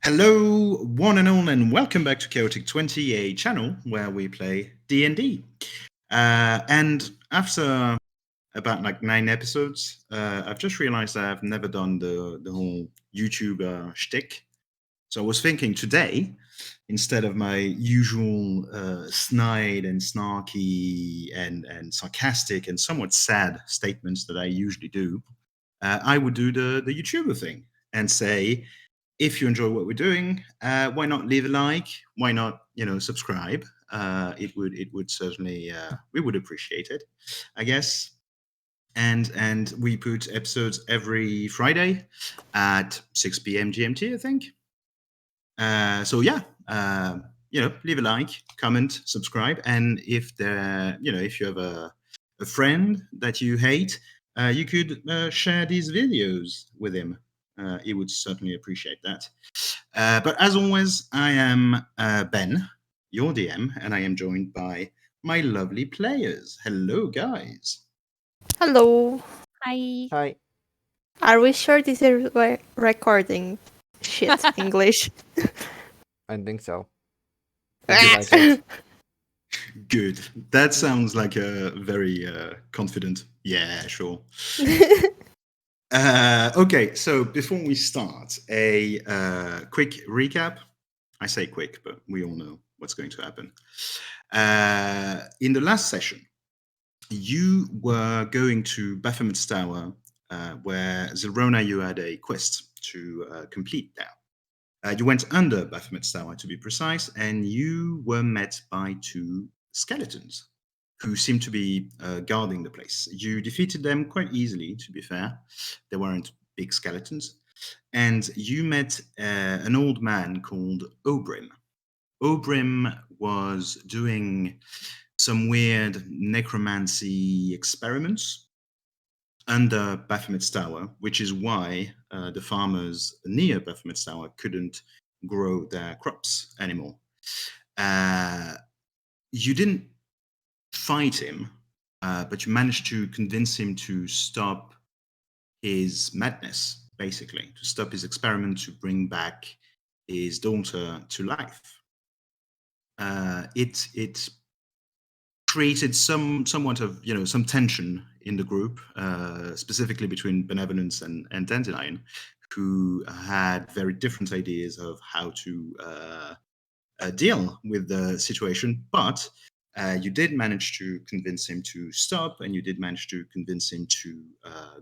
Hello, one and all, and welcome back to Chaotic 20, a channel where we play D&D. And after about 9 episodes, I've just realized that I've never done the whole YouTuber shtick. So I was thinking today, instead of my usual snide and snarky and sarcastic and somewhat sad statements that I usually do, I would do the YouTuber thing and say, if you enjoy what we're doing, why not leave a like? Why not, subscribe? It would certainly we would appreciate it, I guess. And we put episodes every Friday at 6 p.m. GMT, I think. So yeah, leave a like, comment, subscribe, and if you have a friend that you hate, you could share these videos with him. He would certainly appreciate that. But as always, I am Ben, your DM, and I am joined by my lovely players. Hello, guys. Hello. Hi. Hi. Are we sure this is recording? Shit, English. I think so. Hope you like it. Good. That sounds like a very confident. Yeah, sure. Okay, so before we start, a quick recap. I say quick, but we all know what's going to happen. In the last session, you were going to Baphomet's Tower, where Zerona, you had a quest to complete there. You went under Baphomet's Tower, to be precise, and you were met by two skeletons who seemed to be guarding the place. You defeated them quite easily, to be fair. They weren't big skeletons. And you met an old man called Obrim. Obrim was doing some weird necromancy experiments under Baphomet's Tower, which is why the farmers near Baphomet's Tower couldn't grow their crops anymore. You didn't fight him, but you managed to convince him to stop his madness, basically, to stop his experiment to bring back his daughter to life. It created somewhat of some tension in the group, specifically between Benevolence and Dandelion, who had very different ideas of how to deal with the situation. But you did manage to convince him to stop, and you did manage to convince him to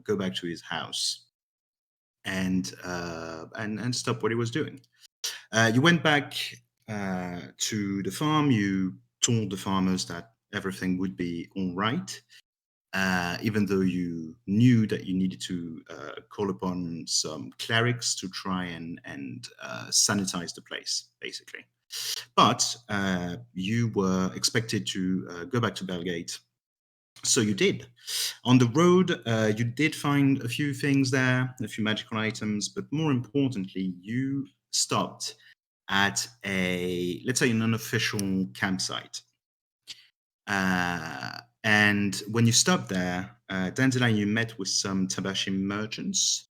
go back to his house and stop what he was doing. You went back to the farm. You told the farmers that everything would be all right, even though you knew that you needed to call upon some clerics to try and sanitize the place, basically. But you were expected to go back to Bellgate. So you did. On the road, you did find a few things there, a few magical items, but more importantly, you stopped at let's say, an unofficial campsite. And when you stopped there, Dandelion, you met with some Tabashi merchants,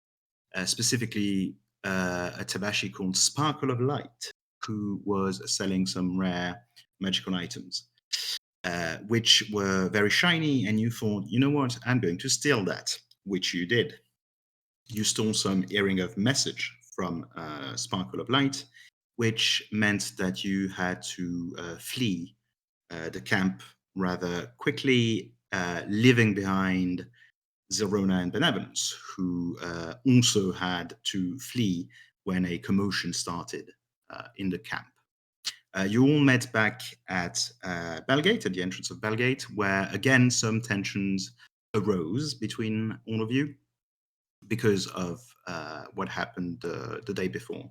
specifically a Tabashi called Sparkle of Light, who was selling some rare magical items, which were very shiny, and you thought, you know what, I'm going to steal that, which you did. You stole some Earring of Message from Sparkle of Light, which meant that you had to flee the camp rather quickly, leaving behind Zerona and Benevolence, who also had to flee when a commotion started in the camp. You all met back at Bellgate, at the entrance of Bellgate, where again some tensions arose between all of you because of what happened the day before.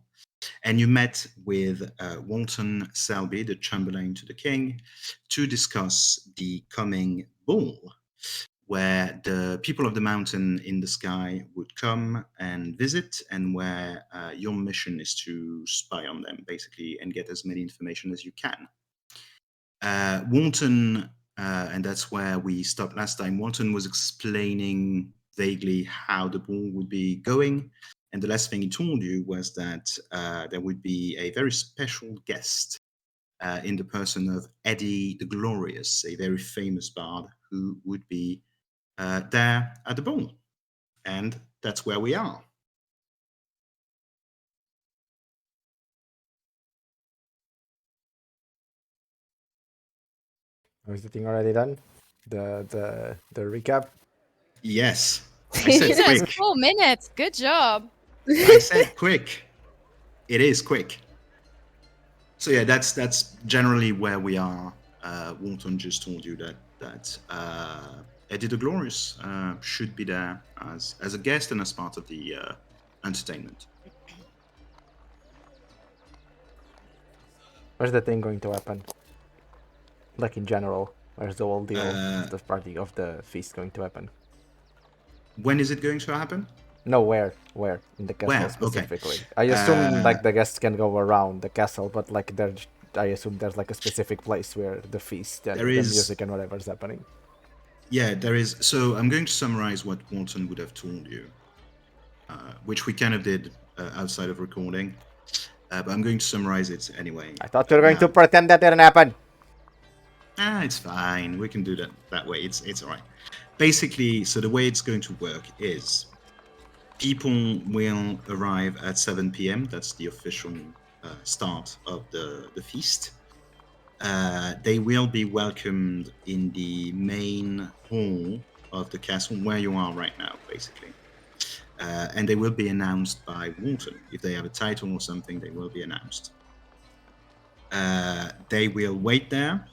And you met with Walton Selby, the Chamberlain to the King, to discuss the coming ball, where the people of the mountain in the sky would come and visit, and where your mission is to spy on them, basically, and get as many information as you can. Walton, and that's where we stopped last time, Walton was explaining vaguely how the ball would be going, And the last thing he told you was that there would be a very special guest in the person of Eddie the Glorious, a very famous bard who would be there at the ball. And that's where we are. Was the thing already done? The recap? Yes. I said Jesus, quick. 4 minutes. Good job. I said quick. It is quick. So yeah, that's generally where we are. Walton just told you that Eddie the Glorious should be there as a guest and as part of the entertainment. Where's the thing going to happen? Like in general, where's the whole deal of the party of the feast going to happen? When is it going to happen? No, where in the castle Where? Okay. specifically? I assume like the guests can go around the castle, but like I assume there's like a specific place where the feast and the music and whatever is happening. Yeah, there is. So I'm going to summarize what Walton would have told you, which we kind of did outside of recording, but I'm going to summarize it anyway. I thought you were going to pretend that didn't happen. It's fine. We can do that way. It's all right. Basically, so the way it's going to work is people will arrive at 7 p.m. That's the official start of the feast. They will be welcomed in the main hall of the castle where you are right now, basically. And they will be announced by Walton. If they have a title or something, they will be announced. They will wait there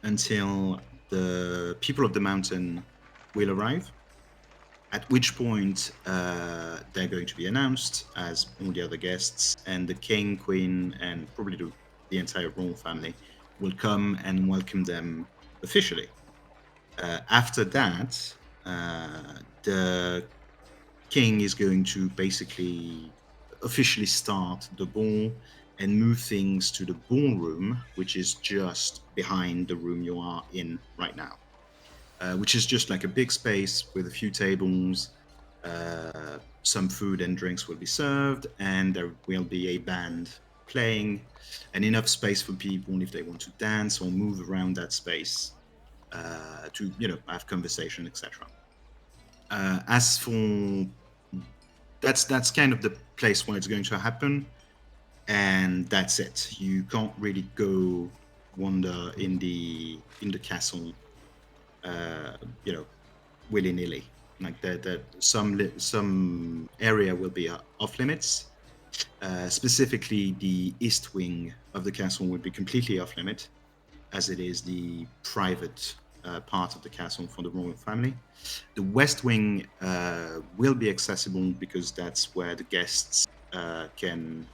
until the people of the mountain will arrive, at which point they're going to be announced as all the other guests, and the king, queen, and probably the entire royal family will come and welcome them officially. After that, the king is going to basically officially start the ball and move things to the ballroom, which is just behind the room you are in right now, which is just like a big space with a few tables. Some food and drinks will be served, and there will be a band playing, and enough space for people if they want to dance or move around that space to have conversation, etc. As for that's kind of the place where it's going to happen. And that's it. You can't really go wander in the castle, willy-nilly. Like some area will be off limits. Specifically, the east wing of the castle would be completely off limit, as it is the private part of the castle for the royal family. The west wing will be accessible because that's where the guests can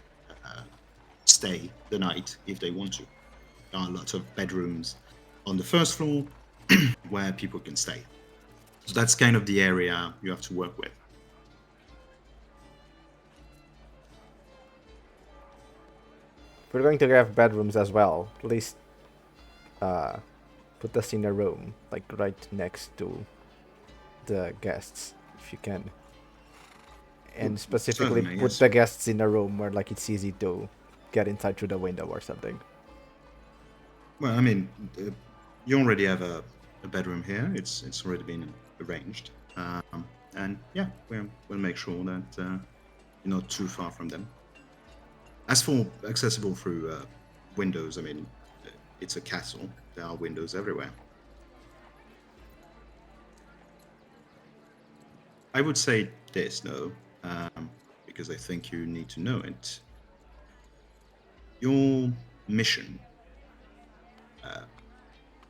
stay the night if they want to. There are lots of bedrooms on the first floor where people can stay. So that's kind of the area you have to work with. If we're going to have bedrooms as well, at least put us in a room, like right next to the guests, if you can. And specifically Certainly, put yes. the guests in a room where like it's easy to get inside through the window or something. Well, I mean, you already have a bedroom here. It's already been arranged, and yeah, we'll make sure that you're not too far from them. As for accessible through windows, I mean, it's a castle. There are windows everywhere. I would say this, though, because I think you need to know it. Your mission,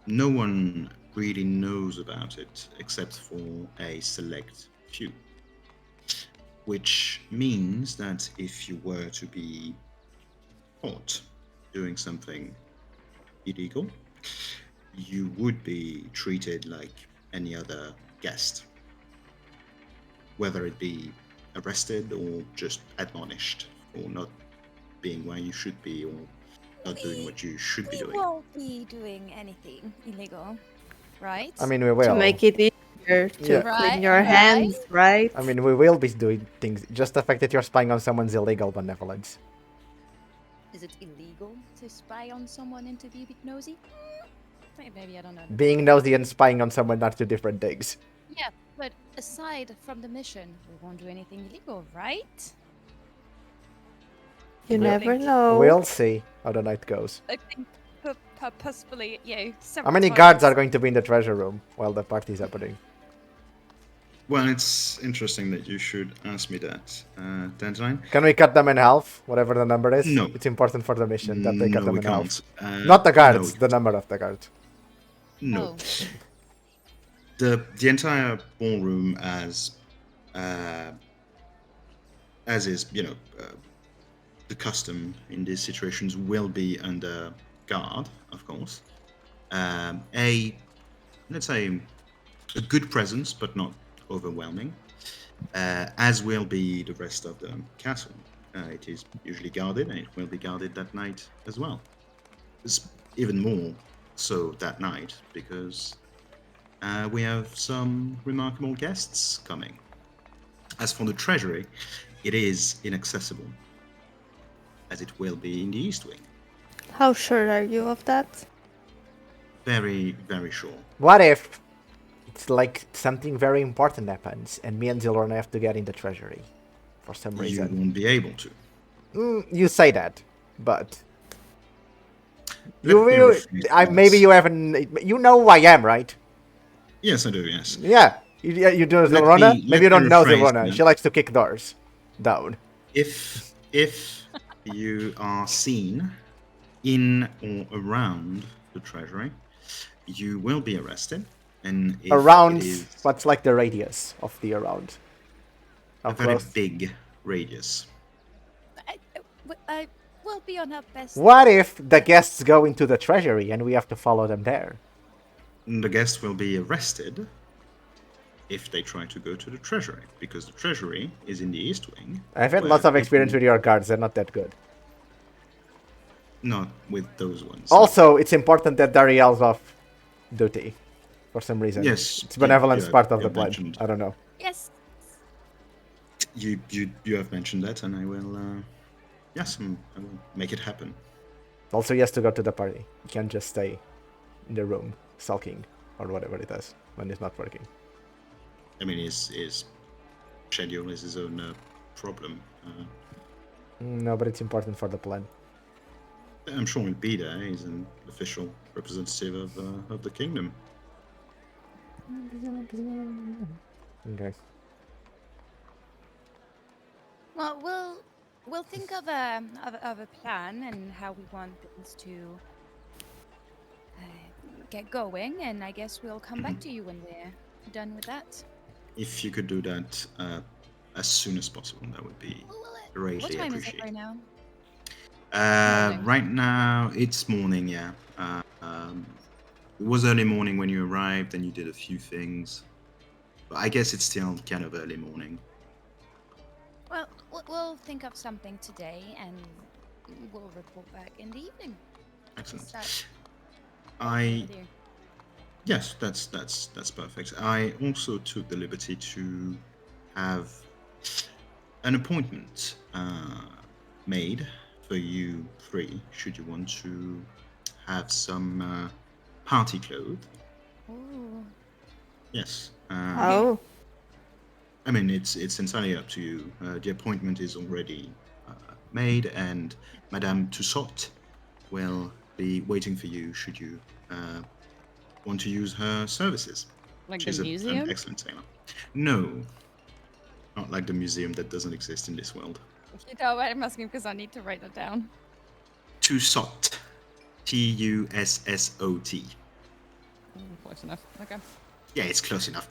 no one really knows about it except for a select few. Which means that if you were to be caught doing something illegal, you would be treated like any other guest, whether it be arrested or just admonished for not being where you should be or not doing what you should be We doing. won't be doing anything illegal, right? I mean, we To will. make it easy here to Yeah. clean Right, your hands, right? I mean, we will be doing things. Just the fact that you're spying on someone's illegal benevolence. Is it illegal to spy on someone and to be a bit nosy? Maybe I don't know. Being nosy and spying on someone are two different things. Yeah, but aside from the mission, we won't do anything illegal, right? You We'll- never know. We'll see how the night goes. I think possibly, yeah. How many guards are going to be in the treasure room while the party's happening? Well, it's interesting that you should ask me that, Dandelion. Can we cut them in half, whatever the number is? No. It's important for the mission that they cut No, them we in can't. half. Not the guards, no, the number of the guards. No. Oh. The entire ballroom, as is, the custom in these situations, will be under guard, of course. Let's say, a good presence, but not overwhelming, as will be the rest of the castle. It is usually guarded, and it will be guarded that night as well. It's even more so that night, because we have some remarkable guests coming. As for the treasury, it is inaccessible, as it will be in the East Wing. How sure are you of that? Very, very sure. What if it's like something very important happens and me and Zilorna have to get in the treasury for some You reason? won't be able to. You say that, but Let me rephrase maybe this. you haven't. You know who I am, right? Yes, I do, yes. Yeah, you do Let Zilorna. me- let Maybe you me don't know rephrase Zilorna. that. She likes to kick doors down. If you are seen in or around the treasury, you will be arrested. And if Around, it is what's like the radius of the around? How a very close? big radius. I will be on our best. What if the guests go into the treasury and we have to follow them there? The guests will be arrested if they try to go to the treasury, because the treasury is in the East Wing. I've had where lots of experience people- with your guards. They're not that good. Not with those ones. Also, it's important that Dariel's off duty for some reason. Yes, It's benevolence you part of have the plan. mentioned. I don't know. Yes. You have mentioned that, and I will. Yes, I will make it happen. Also, he has to go to the party. He can't just stay in the room sulking or whatever it is when it's not working. I mean, his schedule is his own problem. No, but it's important for the plan. I'm sure he'll be there. He's an official representative of the kingdom. Okay. Well, we'll think of a plan and how we want things to get going, and I guess we'll come back to you when we're done with that. If you could do that as soon as possible, that would be greatly What time is it appreciated. right now? Morning. Right now, it's morning, yeah. It was early morning when you arrived, and you did a few things. But I guess it's still kind of early morning. Well, we'll think of something today, and we'll report back in the evening. Excellent. Is that I with you? Yes, that's perfect. I also took the liberty to have an appointment made for you three, should you want to have some party clothes. Ooh. Yes. Oh, I mean, it's entirely up to you. The appointment is already made, and Madame Tussaud will be waiting for you should you want to use her services. Like She's the an museum? excellent tailor. No, not like the museum that doesn't exist in this world. You know what? I'm asking because I need to write it down. Tussaud. Tussot. Close enough. Okay. Yeah, it's close enough.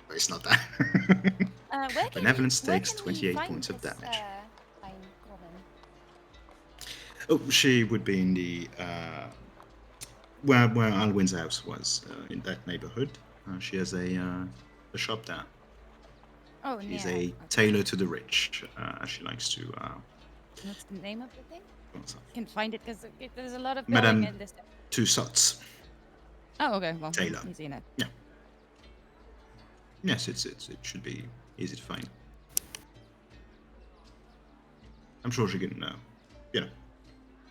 But it's not that. Benevolence takes 28 points of damage. Oh, she would be in the where Alwyn's house was, in that neighborhood. She has a shop there. Oh, She's yeah. a tailor to the rich. She likes to. What's the name of the thing? What's that? I can find it because there's a lot of Madame building in this. Tussaud. Oh, okay. Well, Tailor. easy enough. Yes, it should be easy to find. I'm sure she can,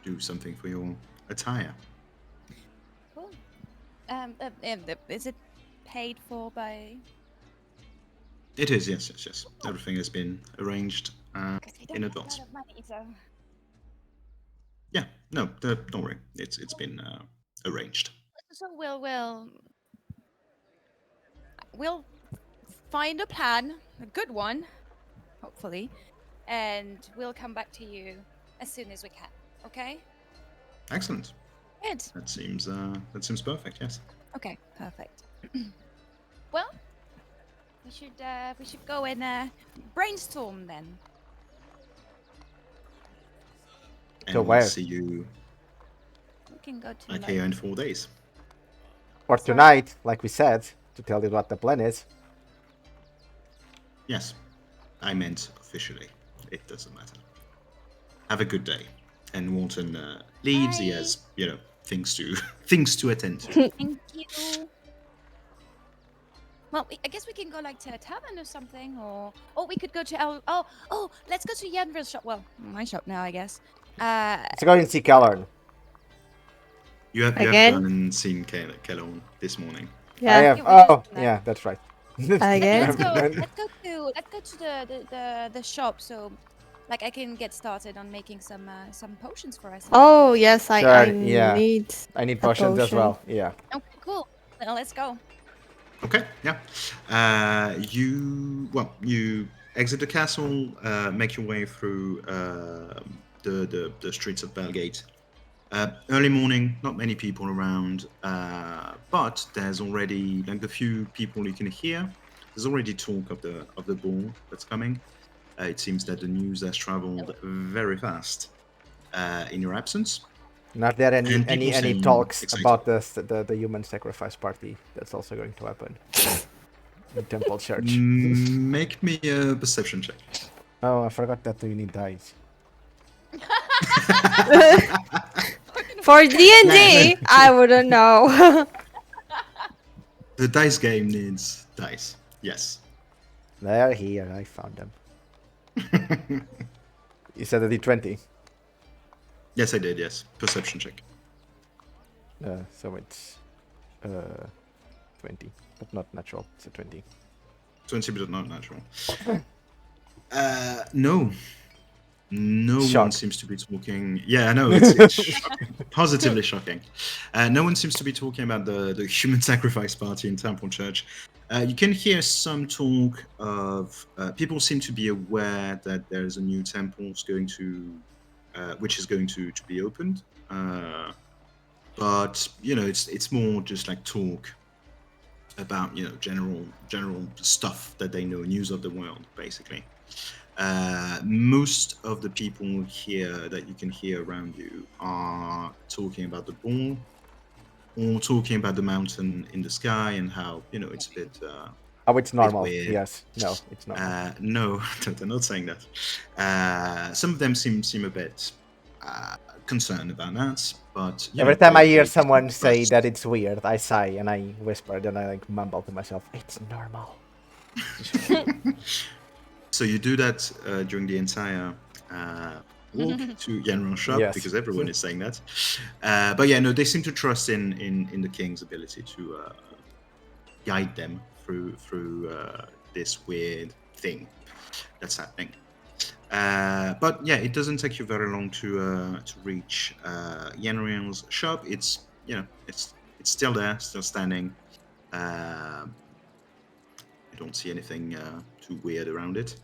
do something for your attire. Cool. Is it paid for by? It is, yes. Everything has been arranged Because we don't in have a advance. lot of money, so. Yeah, no, don't worry. It's been arranged. So we'll find a plan, a good one, hopefully, and we'll come back to you as soon as we can. Okay? Excellent. Good. That seems perfect. Yes. Okay. Perfect. Well, we should go and brainstorm then. And So we'll where? see you We can go to like like, here in 4 days. For tonight, like we said, to tell you what the plan is. Yes, I meant officially. It doesn't matter. Have a good day. And Walton leaves. He Bye. has, things to attend to. Thank you. Well, I guess we can go like to a tavern or something, or we could go to let's go to Yendra's shop. Well, my shop now, I guess. Let's go and see Callorn. You have Again? gone and seen Kellon this morning. I Yeah. have. Yeah, we just Oh, done that. yeah, that's right. Again? Let's go. Never mind. Let's go to the shop so, like, I can get started on making some potions for us. Oh yes, I Sure, yeah. need. I need A potions as potion. well. Yeah. Okay, cool. Well, let's go. Okay, yeah. You exit the castle, make your way through the streets of Bellgate. Early morning, not many people around, but there's already like the few people you can hear. There's already talk of the ball that's coming. It seems that the news has travelled very fast in your absence. Not there And people any seem talks excited. about the human sacrifice party that's also going to happen in Temple Church. Make me a perception check. Oh, I forgot that you need dice. For D&D, I wouldn't know. The dice game needs dice. Yes. They're here. I found them. You said a D20. Yes, I did. Yes, perception check. So it's 20, but not natural. It's a 20. 20, but not natural. No. No one Shock. seems to be talking. Yeah, I know. It's shocking. Positively shocking. No one seems to be talking about the human sacrifice party in Temple Church. You can hear some talk of people seem to be aware that there is a new temple which is going to be opened. But it's more just like talk about general stuff that they know, news of the world, basically. Most of the people here that you can hear around you are talking about the ball, or talking about the mountain in the sky and how it's a bit. Oh, it's normal. weird. Yes. No, it's normal. No, they're not saying that. Some of them seem a bit concerned about that, but Every time I hear they someone say trust. that it's weird, I sigh and I whisper, then I like mumble to myself, "It's normal." So you do that during the entire walk to Yenron's shop, Yes. because everyone is saying that. But yeah, no, they seem to trust in the king's ability to guide them through this weird thing that's happening. But yeah, it doesn't take you very long to reach Yenron's shop. It's it's still there, still standing. You don't see anything too weird around it.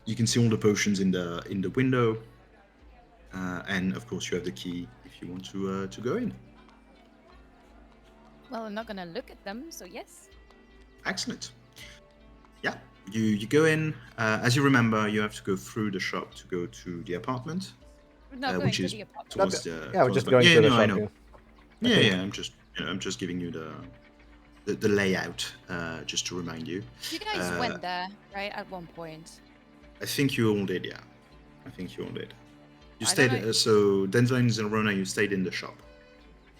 You can see all the potions in the window, and of course you have the key if you want to go in. Well, I'm not gonna look at them, so yes. Excellent. Yeah, you go in. As you remember, you have to go through the shop to go to the apartment, We're not going which to is the apartment. towards the. Yeah, we're towards just the- going yeah, to the no, I shop. know. Yeah. Yeah, I'm just giving you the layout, just to remind you. You guys went there, right? At one point. I think you all did, yeah. I think you all did. You I stayed, don't know. so Denzel and Rona, you stayed in the shop.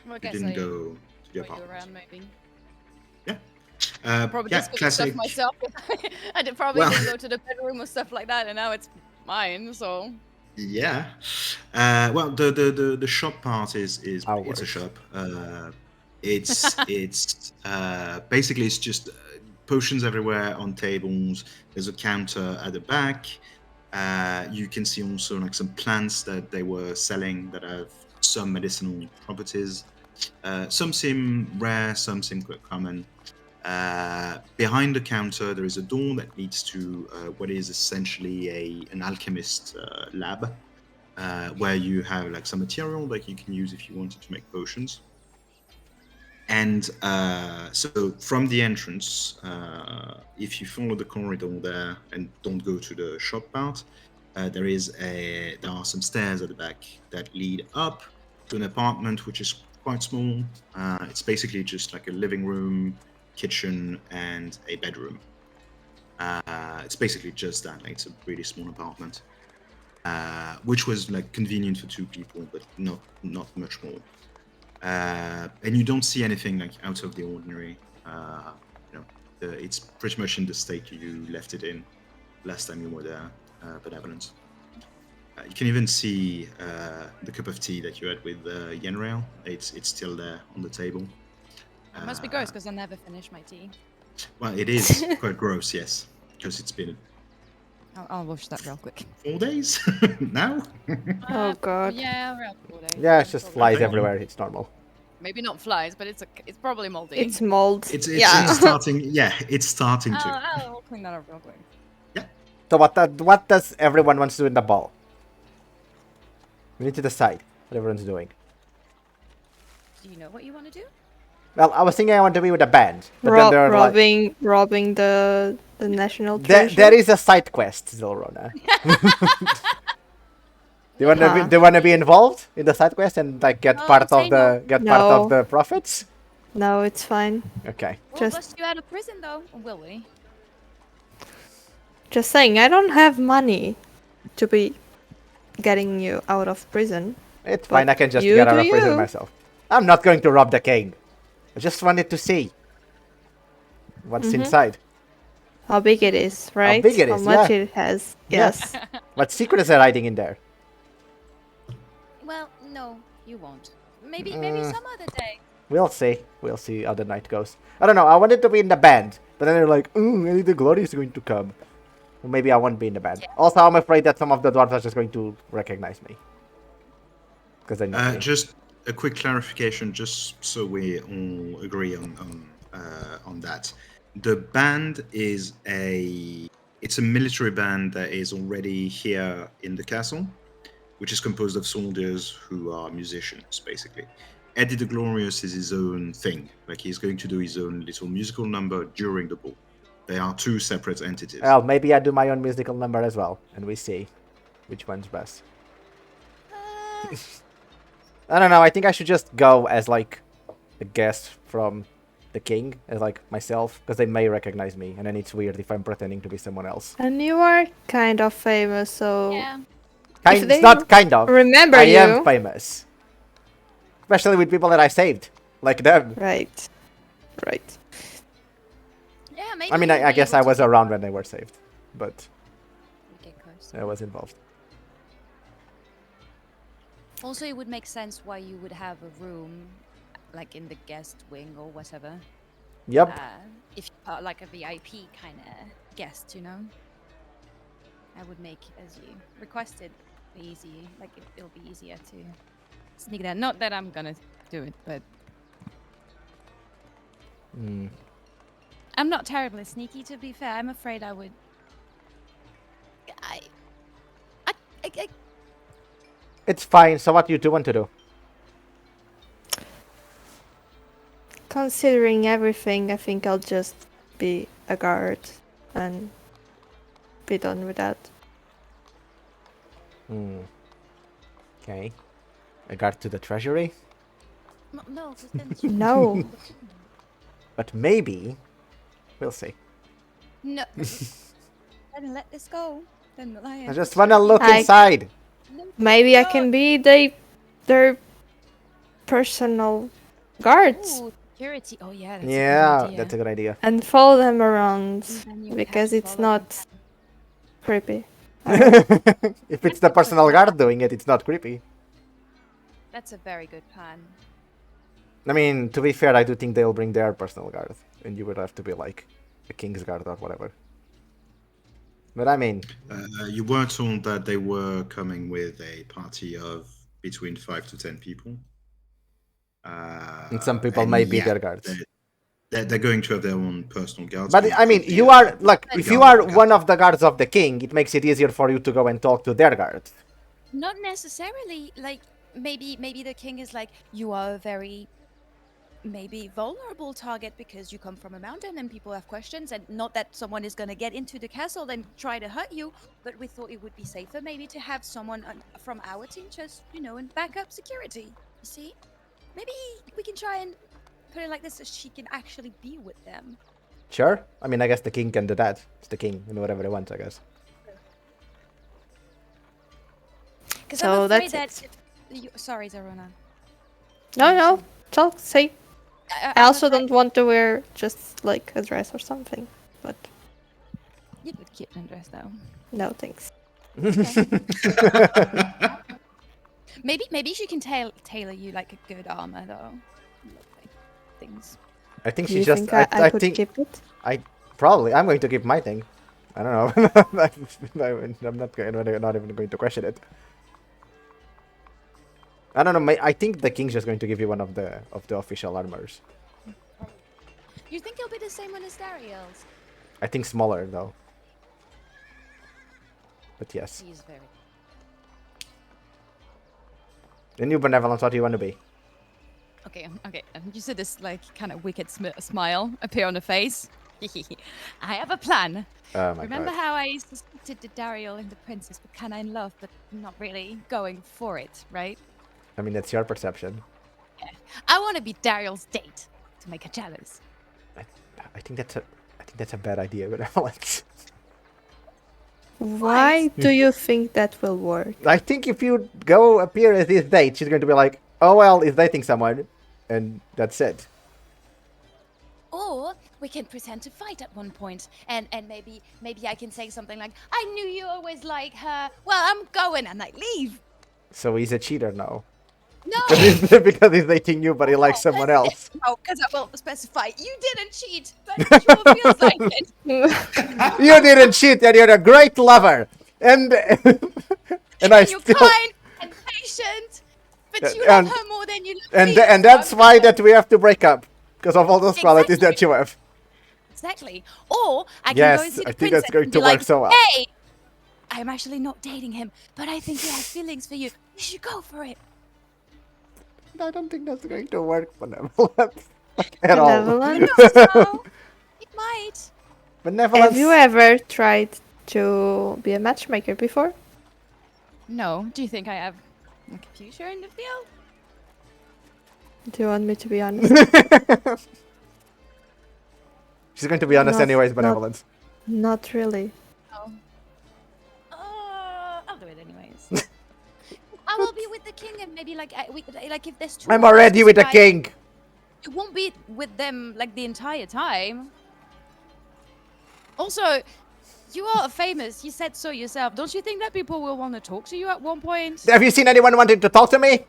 Well, I You guess didn't go to the show you apartment. around, maybe. Probably Yeah, just got classic. stuff myself. I probably Well- didn't go to the bedroom or stuff like that, and now it's mine. So Yeah. Well, the shop part is it's a Ours. shop. It's basically it's just potions everywhere on tables. There's a counter at the back. You can see also like some plants that they were selling that have some medicinal properties. Some seem rare, some seem quite common. Behind the counter, there is a door that leads to what is essentially an alchemist lab, where you have like some material that you can use if you wanted to make potions. And so from the entrance, if you follow the corridor there and don't go to the shop part, there are some stairs at the back that lead up to an apartment which is quite small. It's basically just like a living room, kitchen, and a bedroom. It's basically just that. Like, it's a really small apartment, which was like convenient for 2 people, but not much more. And you don't see anything like out of the ordinary. It's pretty much in the state you left it in last time you were there, Benevolence. You can even see the cup of tea that you had with Yenrail. It's still there on the table. it must be gross because I never finish my tea. Well, it is quite gross, yes, because it's been I'll wash that real quick. 4 days now. Oh god. Yeah, around 4 days. Yeah, it's just Probably. flies Okay. everywhere. It's normal. Maybe not flies, but it's probably moldy. It's mold. It's yeah. starting. Yeah, it's starting to. I'll clean that up real quick. So what does everyone wants to do in the ball? We need to decide what everyone's doing. Do you know what you want to do? Well, I was thinking I want to be with a band, but then there are robbing the national there, treasure. there is a side quest, Zilrona. Do you want to be involved in the side quest and like get Oh, part say of the no. part No. of the profits? No, it's fine. Okay. We'll Just- bust you out of prison, though, or will we? Just saying, I don't have money to be getting you out of prison. It's But fine, I can just you get out do of prison you. myself. I'm not going to rob the king. I just wanted to see what's inside. How big it is, right? big it How is, much yeah. it has. Yeah. Yes. What secrets are hiding in there? Well, no, you won't. Maybe some other day. We'll see. We'll see how the night goes. I don't know. I wanted to be in the band, but then they're like, "Ooh, maybe the glory is going to come." Well, maybe I won't be in the band. Yeah. Also, I'm afraid that some of the dwarves are just going to recognize me because they know me. Just a quick clarification, just so we all agree on that. The band is it's a military band that is already here in the castle, which is composed of soldiers who are musicians, basically. Eddie the Glorious is his own thing. Like, he's going to do his own little musical number during the ball. They are 2 separate entities. Well, maybe I do my own musical number as well, and we see which one's best. I don't know. I think I should just go as like a guest from the king, as like myself, because they may recognize me, and then it's weird if I'm pretending to be someone else. And you are kind of famous, so Yeah. It's they not kind of. remember I you. am famous, especially with people that I saved, like them. Right. Right. Yeah, maybe. I mean, you'll I be guess able I to was get around when they were saved, but get close. I was involved. Also, it would make sense why you would have a room, like in the guest wing or whatever. Yep. If you are like a VIP kind of guest, you know. I would make as you requested easy, like it'll be easier to sneak that. Not that I'm gonna do it, but Mm. I'm not terribly sneaky. To be fair, I'm afraid I would. I It's fine. So what you do want to do? Considering everything, I think I'll just be a guard and be done with that. Okay. A guard to the treasury? no, 'cause then it's- No. But maybe we'll see. no. Then let this go. Then I just wanna look I- inside. Maybe I can be their personal guards. Ooh, security. Oh yeah, that's a Yeah, good idea. that's a good idea. And follow them around Then you would have because to it's follow them. not creepy. If it's the personal guard doing it, it's not creepy. That's a very good plan. I mean, to be fair, I do think they'll bring their personal guard, and you would have to be like a king's guard or whatever. But I mean, You were told that they were coming with a party of between 5 to 10 people. and some people may be yeah, their guards. They're going to have their own personal guards. But I mean, you are like, if you are one of the guards of the king, it makes it easier for you to go and talk to their guards. Not necessarily. Like maybe the king is like, you are a very maybe vulnerable target because you come from a mountain and people have questions, and not that someone is gonna get into the castle and try to hurt you, but we thought it would be safer maybe to have someone from our team just in backup security. You see, maybe we can try and put it like this so she can actually be with them. Sure. I mean, I guess the king can do that. It's the king, and whatever they want, I guess. Because So I'm afraid that's that. Sorry, Zarona. No, talk, say. I I'm also afraid don't want to wear just like a dress or something, but you would keep an dress though. no thanks. Maybe she can tailor you like a good armor though. Like, things. I think Do you she's just. think I could think keep it? I'm going to keep my thing. I don't know. I'm not even going to question it. I don't know. I think the king's just going to give you one of the official armors. You think it'll be the same one as Dariel's? I think smaller though. But yes. He's very. The new benevolence. What do you want to be? Okay. And you see this like kind of wicked smile appear on her face. I have a plan. Oh my Remember god. how I suspected the Dariel and the princess were kind of in love, but not really going for it, right? I mean, that's your perception. I want to be Dariel's date to make her jealous. I think that's a bad idea, benevolence. Why do you think that will work? I think if you go appear as his date, she's going to be like, oh well, he's dating someone, and that's it. Or we can pretend to fight at one point, and maybe I can say something like, "I knew you always liked her. Well, I'm going," and I leave. So he's a cheater now. No, Because he's dating you, but he likes someone else. No, because I will specify you didn't cheat, but it sure feels like it. You didn't cheat, and you're a great lover. And I And you're still. kind and patient, but you love her more than you love me. And that's why that we have to break up, because of all those qualities that you have. Exactly. Or I can Yes, go and see the I think that's princess going and to be work like, so well. Hey, I'm actually not dating him, but I think he has feelings for you. You should go for it. I don't think that's going to work, benevolence. At all. Benevolence? So, it might. Benevolence. Have you ever tried to be a matchmaker before? No. Do you think I have like a future in the field? Do you want me to be honest? She's going to be honest Not- anyways, not- benevolence. Not really. No. I'll do it anyways. I will be with the king, and maybe like if there's two. I'm of us, already this with the guy- king. You won't be with them like the entire time. Also, you are famous. You said so yourself. Don't you think that people will want to talk to you at one point? Have you seen anyone wanting to talk to me?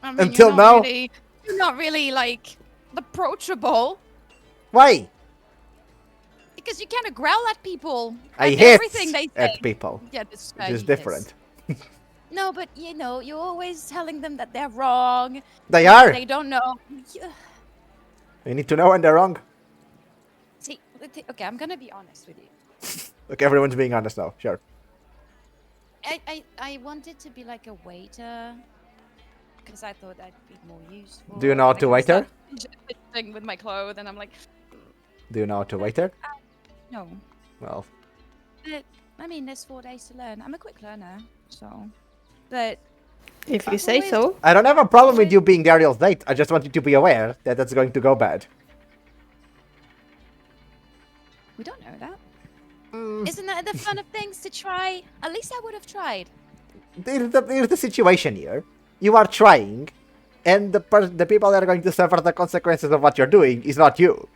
I mean, Until you're not now? really, you're not really like approachable Why? because you kind of growl at people. I at hate everything they say. at people. Yeah, this Which is different. No, but you're always telling them that they're wrong. They are. They don't know. You need to know when they're wrong. See, okay, I'm gonna be honest with you. Look, everyone's being honest now. Sure. I wanted to be like a waiter because I thought I'd be more useful. Do you know how to waiter? Thing with my clothes, and I'm like, Do you know how to waiter? no. Well, But I mean, there's 4 days to learn. I'm a quick learner, so. But If you say so. I don't have a problem with you being Dariel's date. I just want you to be aware that that's going to go bad. we don't know that. Isn't that the fun of things to try? At least I would have tried. Here's the situation here. You are trying, and the people that are going to suffer the consequences of what you're doing is not you.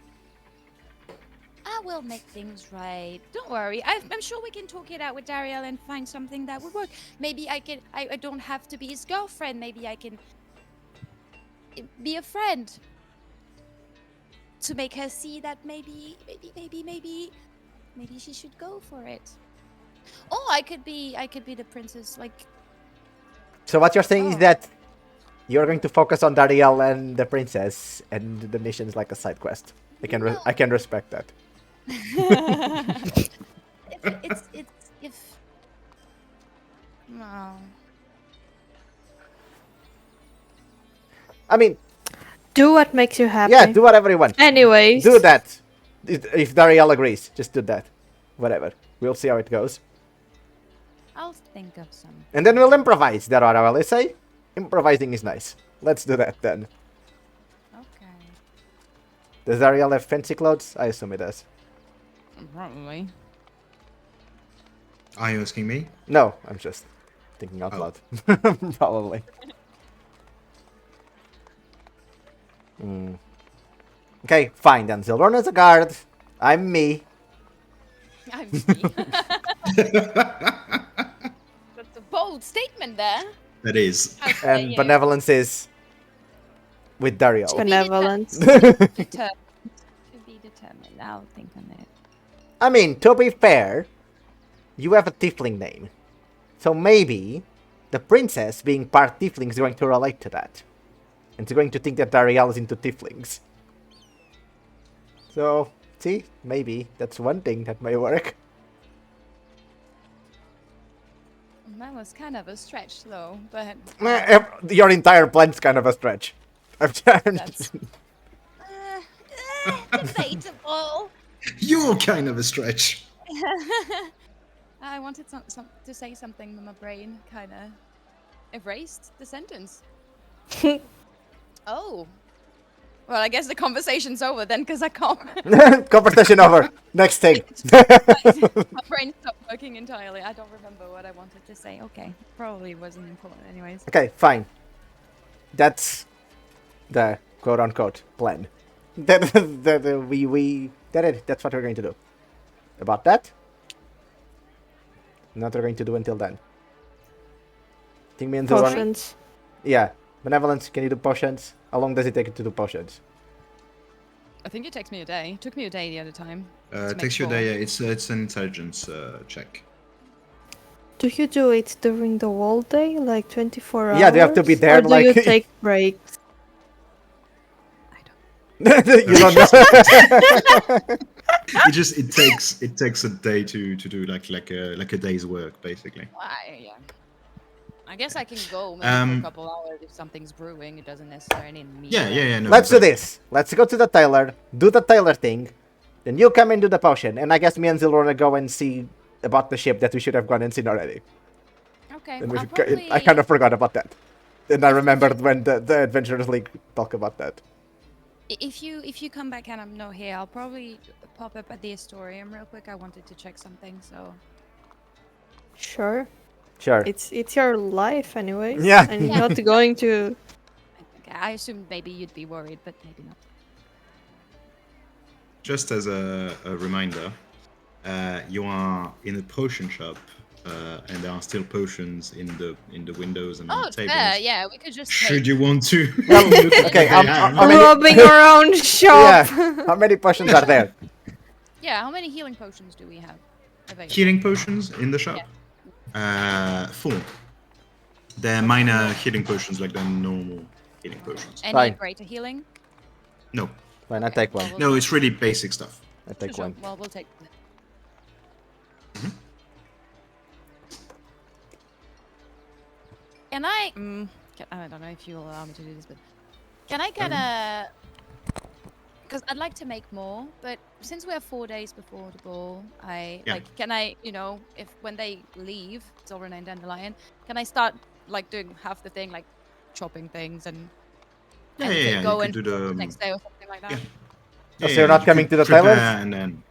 I will make things right. Don't worry. I'm sure we can talk it out with Dariel and find something that would work. Maybe I can. I don't have to be his girlfriend. Maybe I can be a friend to make her see that maybe she should go for it. Or I could be the princess. Like, So what you're saying is Oh. that you're going to focus on Dariel and the princess, and the mission's like a side quest. I can respect that. if no. I mean, Do what makes you happy. yeah, do whatever you want. Anyways. Do that. If Dariel agrees, just do that. Whatever. We'll see how it goes. I'll think of some. And then we'll improvise. That's what I always say. Improvising is nice. Let's do that then. Okay. Does Dariel have fancy clothes? I assume it does. Probably. Are you asking me? No, I'm just thinking out Oh. loud. Probably. Okay, fine then. Zildorna's a guard. I'm me. I'm me. That's a bold statement there. That is. How dare And you. benevolence is with Dariel. Benevolence. Determined. To be determined. I'll think on it. I mean, to be fair, you have a tiefling name. So maybe the princess, being part tiefling, is going to relate to that. And is going to think that Dariel is into tieflings. So, see, maybe that's one thing that may work. That was kind of a stretch, though. But Your entire plan's kind of a stretch. that's debatable. You're kind of a stretch. I wanted to say something, but my brain kind of erased the sentence. Oh. Well, I guess the conversation's over then, because I can't. Conversation over. Next thing. My brain stopped working entirely. I don't remember what I wanted to say. Okay, probably wasn't important, anyways. Okay, fine. That's the quote-unquote plan. That's what we're going to do. About that, not what we're going to do until then. Think me and Zilwan. Potions. Yeah, benevolence. Can you do potions? How long does it take you to do potions? I think it takes me a day. It took me a day the other time. It takes you a day. It's an intelligence check. Do you do it during the whole day, like 24 hours? Yeah, do you have to be there, Or do like- you take breaks? I don't. You don't know. It takes a day to do like a day's work basically. Yeah. I guess I can go maybe for a Um, couple hours if something's brewing. It doesn't necessarily need me. Yeah. No, Let's do but- this. Let's go to the Tailor, do the Tailor thing, then you come and do the potion, and I guess me and Zilrona go and see about the ship that we should have gone and seen already. Okay. And I'll probably... I kind of forgot about that. And I remembered when the Adventurers League talk about that. If you come back and I'm not here, I'll probably pop up at the Historium real quick. I wanted to check something, so... Sure. Sure. It's your life anyway. Yeah. And you're not going to... Okay, I assumed maybe you'd be worried, but maybe not. Just as a reminder, you are in a potion shop, and there are still potions in the windows and on Oh, the tables. fair. Yeah, we could just Should take... you want to? Well, look at okay, the hand? how many- Robbing your own shop! Yeah. How many potions are there? Yeah, how many healing potions do we have available? Healing potions in the shop? 4. They're minor healing potions, like the normal healing potions. Any Fine. greater healing? No, Fine, I take one. no, it's really basic stuff. I take Sure, one. well, we'll take that. Can I... I don't know if you'll allow me to do this, but... Can I get a... Because I'd like to make more, but since we have 4 days before the ball, Yeah. can I, if when they leave, Zoran and Dandelion, can I start, doing half the thing, chopping things and Yeah, then yeah, go you and could do the next day or something like that? yeah. Oh, so you're not you coming could to the prepare Tailors? and then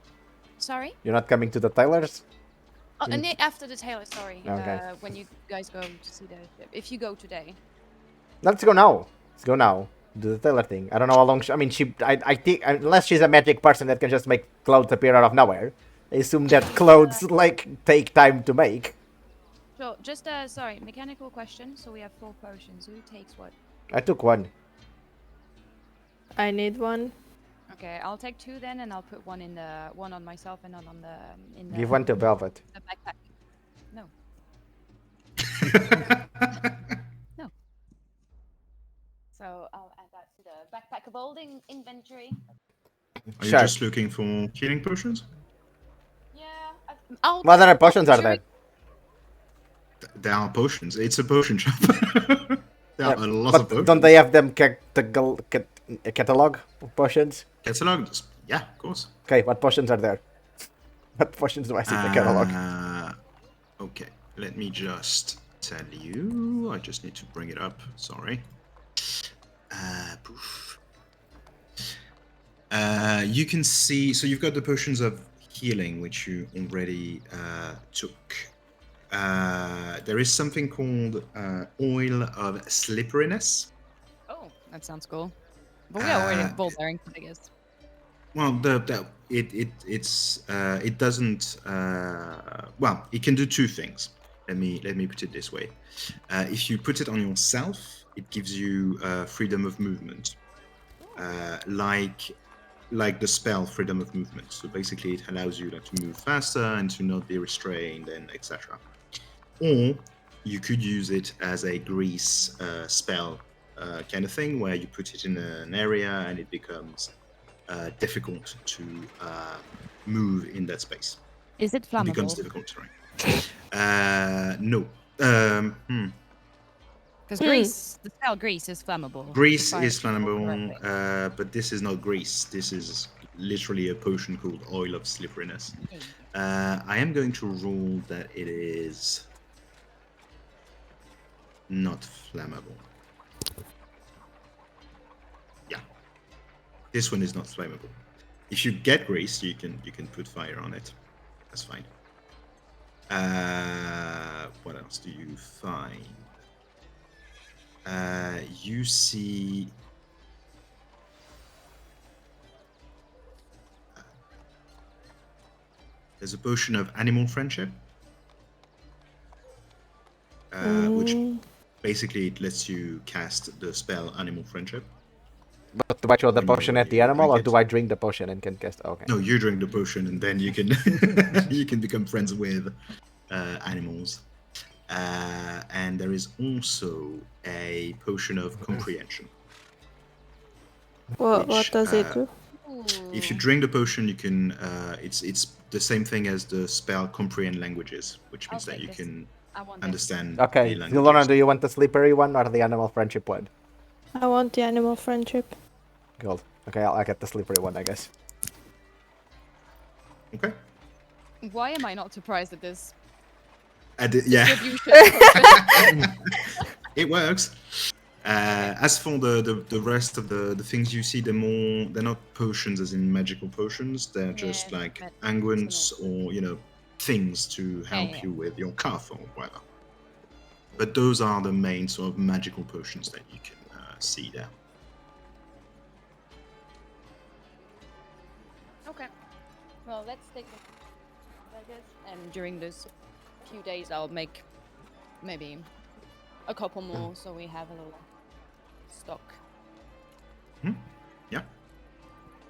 Sorry? You're not coming to the Tailors? Oh, and after the Tailor, sorry. Okay. When you guys go to see the ship. If you go today. Let's go now. Let's go now. Do the Tailor thing. I don't know how long. I mean, I think unless she's a magic person that can just make clothes appear out of nowhere. I assume that clothes like take time to make. So, just sorry, mechanical question. So we have 4 potions. Who takes what? I took one. I need one. Okay, I'll take 2 then, and I'll put one on myself and one on the in the, Give one to Velvet. the backpack. No. No. So I'll add that to the backpack of holding inventory. Are you Sure. just looking for healing potions? Yeah. I'll. What other potions are during- there? There are potions. It's a potion shop. There are a lot but of potions. don't they have them catalog of potions? Catalog? Yeah, of course. Okay, what potions are there? What potions do I see in the catalog? Okay, let me just tell you. I just need to bring it up. Sorry. Poof. You can see. So you've got the potions of healing, which you already took. There is something called oil of slipperiness. Oh, that sounds cool. But we are already bouldering, I guess. Well, it doesn't. Well, it can do 2 things. Let me put it this way. If you put it on yourself, it gives you freedom of movement, like the spell freedom of movement. So basically, it allows you to move faster and to not be restrained, and etc. Or you could use it as a grease spell kind of thing, where you put it in an area and it becomes difficult to move in that space. Is it It flammable? becomes difficult terrain. No. Because grease, the spell grease is flammable. Grease if I is recall flammable, correctly. but this is not grease. This is literally a potion called oil of slipperiness. I am going to rule that it is not flammable. Yeah, this one is not flammable. If you get grease, you can put fire on it. That's fine. What else do you find? You see. There's a potion of animal friendship, which basically it lets you cast the spell animal friendship. But do I throw the when you- potion when at the you animal, or drink do it. I drink the potion and can cast? Okay. No, you drink the potion and then you can you can become friends with animals. And there is also a potion of comprehension. What Which, does it do? If you drink the potion, you can. It's the same thing as the spell comprehend languages, which means I'll that you take this. can I want this. understand. Okay, the Ilona, languages. do you want the slippery one or the animal friendship one? I want the animal friendship. Gold. Okay, I'll get the slippery one, I guess. Okay. Why am I not surprised at this Yeah, distribution? it works. As for the rest of the things you see, they're not potions as in magical potions. They're just Yeah, like but unguents or things to help yeah. you with your cough or whatever. But those are the main sort of magical potions that you can see there. Okay. Well, let's take this, I guess. And during those few days, I'll make maybe a couple more, so we have a little stock. Yeah,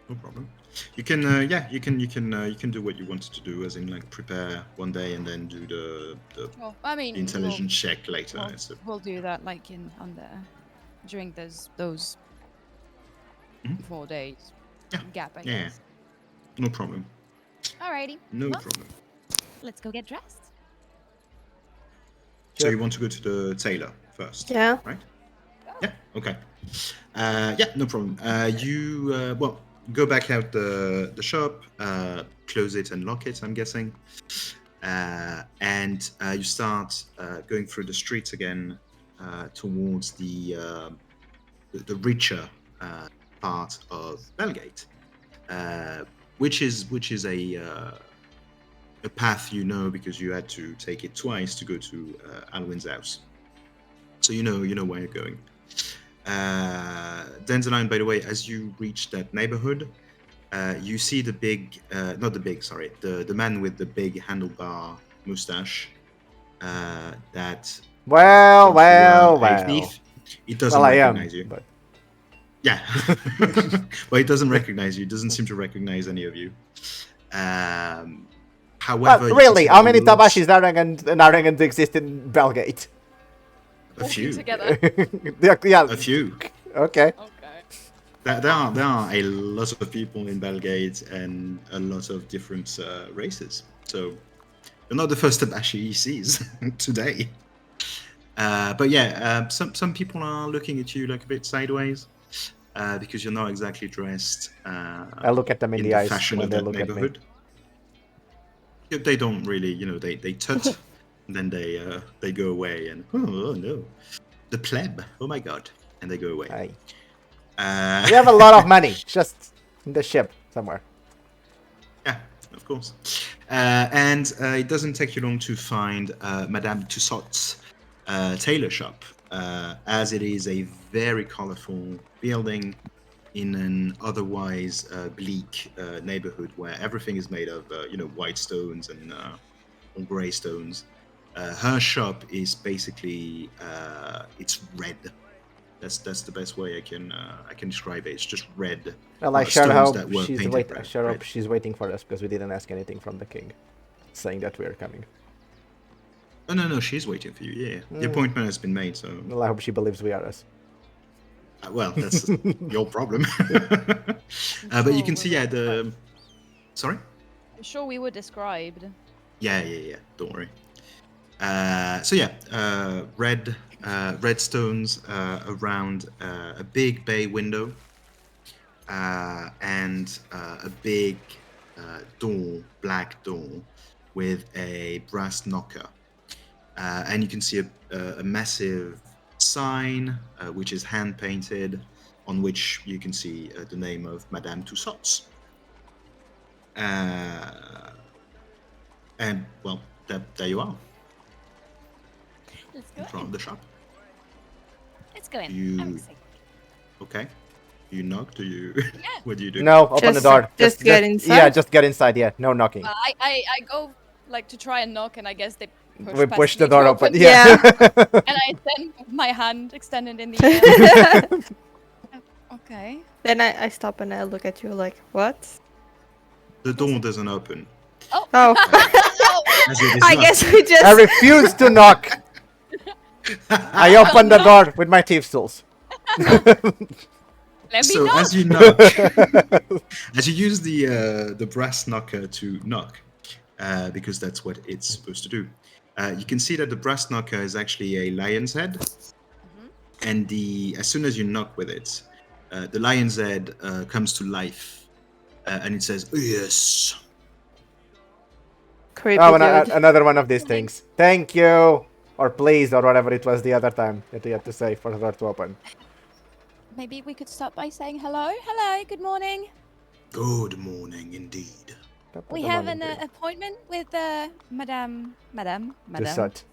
no problem. You can you can do what you wanted to do, as in like prepare one day and then do the Well, I mean, intelligence check later. we'll do that like during those Mhm. 4 days Yeah. gap, I Yeah. guess. No problem. Alrighty. No Well, problem. let's go get dressed. So Sure. you want to go to the tailor first? Yeah. Right? Yeah. Okay. Yeah, no problem. You well go back out the shop, close it and lock it. I'm guessing, and you start going through the streets again towards the richer part of Bellgate, which is a path because you had to take it twice to go to Alwyn's house. So you know where you're going. Dandelion, by the way, as you reach that neighborhood, you see the big, not the big, sorry, the man with the big handlebar mustache. That Well, thought you were a well. thief. It doesn't Well, I am, recognize you. but Yeah, but it doesn't recognize you. It doesn't seem to recognize any of you. However, you really, can see how the many wolves- Tabashis Narangans exist in Bellgate? A Walking few. together. Yeah. A few. Okay. Okay. There are a lot of people in Bellgate and a lot of different races. So you're not the first Tabashi he sees today. But yeah, some people are looking at you like a bit sideways because you're not exactly dressed I look at them in the eyes fashion when of they that look at me. neighborhood. Yeah, they don't really, they tut, and then they go away and oh no, the pleb, oh my god, and they go away. Aye. We have a lot of money, just in the ship somewhere. Yeah, of course. And it doesn't take you long to find Madame Tussaud's tailor shop, as it is a very colorful building in an otherwise bleak neighborhood where everything is made of, white stones and or gray stones. Her shop is basically it's red. That's the best way I can describe it. It's just red. Well, I sure stones hope that were she's painted wait. I red. sure hope she's waiting for us because we didn't ask anything from the king, saying that we're coming. Oh no, she's waiting for you. Yeah, the appointment has been made. So Well, I hope she believes we are us. well, that's your problem. But you can see, yeah, the. Sorry. I'm sure we were described. Yeah. Don't worry. So yeah, red stones around a big bay window and a big door, black door, with a brass knocker. And you can see a massive sign, which is hand painted, on which you can see the name of Madame Tussaud's. And well, there you are. Let's go In front of in. the shop. Let's go in. You- I'm excited. Okay. You knock? Do you? What do you do? No, open the Just- door. just get inside? Yeah, just get inside. Yeah, no knocking. I go like to try and knock, and I guess they push We past push me the door to open. Yeah. And I send my hand extended in the air. Okay. Then I stop and I look at you like, what? The door doesn't open. Oh, As it is I not. guess we just. I refuse to knock. I open the door with my thief tools. Let me So knock. as you knock, as you use the brass knocker to knock, because that's what it's supposed to do, you can see that the brass knocker is actually a lion's head, and as soon as you knock with it, the lion's head comes to life, and it says yes. Creepy Oh, dude. another one of these things. Thank you. Or please, or whatever it was the other time that you had to say for the door to open. Maybe we could start by saying hello. Hello. Good morning. Good morning, indeed. We have an appointment with Madame. Tussaud.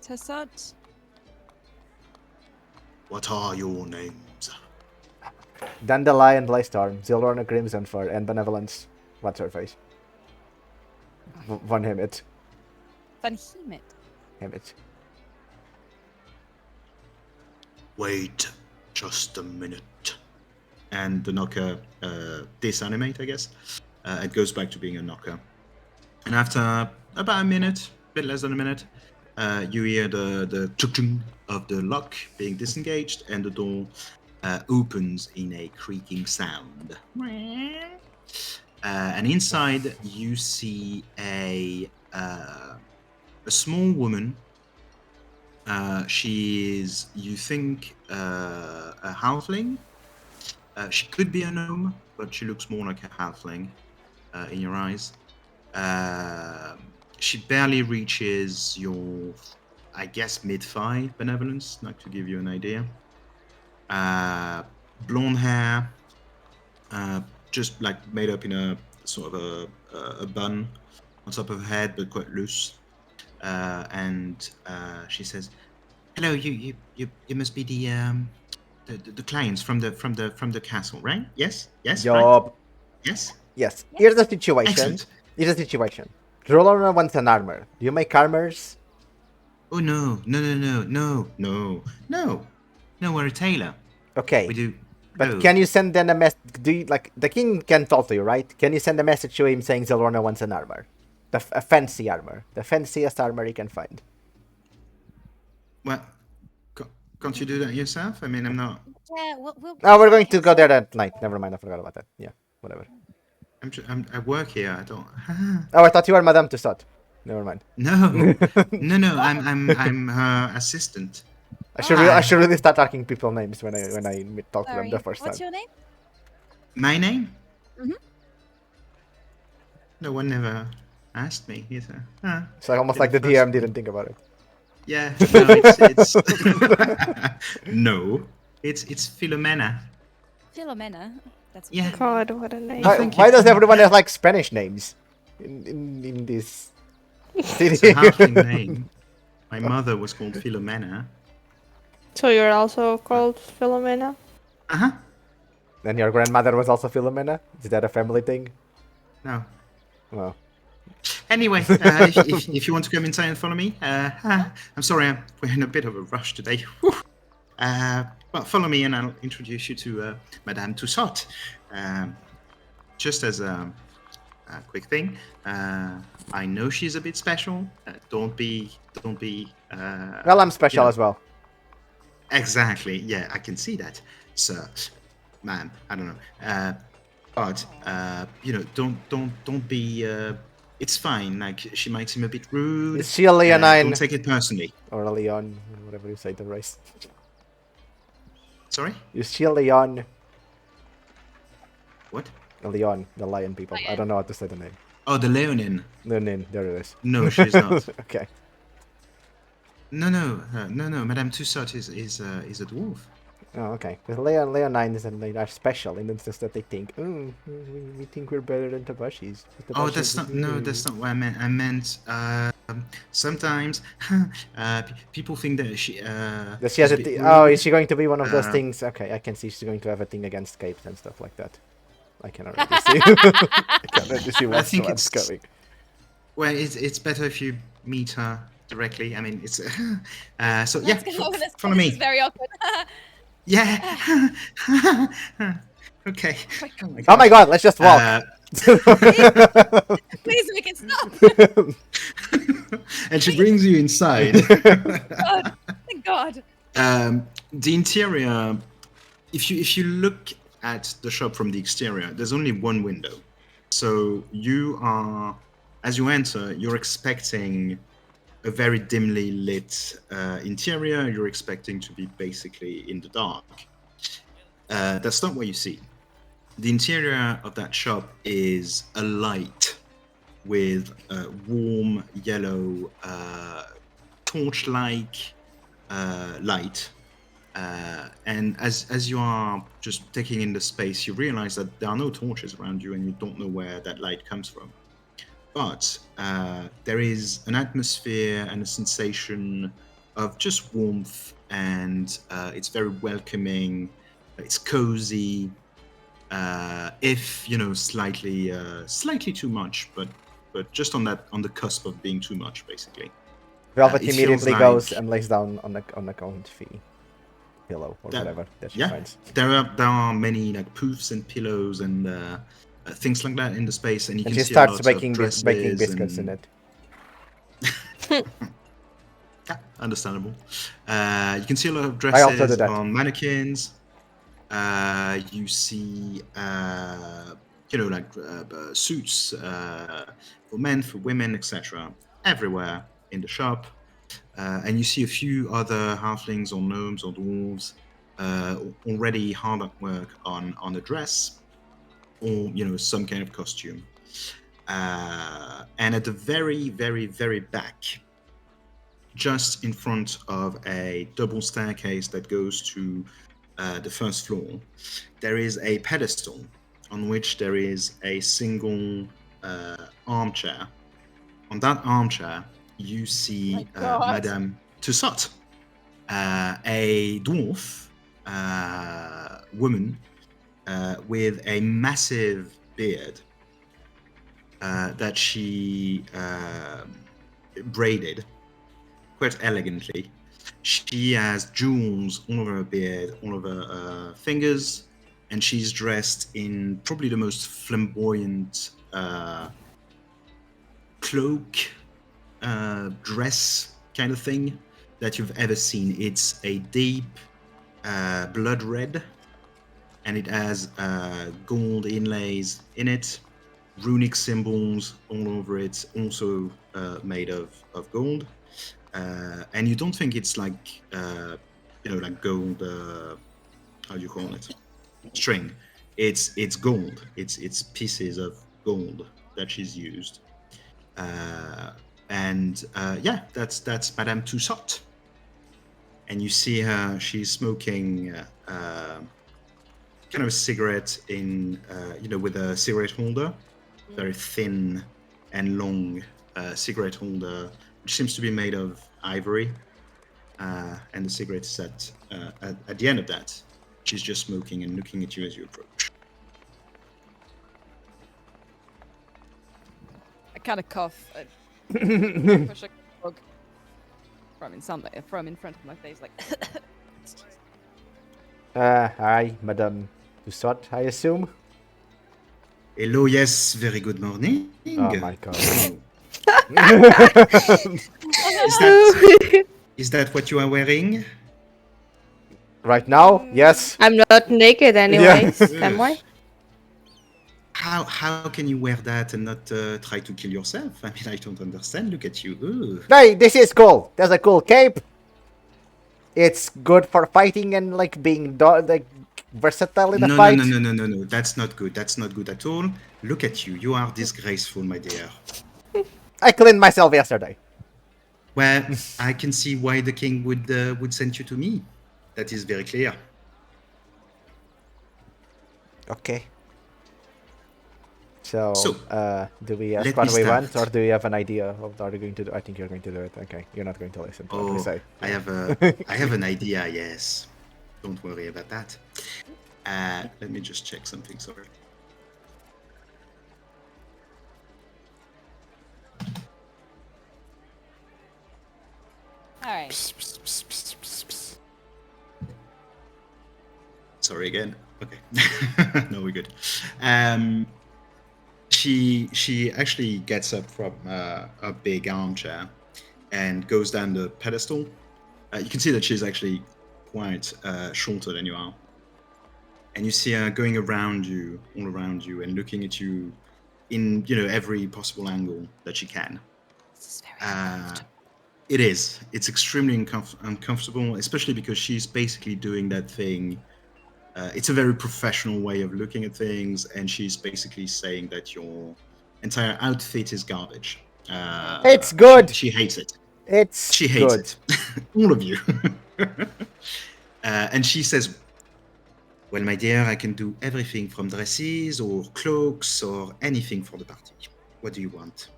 Tussaud. What are your names? Dandelion Blaystorm, Zilrona Crimson Fur, and Benevolence. What's her face? Von Himmet. Van Hemit. Himmet. Wait just a minute. And the knocker disanimate, I guess. It goes back to being a knocker. And after about a minute, a bit less than a minute, you hear the chuk-chung of the lock being disengaged, and the door opens in a creaking sound. And inside, you see a small woman. She is, you think, a halfling. She could be a gnome, but she looks more like a halfling in your eyes. She barely reaches your, I guess, mid-thigh benevolence, like to give you an idea. Blonde hair, just like made up in a sort of a bun on top of her head, but quite loose. And she says, Hello, you must be the clients from the castle, right? Yes, right. Yup. Yes. Yes. Here's the situation. Excellent. Here's the situation. Rolona wants an armor. Do you make armors? Oh no. We're a tailor. Okay. We do. But Oh. can you send them a message? Do you, like, the king can talk to you, right? Can you send a message to him saying Zelorna wants an armor? A fancy armor. The fanciest armor he can find. Well, can't you do that yourself? I mean, I'm not. Yeah, we'll Oh, we're going to go there that night. Never mind, I forgot about that. Yeah, whatever. I work here. I don't. Oh, I thought you were Madame Tussauds. Never mind. No. I'm her assistant. I should really start talking people names when I talk to them Sorry. the first What's time. your name? My name? Mhm. No one ever asked me. Either. It's like almost like the First DM one. didn't think about it. Yeah. No, it's no. It's Philomena. Philomena. That's Yeah. pretty. God, what a name. Thank Why you. does everyone have like Spanish names in this city? It's a halfling name. My mother was called Philomena. So you're also called Philomena? Uh-huh. And your grandmother was also Philomena? Is that a family thing? No. Well, Anyway, if you want to come inside and follow me, I'm sorry, we're in a bit of a rush today. Well, follow me and I'll introduce you to Madame Tussauds. Just as a quick thing, I know she's a bit special. Don't be. well, I'm special you know, as well. Exactly. Yeah, I can see that, sir, ma'am. I don't know. But don't be. It's fine. Like she might seem a bit rude. Is she a Leonine? Don't take it personally. Or a Leon, whatever you say the race. Sorry. Is she a Leon? What? A Leon, the lion people. I don't know how to say the name. Oh, the Leonin. Leonin, there it is. No, she's not. Okay. No. Madame Tussauds is a dwarf. Oh, okay. Because Leonines and they are special in the sense that they think, oh, we think we're better than Tabashis. Oh, that's not. No, that's not what I meant. I meant sometimes people think that she. Does she has is a bit oh, rude. is she going to be one of those things? Okay, I can see she's going to have a thing against capes and stuff like that. I can already see. I can already see what's think what's it's- coming. Well, it's better if you meet her directly. I mean, it's so Let's yeah. go. Follow This me. is very awkward. Yeah. Okay. Oh my god, let's just walk. Please make it stop. And she brings you inside. God. Thank God. The interior, if you look at the shop from the exterior, there's only one window. So you are, as you enter, you're expecting a very dimly lit interior. You're expecting to be basically in the dark. That's not what you see. The interior of that shop is a light with a warm yellow torch-like light. And as you are just taking in the space, you realize that there are no torches around you and you don't know where that light comes from. But there is an atmosphere and a sensation of just warmth, and it's very welcoming. It's cozy, if slightly too much, but just on the cusp of being too much, basically. Velvet it feels immediately like- goes and lays down on the comfy pillow or That- whatever that she yeah. finds. There are many like poofs and pillows and things like that in the space, and you And can she see starts a lot baking of dresses biscuits in and- it. Yeah, understandable. You can see a lot of I also do dresses that. on mannequins. You see, suits for men, for women, etc. everywhere in the shop. And you see a few other halflings or gnomes or dwarves already hard at work on a dress or some kind of costume. And at the very, very, very back, just in front of a double staircase that goes to the first floor, there is a pedestal on which there is a single armchair. On that armchair, you see God. Madame Tussauds. a dwarf woman with a massive beard that she braided quite elegantly. She has jewels all over her beard, all over her fingers, and she's dressed in probably the most flamboyant cloak, dress kind of thing that you've ever seen. It's a deep blood red, and it has gold inlays in it, runic symbols all over it, also made of gold. And you don't think it's like like gold. How do you call it? String. It's gold. It's pieces of gold that she's used. Yeah, that's Madame Tussaud. And you see her. She's smoking kind of a cigarette in with a cigarette holder, very thin and long cigarette holder, which seems to be made of ivory, and the cigarette is at the end of that. She's just smoking and looking at you as you approach. I kind of cough. Push a frog from in front of my face, like. Hi, Madame Tussaud, I assume? Hello, yes, very good morning. Oh my god. Is that what you are wearing? Right now? Yes. I'm not naked anyways, am I? How can you wear that and not try to kill yourself? I mean, I don't understand. Look at you. Ooh. Hey, this is cool. There's a cool cape. It's good for fighting and like being versatile in a fight. No. That's not good. That's not good at all. Look at you. You are disgraceful, my dear. I cleaned myself yesterday. Well, I can see why the king would send you to me. That is very clear. Okay. So, So, do we ask let what me we start. want, or do you have an idea of what are you going to do? I think you're going to do it. Okay, you're not going to listen to what we Oh, say. I have an idea. Yes, don't worry about that. Let me just check something. Sorry. All right. Sorry again. Okay. No, we're good. She actually gets up from a big armchair and goes down the pedestal. You can see that she's actually quite shorter than you are. And you see her going around you, all around you, and looking at you in every possible angle that she can. This is very uncomfortable. It is. It's extremely uncomfortable, especially because she's basically doing that thing. It's a very professional way of looking at things, and she's basically saying that your entire outfit is garbage. It's good. She hates it. She hates good. it. All of you. And she says, well, my dear, I can do everything from dresses or cloaks or anything for the party. What do you want?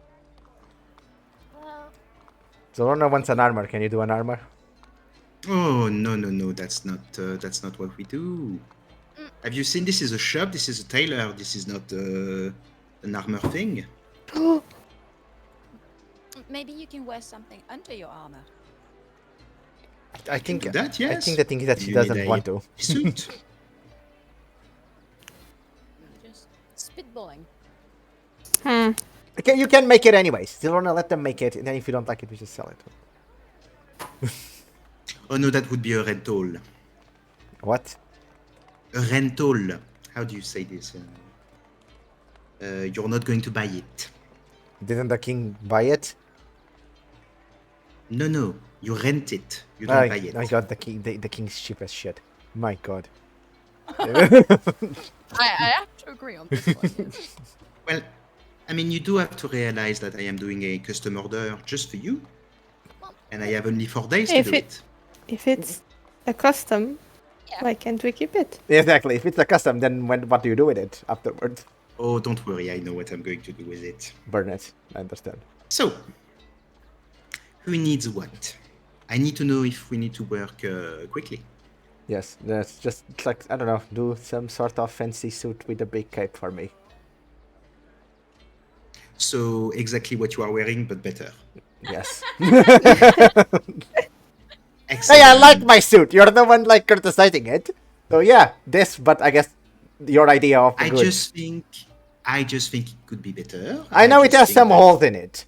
Zolona wants an armor. Can you do an armor? Oh, no. That's not what we do. Have you seen? This is a shop. This is a tailor. This is not an armor thing. Maybe you can wear something under your armor. I think do that, yes. I think the thing is that she You doesn't need a want to. Suit. Just spitballing. Okay, you can make it anyways. Zolona, let them make it, and then if you don't like it, we just sell it. Oh no, that would be a rental. What? A rental. How do you say this? You're not going to buy it. Didn't the king buy it? No. You rent it. You don't buy it. My god, the king's cheap as shit. My god. I have to agree on this one. Yes. Well, I mean, you do have to realize that I am doing a custom order just for you. And I have only 4 days to do it. If it's a custom, why can't we keep it? Exactly. If it's a custom, then what do you do with it afterwards? Oh, don't worry. I know what I'm going to do with it. Burn it. I understand. So, who needs what? I need to know if we need to work quickly. Yes, that's just it's like, I don't know, do some sort of fancy suit with a big cape for me. So exactly what you are wearing, but better. Yes. Excellent. Hey, I like my suit. You're the one like criticizing it. So yeah, this, but I guess your idea of the I good. just think it could be better. I know it just has think some that- holes in it.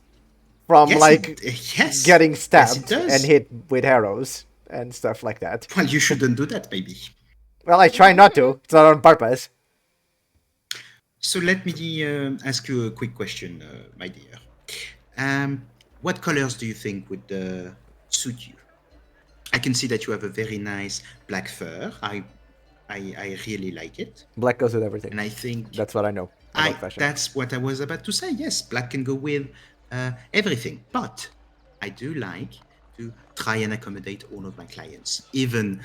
From Yes, like yes, getting yes, it stabbed does. and hit with arrows and stuff like that. Well, you shouldn't do that, maybe. Well, I try not to. It's not on purpose. So let me ask you a quick question, my dear. What colors do you think would suit you? I can see that you have a very nice black fur. I really like it, Black goes with everything. and I think That's what I know about fashion. that's what I was about to say. Yes, black can go with everything, but I do like to try and accommodate all of my clients, even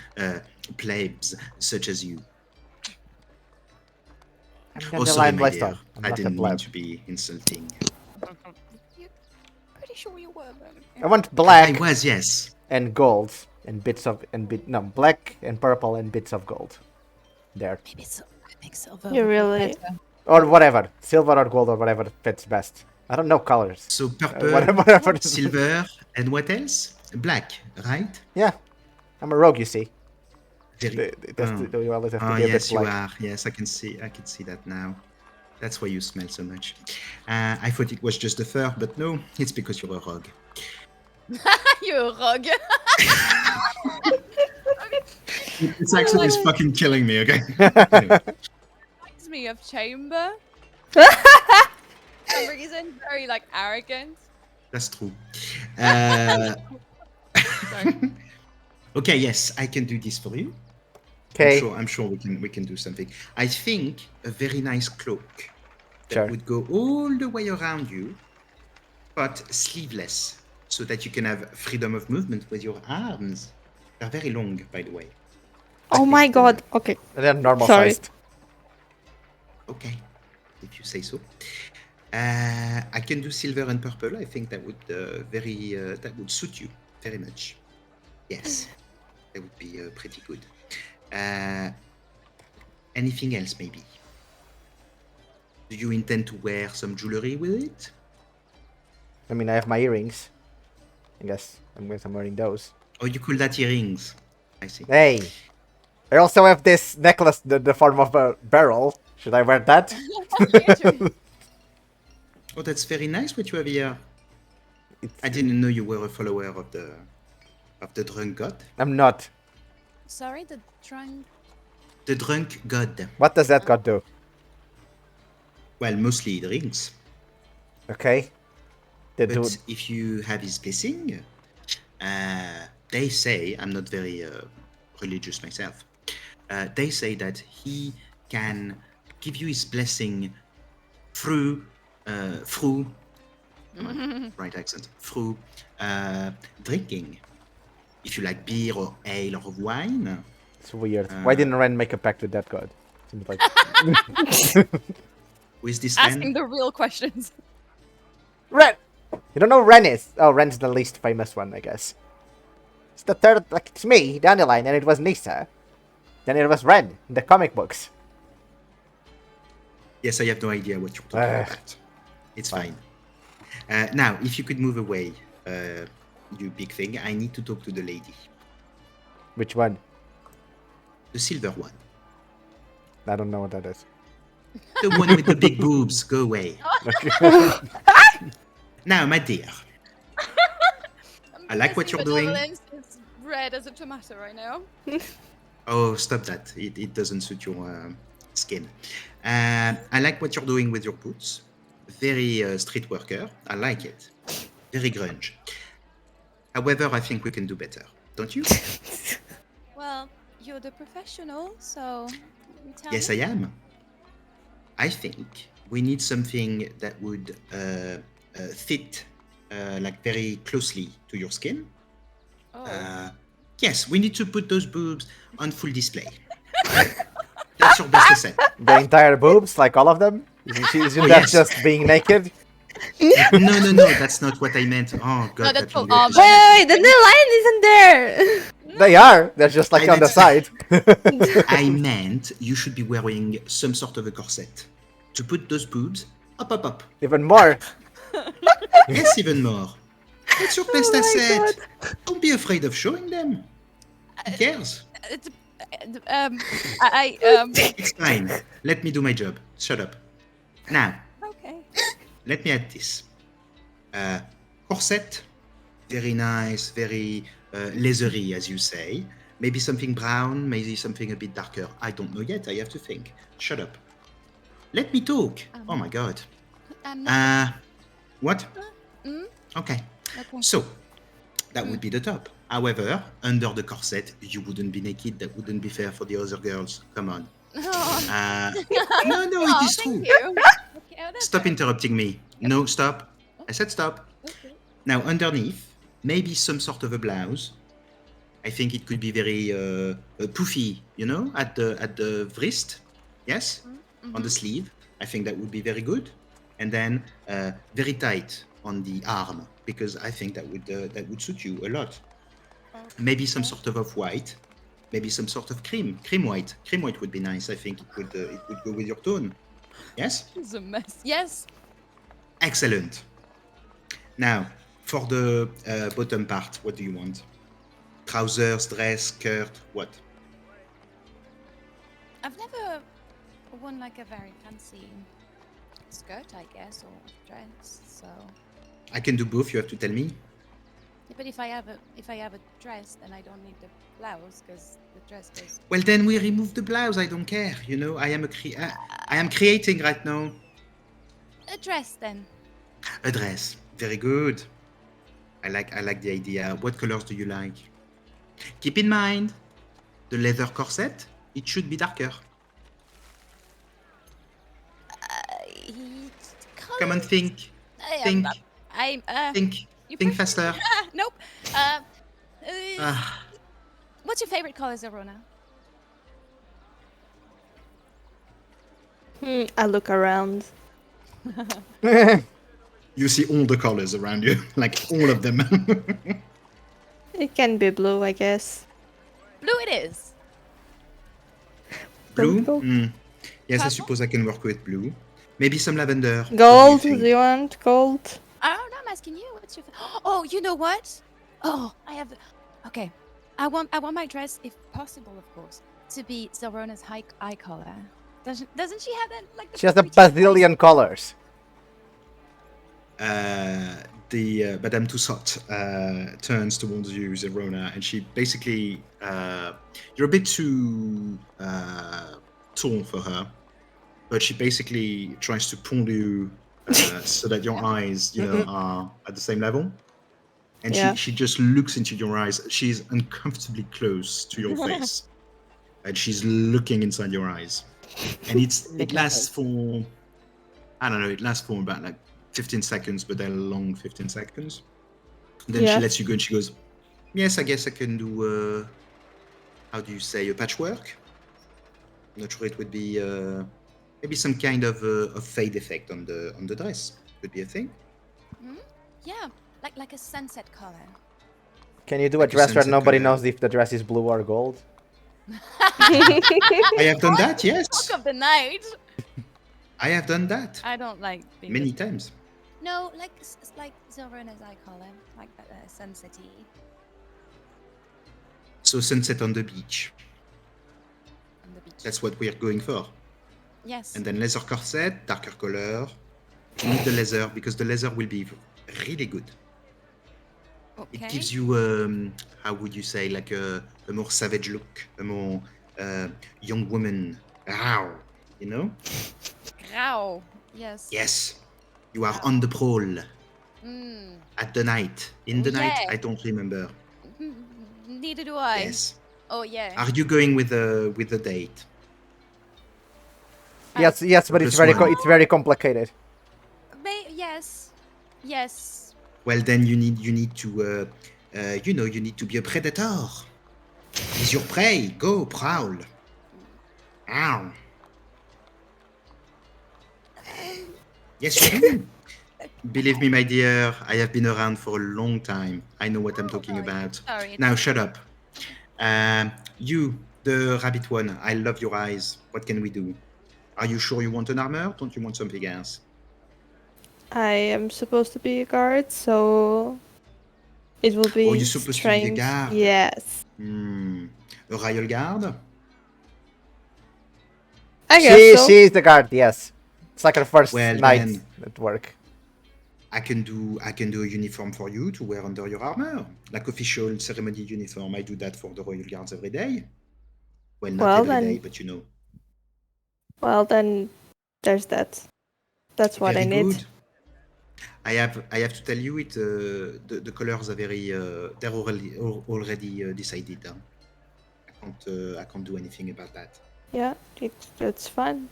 plebs such as you. I'm Oh, sorry, Dandelion my Blackstone. dear. I'm I not a didn't mean pleb. to be insulting. You're pretty sure you were, I want I black was, yes. and gold and bits of black and purple and bits of gold. There. Maybe I think silver. You would be really- better. Or whatever. Silver or gold or whatever fits best. I don't know colors. So purple, Whatever. silver, and what else? Black, right? Yeah. I'm a rogue, you see. Very. You always have to Oh, be a yes, bit you black. are. Yes, I can see that now. That's why you smell so much. I thought it was just the fur, but no, it's because you're a rogue. You're a rogue. This accent is fucking killing me, okay? Reminds me of Chamber. For some reason, very like arrogant. That's true. Sorry. Okay, yes, I can do this for you. Okay. I'm sure we can do something. I think a very nice cloak that Sure. would go all the way around you, but sleeveless, so that you can have freedom of movement with your arms. They're very long, by the way. Oh my god. Okay. They're normal Sorry. sized. Okay, if you say so. I can do silver and purple. I think that would that would suit you very much. Yes, that would be pretty good. Anything else, maybe? Do you intend to wear some jewelry with it? I mean, I have my earrings. I guess I'm wearing those. Oh, you call that earrings? I see. Hey! I also have this necklace, the form of a barrel. Should I wear that? Oh, that's very nice what you have here. It's- I didn't know you were a follower of the drunk god. I'm not. Sorry, the drunk. The drunk god. What does that god do? Well, mostly it rings. Okay. They But do. if you have his blessing, they say, I'm not very religious myself, they say that he can give you his blessing through, right accent, through drinking. If you like beer or ale or wine. It's weird. Why didn't Ren make a pact with that god? Seems like. With this Asking pen, the real questions. Ren! You don't know who Ren is? Oh, Ren's the least famous one, I guess. It's the third. Like, it's me, Dandelion, and it was Nisa. Then it was Ren in the comic books. yes, I have no idea what you're talking about. It's fine. Now, if you could move away, you big thing, I need to talk to the lady. Which one? The silver one. I don't know what that is. The one with the big boobs. Go away. Now, my dear. I like what you're doing. Benevolence is red as a tomato right now. Oh, stop that. It doesn't suit your skin. I like what you're doing with your boots. Very street worker. I like it. Very grunge. However, I think we can do better. Don't you? Well, you're the professional, so tell Yes, me. I am. I think we need something that would fit like very closely to your skin. Oh. Yes, we need to put those boobs on full display. That's your best asset. The entire boobs, like all of them? Isn't that yes. just being naked? No, that's not what I meant. Oh god, that's that for longer armor. Wait, the new line isn't there. They are. They're just like I on the meant- side. I meant you should be wearing some sort of a corset to put those boobs up. Even more. Yes, even more. It's your best Oh my asset. Don't be afraid of showing them. Who cares? It's fine. Let me do my job. Shut up. Now, Okay. let me add this. Corset, very nice, very leathery, as you say. Maybe something brown, maybe something a bit darker. I don't know yet. I have to think. Shut up. Let me talk. Oh my god. What? Okay. So, that would be the top. However, under the corset, you wouldn't be naked. That wouldn't be fair for the other girls. Come on. No, it is true. Thank you. Okay, oh, that's Stop fair. interrupting me. No, stop. I said stop. Okay. Now, underneath, maybe some sort of a blouse. I think it could be very poofy, at the wrist. Yes, on the sleeve. I think that would be very good. And then very tight on the arm, because I think that would suit you a lot. Maybe some sort of off-white. Maybe some sort of cream white. Cream white would be nice. I think it would go with your tone. Yes? It's a mess. Yes. Excellent. Now, for the bottom part, what do you want? Trousers, dress, skirt, what? I've never worn like a very fancy skirt, I guess, or dress. So, I can do both, you have to tell me. yeah, but if I have a dress, then I don't need the blouse because the dress goes. Well, then we remove the blouse, I don't care. I am creating right now A dress then. a dress. Very good. I like the idea. What colors do you like? Keep in mind, the leather corset, it should be darker. Come on, think. Think. Think faster. Nope. Ah, What's your favorite color, Zerona? I look around. you see all the colors around you, like all of them. It can be blue, I guess. Blue it is. Blue? Purple? Yes, I Purple? suppose I can work with blue. Maybe some lavender. What Gold? do you Do think? you want gold? I don't know. I'm asking you. What's your? Oh, you know what? Oh, I have. Okay, I want my dress, if possible, of course, to be Zerona's high eye color. Doesn't she have that like? She has the prettiest bazillion colors. The Madame Toussaint turns towards you, Zerona, and she basically, you're a bit too tall for her, but she basically tries to pull you so that your eyes, are at the same level. And Yeah. she just looks into your eyes. She's uncomfortably close to your face, and she's looking inside your eyes. And it lasts for, I don't know, it lasts for about like 15 seconds, but they're long 15 seconds. Then Yeah. she lets you go and she goes, yes, I guess I can do, how do you say, a patchwork? I'm not sure it would be, maybe some kind of a fade effect on the dress. Could be a thing. Yeah, like a sunset color. Can you do a Like a dress where sunset nobody color. knows if the dress is blue or gold? I have done that, yes. Talk of the night. I have done that I don't like being many times. No, like it's like Zorona's eye color, like that sunset-y. So sunset on the beach. On the beach. That's what we're going for. Yes. And then leather corset, darker color. You need the leather because the leather will be really good. Okay. It gives you, how would you say, like a more savage look, a more young woman. Wow, you know? Grau. Yes. Yes, you are on the prowl Mm. at the night. In the night, Yeah. I don't remember. Neither do I. Yes. Oh yeah. Are you going with a date? Yes, but it's Plus very one. it's very complicated. Yes. Yes. Well, then you need to, you need to be a predator. Is your prey? Go prowl. Ow. Yes, you do. Believe me, my dear, I have been around for a long time. I know what I'm talking sorry. about. Sorry. Now, shut up. You, the rabbit one, I love your eyes. What can we do? Are you sure you want an armor? Don't you want something else? I am supposed to be a guard, so it will be Oh, you're supposed to be a strange. guard. Yes. A royal guard? I guess so. She's the guard, yes. It's like her first Well, night then, at work. I can do a uniform for you to wear under your armor, like official ceremony uniform. I do that for the royal guards every day. Well, not Well, every then- day, but you know. Well, then there's that. That's what Very I need. good. I have to tell you it. The colors are very. They're already decided. Huh? I can't do anything about that. Yeah, it's fun.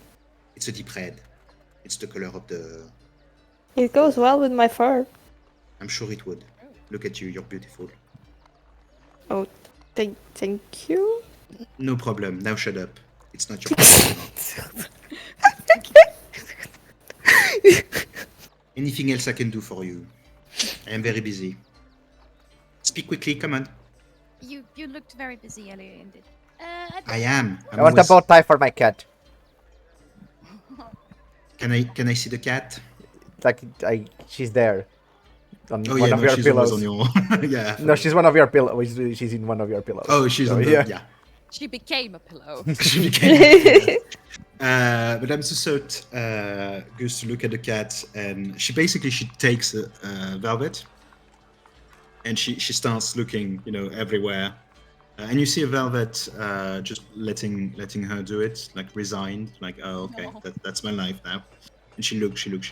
It's a deep red. It's the color of the. It goes well with my fur. I'm sure it would. Look at you. You're beautiful. Oh, thank you. No problem. Now shut up. It's not your problem. Anything else I can do for you? I am very busy. Speak quickly. Come on. You looked very busy earlier, indeed. I am. I want a bow tie for my cat. Can I see the cat? Like, she's there. On Oh one yeah, of no, your she's pillows. always on your. Yeah. No, she's one of your pillows. She's in one of your pillows. Oh, she's So, on the. yeah. Yeah. She became a pillow. She became. Madame Sussault goes to look at the cat, and she takes Velvet, and she starts looking, everywhere, and you see a Velvet just letting her do it, like resigned, like, oh okay, No. that's my life now. And she looks, and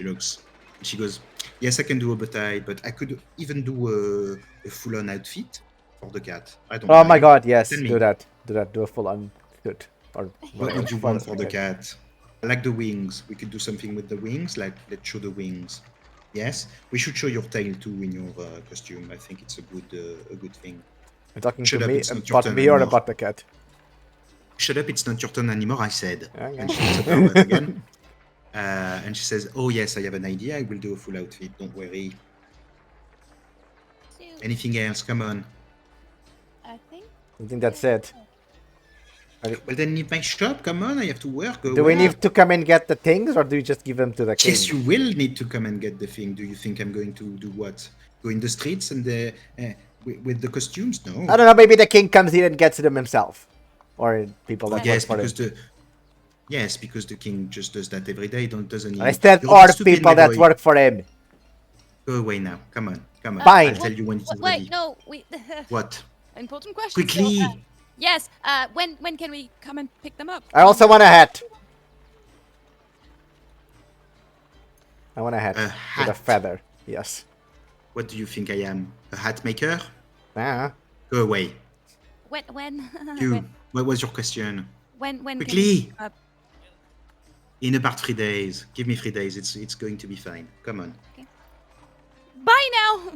she goes, yes, I can do a bouteille, but I could even do a full-on outfit for the cat. I don't. Oh my mind. god, yes. Tell me. Do that. Do a full on suit. Or What would you want for the okay. cat? I like the wings. We could do something with the wings. Like, let's show the wings. Yes, we should show your tail too in your costume. I think it's a good thing. You're talking Shut to up, me it's not your about turn me or anymore. about the cat? Shut up! It's not your turn anymore. I said. Okay. And she looks at Velvet again, and she says, "Oh yes, I have an idea. I will do a full outfit. Don't worry. So, Anything else? Come on. I think I think that's it. Well, then leave my shop. Come on. I have to work. Go Do we work. need to come and get the things, or do you just give them to the king? Yes, you will need to come and get the thing. Do you think I'm going to do what? Go in the streets and with the costumes? No. I don't know, maybe the king comes in and gets them himself. Or people that Yes, work for because him. because the king just does that every day. Doesn't he? I said You're or the stupid people that boy. work for him. Go away now. Come on. Fine. I'll tell you when it's ready. wait, no, we What? important question. Quickly. So, yes. When can we come and pick them up? I also want a hat. I want a hat. A With a hat? feather. Yes. What do you think I am? A hat maker? Ah. Go away. When? You. What was your question? When? Quickly. Can In about 3 days. Give me 3 days. It's going to be fine. Come on. Bye now.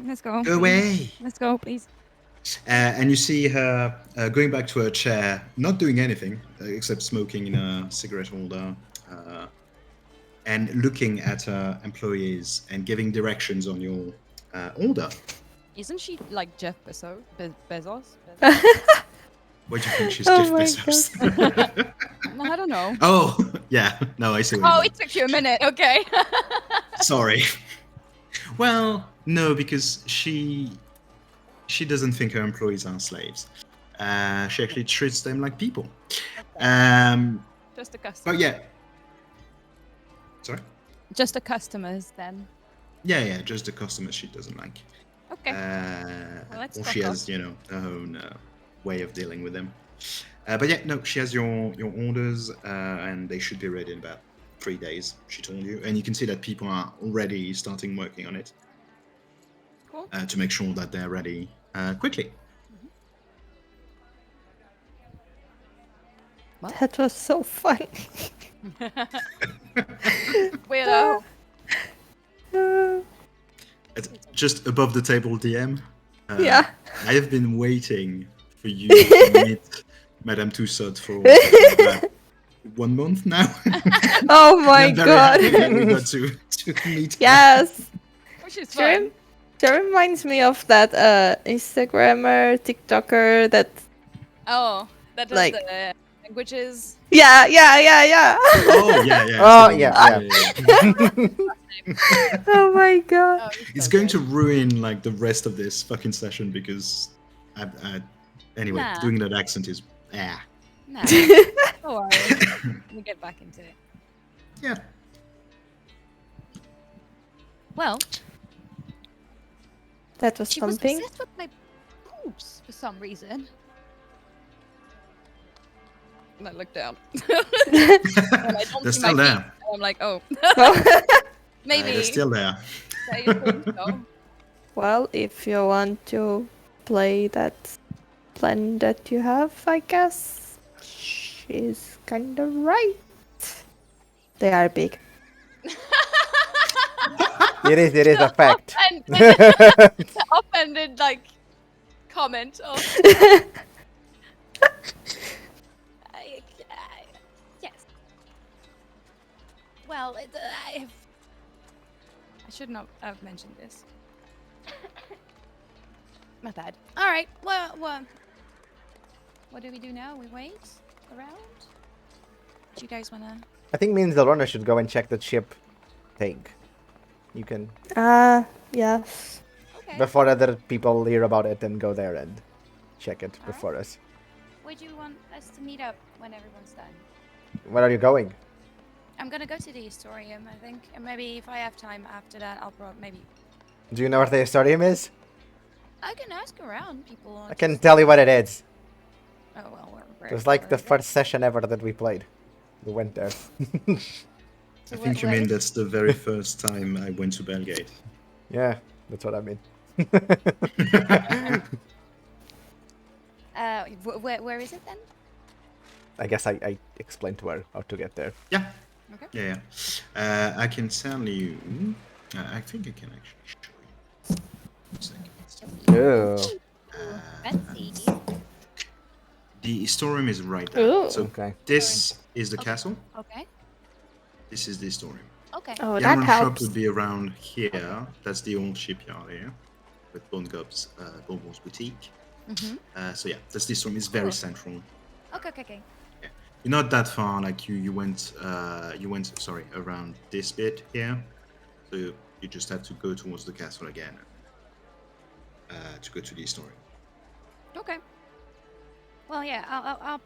Let's go. Go away. Let's go, please. And you see her going back to her chair, not doing anything except smoking in a cigarette holder, and looking at her employees and giving directions on your order. Isn't she like Jeff Bezos? Bezos? What do you think she's Oh Jeff my Bezos? I don't know. Oh, yeah. No, I see what you Oh, mean. it took you a minute. Okay. Sorry. Well, no, because she doesn't think her employees are slaves. She actually treats them like people. Just the customers. But yeah. Sorry? Just the customers then. Yeah, just the customers she doesn't like. Okay. Well, let's Or stock she up. has, her own way of dealing with them. But yeah, no, she has your orders, and they should be ready in about 3 days, she told you. And you can see that people are already starting working on it. Cool. To make sure that they're ready quickly. That was so fun. Weirdo. It's just above the table, DM. Yeah. I have been waiting for you to meet Madame Tussaud for about 1 month now. Oh my I'm very god. happy that we got to meet her. Yes. She's She, fine. she reminds me of that Instagrammer, TikToker that Oh, that does like the languages. yeah. Oh yeah, yeah. Oh, I see the yeah, one. Oh my god. Oh, It's so going good. to ruin like the rest of this fucking session because anyway, Nah. doing that accent is Nah. Don't worry. We'll get back into it. yeah. Well, That was she was something. obsessed with my boobs for some reason. And I look down. And I don't They're see still my there. feet. And I'm like, oh, Oh. maybe. They're still there. I think so. Well, if you want to play that plan that you have, I guess she's kind of right. They are big. It is a fact. Offended, like, comment of. Yes. Well, I should not have mentioned this. My bad. All right. Well, what do we do now? We wait around. Do you guys wanna? I think me and the runner should go and check the ship thing. You can, Yes. Okay. before other people hear about it, and go there and check it Alright. before us. Would you want us to meet up when everyone's done? Where are you going? I'm gonna go to the Historium, I think, and maybe if I have time after that, I'll maybe. Do you know where the Historium is? I can ask around people. Or I can just- tell you what it is. Oh well, we're It was like the where is it? first session ever that we played. We went there. I think you mean that's the very first time I went to Bellgate. Yeah, that's what I mean. Where is it then? I guess I explained to her how to get there. Yeah. Okay. Yeah. I can tell you. I think I can actually show you. 1 second. Oh, Fancy. The Historium is right there. Ooh. So okay. this is the Okay. castle. Okay. This is the Historium. Okay. Oh, The that Emerald shop helps. would be around here. That's the old shipyard here, with Bonegob's boutique. Mm-hmm. So yeah, that's the Historium. It's very Cool. central. Okay. You're not that far. Like you went sorry, around this bit here. So you just have to go towards the castle again to go to the Historium. Okay. Well, yeah,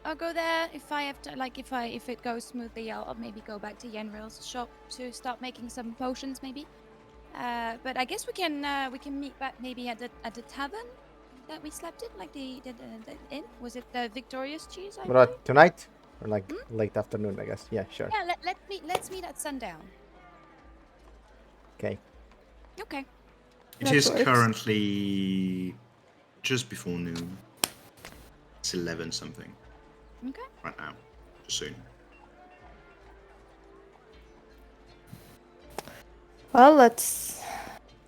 I'll go there if I have to. Like, if it goes smoothly, I'll maybe go back to Yenril's shop to start making some potions, maybe. But I guess we can meet back maybe at the tavern that we slept in, like the inn. Was it the Victorious Cheese? What about tonight? Or like late afternoon, I guess. Yeah, sure. Yeah, let's meet at sundown. Okay. Okay. It That is works. currently just before noon. It's 11 something Okay. right now. Just soon. Well, let's.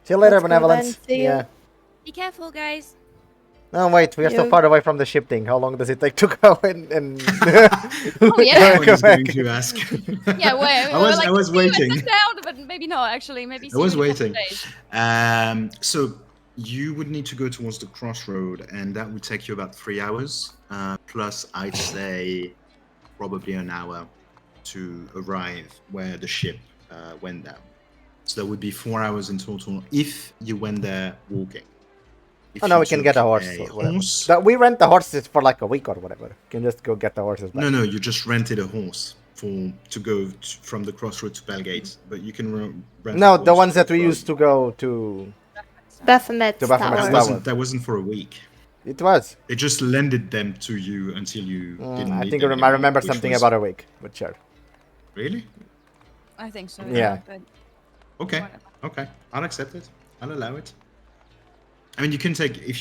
See you later, Let's go Benevolence. then, see ya. Yeah. Be careful, guys. No, wait, we are so You- far away from the ship thing. How long does it take to go and Oh, yeah. I was going to ask. Yeah, wait. I was waiting. Down, but maybe not actually. Maybe. I was see you in a couple waiting. days. So you would need to go towards the Crossroad, and that would take you about 3 hours. Plus, I'd say probably an hour to arrive where the ship went down. So that would be 4 hours in total if you went there walking. If Oh no, you we can took get a horse. a Or whatever. horse- We rent the horses for like a week or whatever. You can just go get the horses back. No, you just rented a horse to go from the Crossroad to Bellgate, but you can rent. No, a the horse ones for that we a used to go to. Baphomet's To Baphomet's Tower. Tower. That wasn't for a week. It was. They just lended them to you until you didn't I need think them I anymore, remember which something was- about a week, but sure. Really? I think so. Yeah. But Okay. whatever. Okay. I'll accept it. I'll allow it. I mean, if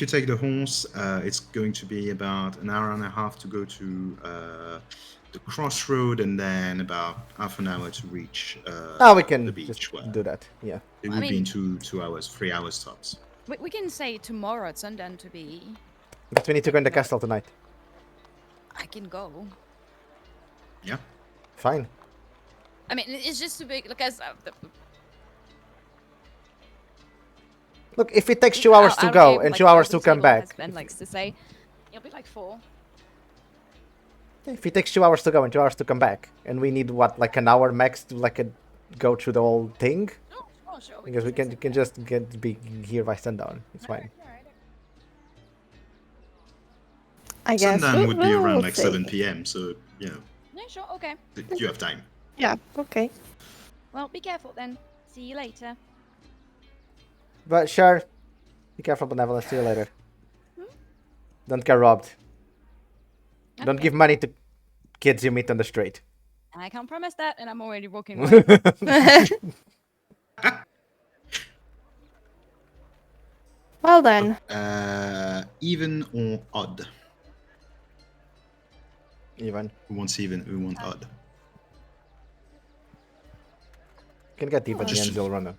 you take the horse, it's going to be about an hour and a half to go to the Crossroad, and then about half an hour to reach We the can beach. just Where do that. Yeah. it I would be in mean- 2 hours, 3 hours tops. We can say tomorrow at sundown to be. But we need to go in the castle tonight. I can go. Yeah. Fine. I mean, it's just too big because Look, if it takes 2 hours to Our go game, and like, 2 hours to building come table back, has been, likes to say, it'll be like 4. if it takes 2 hours to go and 2 hours to come back, and we need what, like an hour max to go through the whole thing, Oh, sure. because we can just be here by sundown. It's fine. I guess Sundown would be we'll around like see. 7 p.m. So you know Yeah, sure. Okay. you have time. Yeah. Okay. Well, be careful then. See you later. But sure, be careful, Benevolent. See you later. Don't get robbed. Don't Okay. give money to kids you meet on the street. I can't promise that, and I'm already walking away. Well then. Even or odd? Even. Who wants even? Who wants odd? Can get even Just- and they'll run.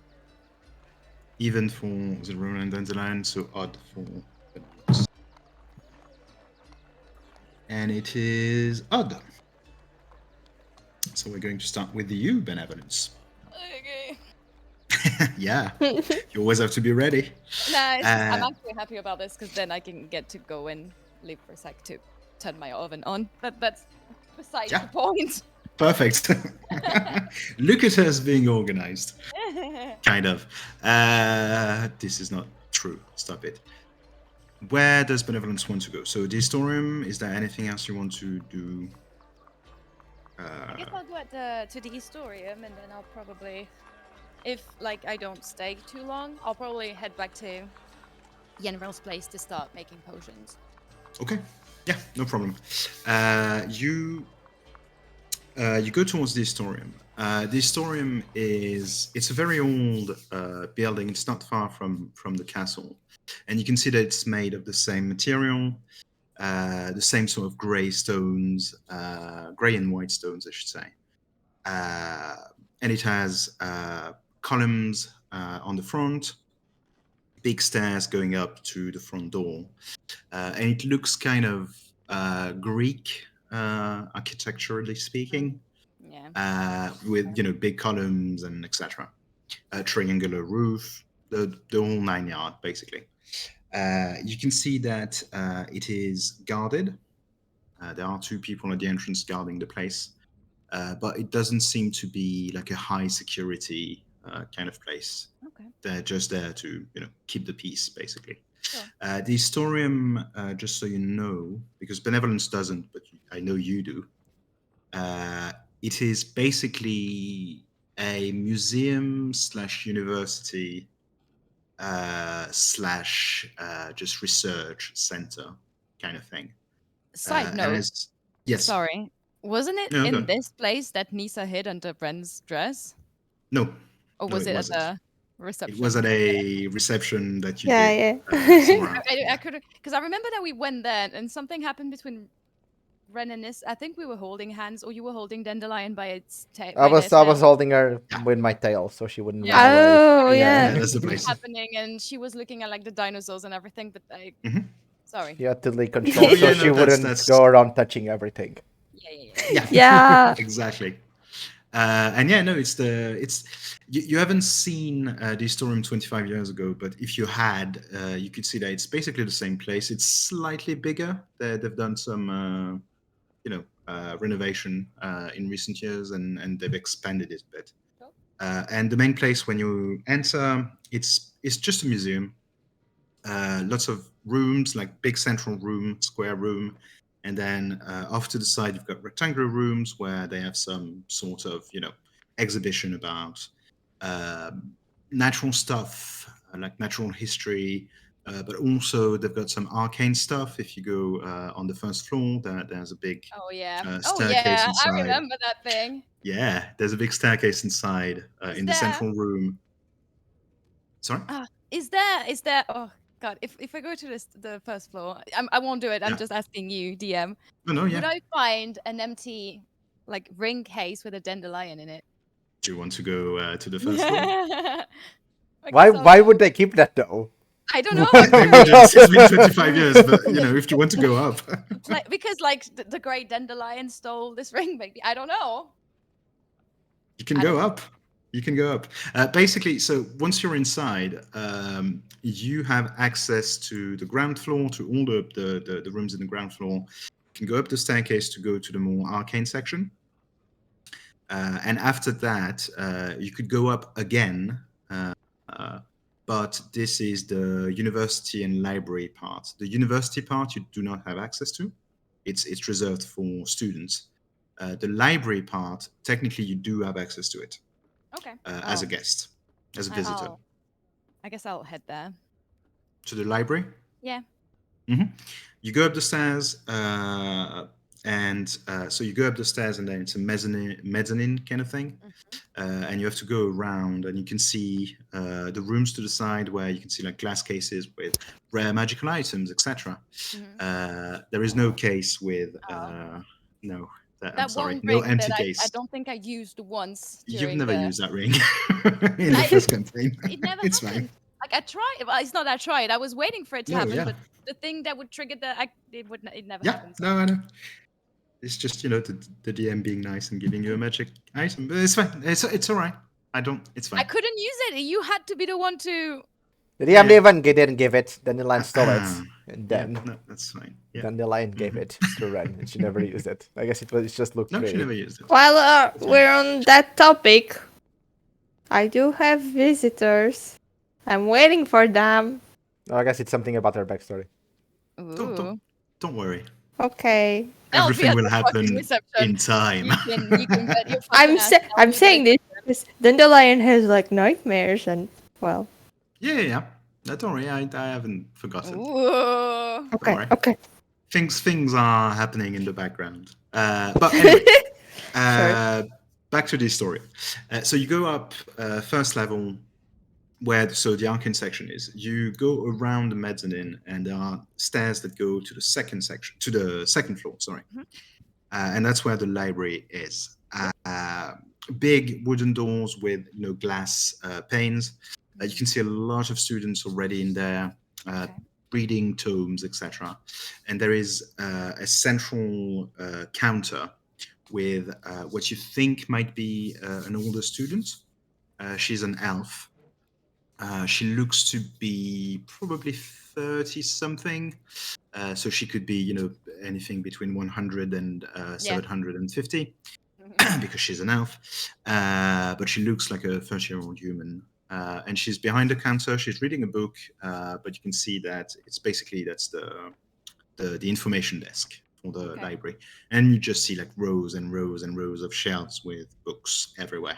Even for the Roman and Dandelion, so odd for. And it is odd. So we're going to start with you, Benevolence. Okay. Yeah, you always have to be ready. No, it's just, I'm Uh, actually happy about this because then I can get to go and leave for a sec to turn my oven on. That's besides Yeah. the point. Perfect. Look at us being organized. Kind of. This is not true. Stop it. Where does Benevolence want to go? So the Historium, is there anything else you want to do? I guess I'll go to the Historium, and then I'll probably, if like I don't stay too long, I'll probably head back to Yenrel's place to start making potions. Okay. Yeah, no problem. You go towards the Historium. The Historium it's a very old building. It's not far from the castle, and you can see that it's made of the same material, the same sort of grey stones, grey and white stones, I should say, and it has columns on the front, big stairs going up to the front door, and it looks kind of Greek, architecturally speaking. Yeah. With big columns and etc. Triangular roof, the whole 9 yard basically. You can see that it is guarded. There are 2 people at the entrance guarding the place, but it doesn't seem to be like a high security kind of place. Okay. They're just there to keep the peace basically. Sure. The Historium, just so you know, because Benevolence doesn't, but I know you do. It is basically a museum / university / just research center kind of thing. Side And note. yes. Sorry. Wasn't it No, go in on. this place that Nisa hid under Bren's dress? No. Or No, was it it at wasn't. the reception? It was at a reception that you Yeah, did yeah. somewhere else. I could, because I remember that we went there and something happened between Ren and Nis. I think we were holding hands, or you were holding Dandelion by its tail. I was holding her with my tail so she wouldn't Yeah. run away. Oh, Yeah, yeah. that's the place. happening, and she was looking at like the dinosaurs and everything. But I, Mhm. sorry. You had to lead control Oh, so yeah, she no, wouldn't that's- go around touching everything. Yeah. Yeah. Exactly. And yeah, no, you haven't seen the Historium 25 years ago, but if you had, you could see that it's basically the same place. It's slightly bigger. They've done some, renovation in recent years, and they've expanded it a bit. Cool. And the main place when you enter, it's just a museum. Lots of rooms, like big central room, square room, and then off to the side you've got rectangular rooms where they have some sort of exhibition about natural stuff, like natural history, but also they've got some arcane stuff. If you go on the first floor, there's a big Oh yeah. staircase I inside. remember that thing. Yeah, there's a big staircase inside in the central room. Sorry. Is there? Oh God! If I go to the first floor, I won't do it. I'm Yeah. just asking you, DM. No, yeah. Would I find an empty like ring case with a dandelion in it? Do you want to go to the first floor? Why would they keep that though? I don't know. They wouldn't. It's been 25 years, but if you want to go up, because the great dandelion stole this ring, maybe. I don't know. you can go up. You can go up. Basically, so once you're inside, you have access to the ground floor, to all the rooms in the ground floor. You can go up the staircase to go to the more arcane section. And after that, you could go up again, but this is the university and library part. The university part you do not have access to. It's reserved for students. The library part, technically, you do have access to it. Okay. As a guest, as a visitor. I guess I'll head there. To the library? Yeah. You go up the stairs, and so you go up the stairs, and then it's a mezzanine kind of thing. And you have to go around, and you can see the rooms to the side where you can see like glass cases with rare magical items, etc. There is no case with no. I'm sorry, one no ring empty that case. I don't think I used once. You've during never the... used that ring in the first campaign. It never It's happened. fine. Like I tried. Well, it's not that I tried. I was waiting for it to No, happen, yeah. but the thing that would trigger it never Yeah, happened. no, I know. It's just the DM being nice and giving you a magic item, but it's fine. It's all right. It's fine. I couldn't use it. You had to be the one to. The DM even didn't give it. Dandelion stole it, and then no, that's fine. Yeah. Dandelion gave it to Ren, and she never used it. I guess it just looked No, pretty. she never used it. While we're on that topic, I do have visitors. I'm waiting for them. Oh, I guess it's something about her backstory. Don't worry. Okay. Everything will fucking happen reception. in time. You can bet your fucking ass down I'm you saying get this because Dandelion has like nightmares and well. Yeah. No, don't worry. I haven't forgotten. Ooh. Okay. worry. Okay. Things are happening in the background. But anyway, back to the story. So you go up first level, where the arcane section is. You go around the mezzanine, and there are stairs that go to the second section, to the second floor. Sorry, and that's where the library is. Big wooden doors with glass panes. You can see a lot of students already in there. Reading tomes, etc. And there is a central counter with what you think might be an older student. She's an elf. She looks to be probably 30-something. So she could be, anything between 100 and 750 because she's an elf. But she looks like a 30-year-old human. And she's behind the counter. She's reading a book, but you can see that that's the information desk for the library. And you just see like rows and rows and rows of shelves with books everywhere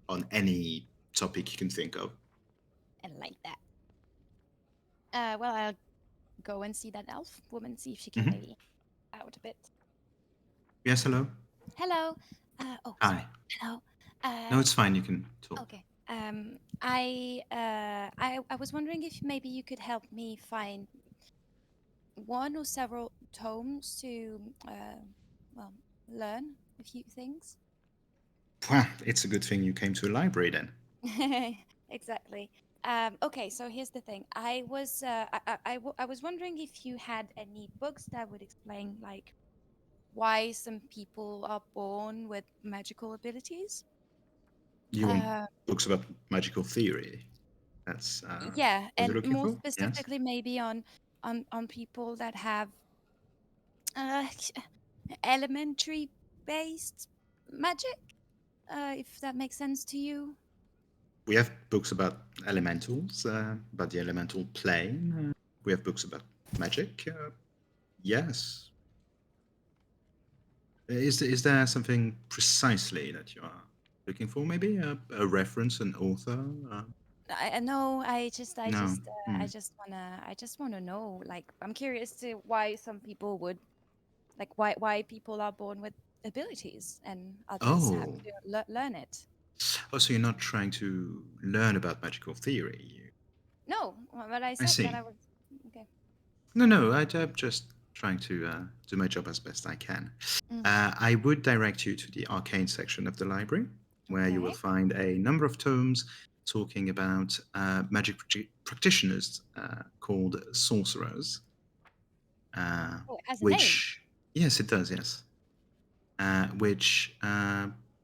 on any topic you can think of. I like that. Well, I'll go and see that elf woman, see if she can maybe out a bit. Yes, hello? Hello. Hi. Hello. No, it's fine. You can talk. Okay. I was wondering if maybe you could help me find one or several tomes to, learn a few things. Well, it's a good thing you came to a library then. Exactly. Okay, so here's the thing. I was wondering if you had any books that would explain like why some people are born with magical abilities. You want books about magical theory? That's and more specifically, maybe on people that have elementary based magic, if that makes sense to you. We have books about elementals, about the elemental plane. We have books about magic. Yes. Is there something precisely that you are looking for? Maybe a reference, an author? No, I just Hmm. wanna know. Like, I'm curious to why some people would, like, why people are born with abilities and others have to learn it. Oh, so you're not trying to learn about magical theory? No, but I said see. that I was okay. No, I'm just trying to do my job as best I can. I would direct you to the arcane section of the library, where you will find a number of tomes talking about magic practitioners called sorcerers. It has a which, name. Yes, it does, yes. Which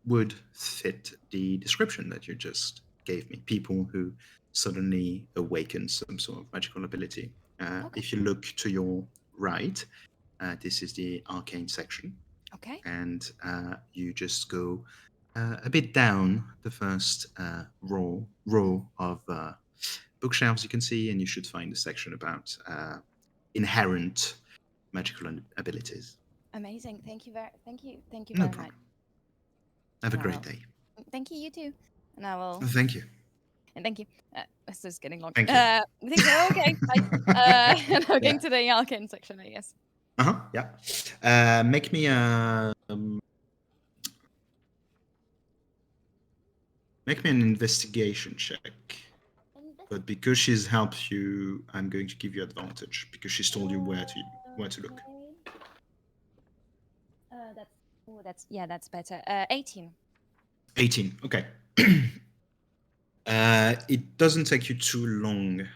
would fit the description that you just gave me. People who suddenly awaken some sort of magical ability. Okay. If you look to your right, this is the arcane section, Okay. and you just go a bit down the first row of bookshelves you can see, and you should find a section about inherent magical abilities. Amazing. Thank you No very problem. much. Have a And I great will- day. Thank you. You too. And I will. Thank you. And thank you. This is getting long. Thank you. Thank you. Okay. Bye. And I'm going to the arcane section, I guess. Yeah. Make me an investigation check. But because she's helped you, I'm going to give you advantage because she's told you where to look. That's better. 18. 18. Okay. It doesn't take you too long.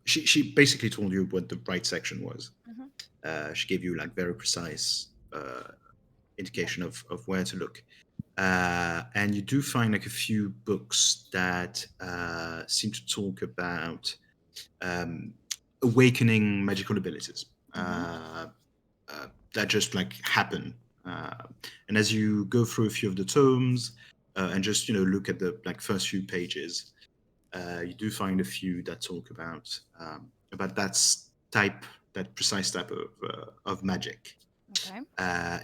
She basically told you what the right section was. She gave you like very precise indication of where to look. And you do find like a few books that seem to talk about awakening magical abilities that just like happen. And as you go through a few of the tomes and just look at the like first few pages, you do find a few that talk about that precise type of magic. Okay.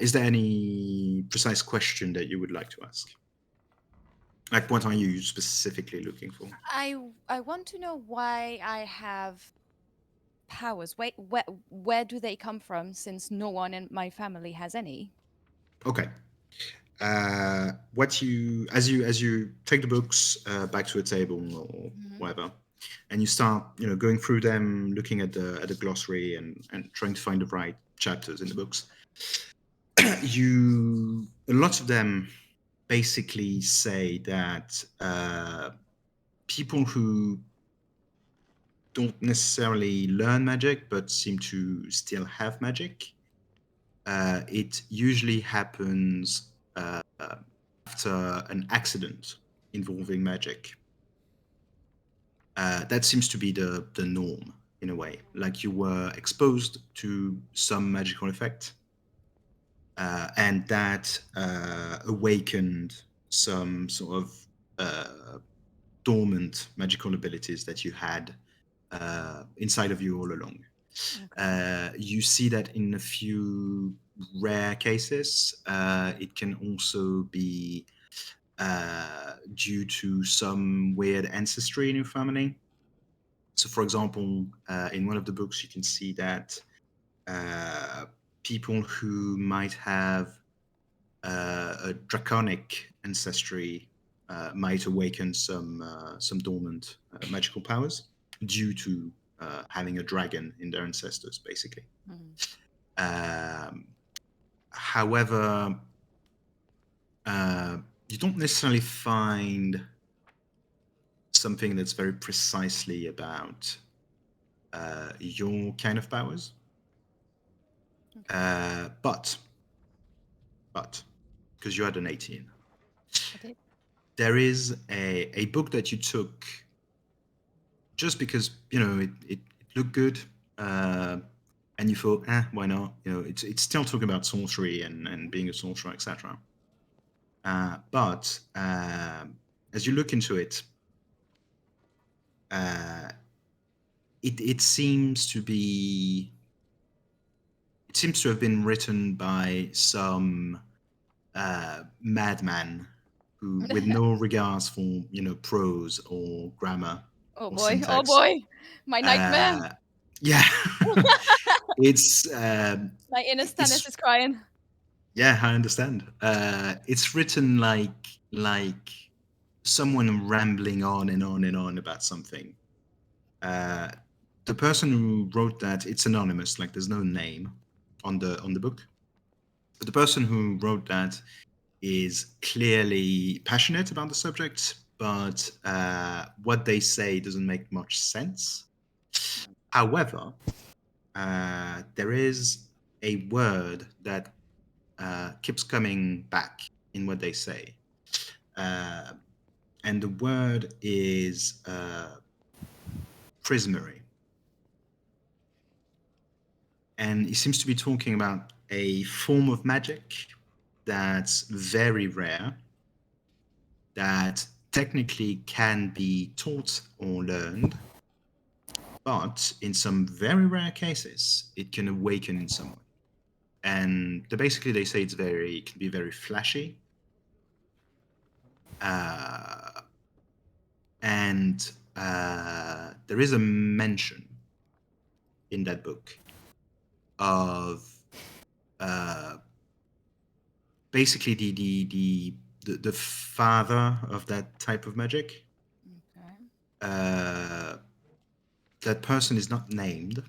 Is there any precise question that you would like to ask? Like, what are you specifically looking for? I want to know why I have powers. Wait, where do they come from? Since no one in my family has any. Okay. As you take the books back to a table or whatever, and you start going through them, looking at the glossary and trying to find the right chapters in the books, a lot of them basically say that people who don't necessarily learn magic but seem to still have magic, it usually happens after an accident involving magic. That seems to be the norm in a way. Like you were exposed to some magical effect, and that awakened some sort of dormant magical abilities that you had inside of you all along. You see that in a few rare cases. It can also be due to some weird ancestry in your family. So, for example, in one of the books, you can see that people who might have a draconic ancestry might awaken some dormant magical powers due to having a dragon in their ancestors, basically. However, you don't necessarily find something that's very precisely about your kind of powers. But because you had an 18, Okay. there is a book that you took just because it looked good, and you thought, why not? It's still talking about sorcery and being a sorcerer, etc. But as you look into it, it seems to have been written by some madman who, with no regards for prose or grammar Oh or boy! syntax. Oh boy! My nightmare. Yeah, it's My inner Stannis is crying. yeah, I understand. It's written like someone rambling on and on and on about something. The person who wrote that, it's anonymous, like there's no name on the book. But the person who wrote that is clearly passionate about the subject, but what they say doesn't make much sense. However, there is a word that keeps coming back in what they say. And the word is prismary. And he seems to be talking about a form of magic that's very rare, that technically can be taught or learned, but in some very rare cases, it can awaken in someone. And basically, they say it can be very flashy. And there is a mention in that book of basically the father of that type of magic. Okay. That person is not named,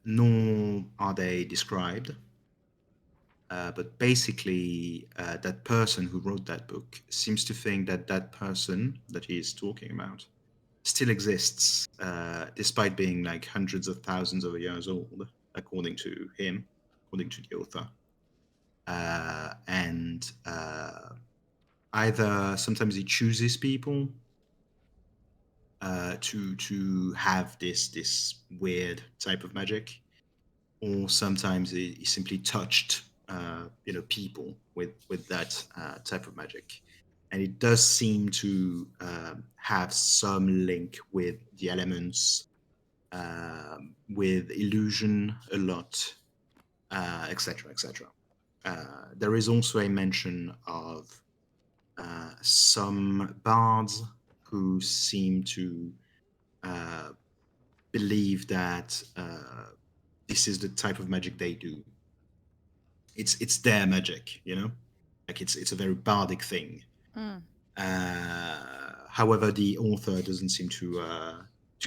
nor are they described. But basically, that person who wrote that book seems to think that that person that he is talking about still exists, despite being like hundreds of thousands of years old, according to him, according to the author. And either sometimes he chooses people to have this weird type of magic, or sometimes he simply touched people with that type of magic, and it does seem to have some link with the elements, with illusion a lot, etc., etc. There is also a mention of some bards who seem to believe that this is the type of magic they do. It's their magic, like it's a very bardic thing. However, the author doesn't seem to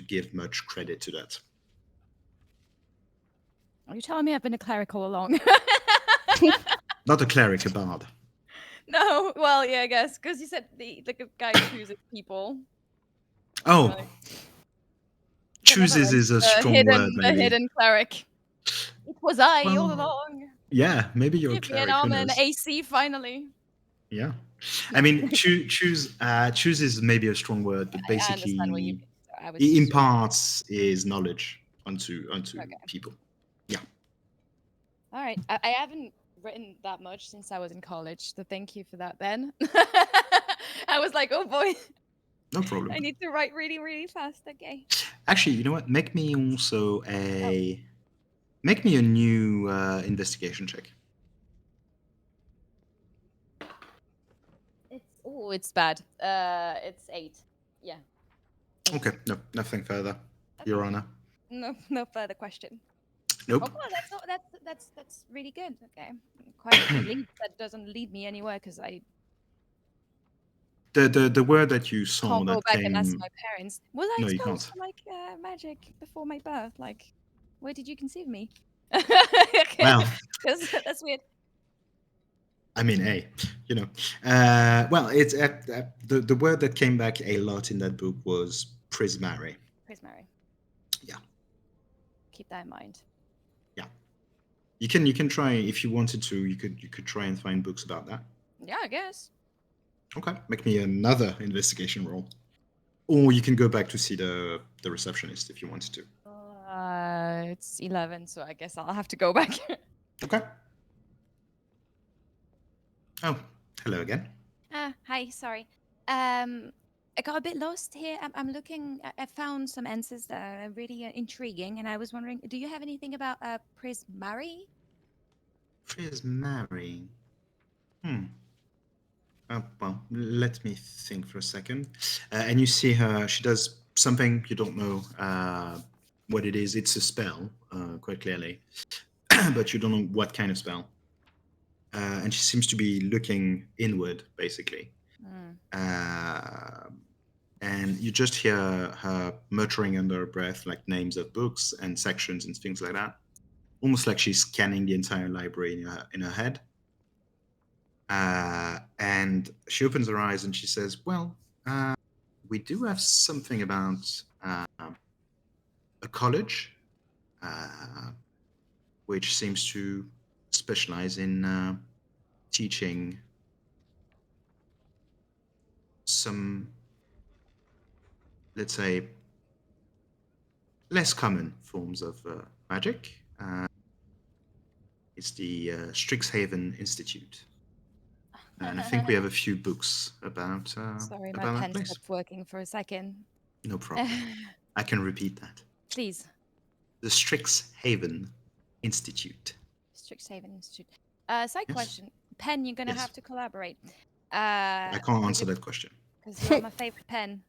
give much credit to that. Are you telling me I've been a cleric all along? Not a cleric, a bard. No, well, yeah, I guess, because you said the guy chooses people. Oh, Right. chooses is a strong word, The maybe. hidden cleric. It was I all Well, along. Yeah, maybe you're a Give me an cleric. Who armor and knows? AC finally. Yeah, I mean, choose is maybe a strong word, but I understand what you basically, mean. So I was it just imparts his knowledge onto Okay. people. Yeah. All right. I haven't written that much since I was in college, so thank you for that, Ben. I was like, oh boy, No problem. I need to write really, really fast. Okay. Actually, you know what? Make me a new investigation check. It's bad. It's 8. Yeah. Okay, no, nothing further, Your Honor. No further question. Nope. Oh, well, that's really good. Okay, quite a few leads. That doesn't lead me anywhere because I The word that you saw can't go that back and ask came. my parents. Was I No, you exposed can't. to like magic before my birth? Like, where did you conceive me? Well, Because that's weird. I mean, hey, well, it's the word that came back a lot in that book was prismary. Prismary. Yeah. Keep that in mind. Yeah. You can try if you wanted to. You could try and find books about that. Yeah, I guess. Okay, make me another investigation roll, or you can go back to see the receptionist if you wanted to. It's 11, so I guess I'll have to go back. Okay. Oh, hello again. Hi, sorry. I got a bit lost here. I'm looking. I found some answers that are really intriguing, and I was wondering, do you have anything about prismary? Prismary. Well, let me think for a second. And you see her. She does something you don't know what it is. It's a spell, quite clearly, but you don't know what kind of spell. And she seems to be looking inward, basically. And you just hear her muttering under her breath, like names of books and sections and things like that, almost like she's scanning the entire library in her head. And she opens her eyes and she says, well, we do have something about a college, which seems to specialize in teaching some, let's say, less common forms of magic. It's the Strixhaven Institute. And I think we have a few books about Sorry, my about that pen place. stopped working for a second. No problem. I can repeat that. Please. The Strixhaven Institute. Strixhaven Institute. Side question. Pen, you're going to Yes. have to collaborate. I can't answer that question. Because you're my favorite pen.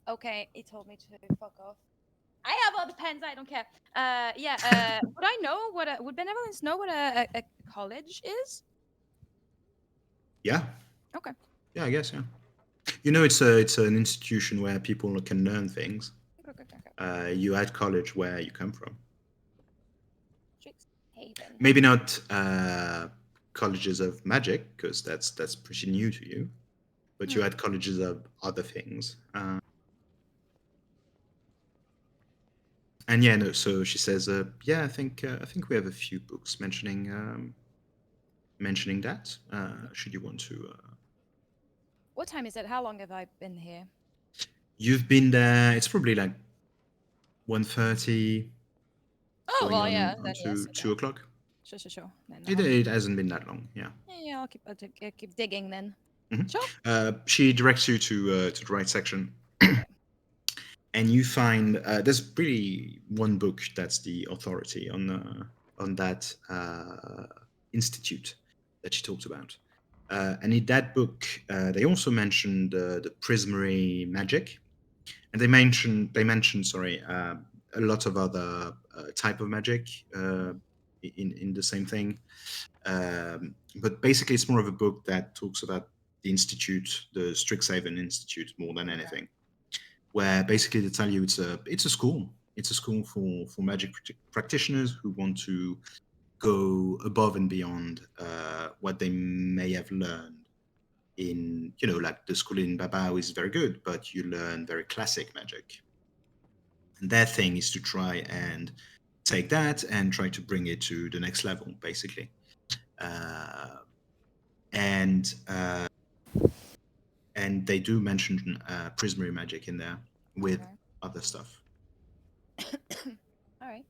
Okay, he told me to fuck off. I have all the pens. I don't care. Would I know what would Benevolence know what a college is? Yeah. Okay. Yeah, I guess. Yeah. You know, it's an institution where people can learn things. Okay. You at college where you come from. Strixhaven. Maybe not colleges of magic, because that's pretty new to you. But you had colleges of other things. And yeah, no. So she says, "Yeah, I think we have a few books mentioning that. Should you want to?" What time is it? How long have I been here? You've been there. It's probably like 1:30. Oh, going well, on yeah. Then onto yes. Okay. 2 o'clock. Sure. Then It hasn't been that long. Yeah. Yeah, I'll keep digging then. Mhm. Sure. She directs you to the right section. Okay. And you find there's really one book that's the authority on that institute that she talks about. And in that book, they also mentioned the prismary magic, and they mentioned a lot of other type of magic in the same thing. But basically, it's more of a book that talks about the institute, the Strixhaven Institute, more than anything. Where basically they tell you it's a school. It's a school for magic practitioners who want to go above and beyond what they may have learned in, like the school in Babao is very good, but you learn very classic magic. And their thing is to try and take that and try to bring it to the next level, basically. And they do mention prismary magic in there with other stuff. All right.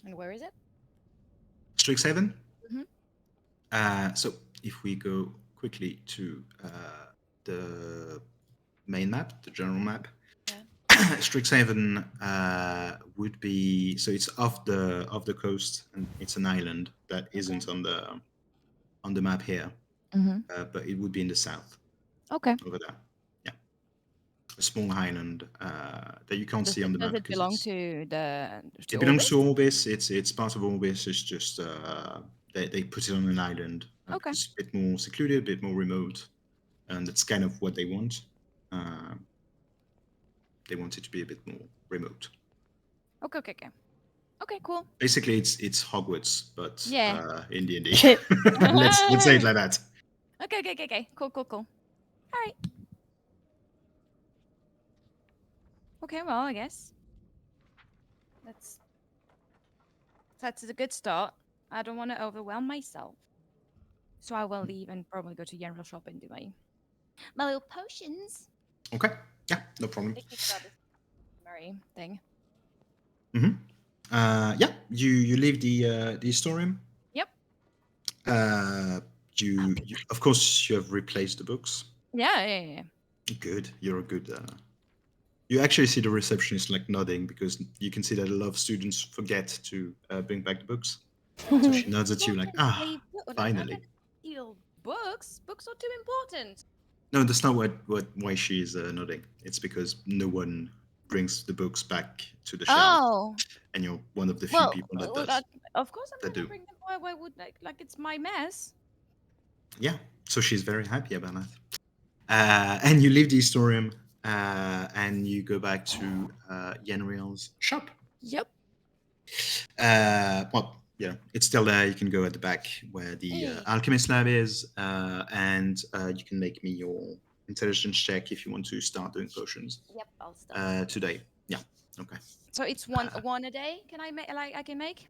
And where is it? Strixhaven? Mhm. So if we go quickly to the main map, the general map, Strixhaven would be, so it's off the coast, and it's an island that isn't on the map here, but it would be in the south. Okay. Over there. Yeah. A small island that you can't see on the map. Does it belong to the? It belongs to Orbis. It's part of Orbis. It's just they put it on an island. Okay. It's a bit more secluded, a bit more remote, and that's kind of what they want. They want it to be a bit more remote. Okay, cool. Basically, it's Hogwarts, but in D&D. let's say it like that. Okay. Cool. All right. Okay, well, I guess that's a good start. I don't want to overwhelm myself, so I will leave and probably go to general shop and do my little potions. Okay. Yeah, no problem. Murray thing. Yeah, you leave the Historium. Yep. You of course you have replaced the books. Yeah. Good. You're a good. You actually see the receptionist like nodding, because you can see that a lot of students forget to bring back the books. So she nods at you like, finally. Steal books. Books are too important. No, that's not why she's nodding. It's because no one brings the books back to the shelf, and you're one of the few people that does. Of course, I'm gonna bring them. Why would like it's my mess? Yeah, so she's very happy about that. And you leave the Historium, and you go back to Yenriel's shop. Yep. Well, yeah, it's still there. You can go at the back where the alchemist lab is, and you can make me your intelligence check if you want to start doing potions. Yep, I'll start today. Yeah. Okay. So it's one a day. Can I make I can make?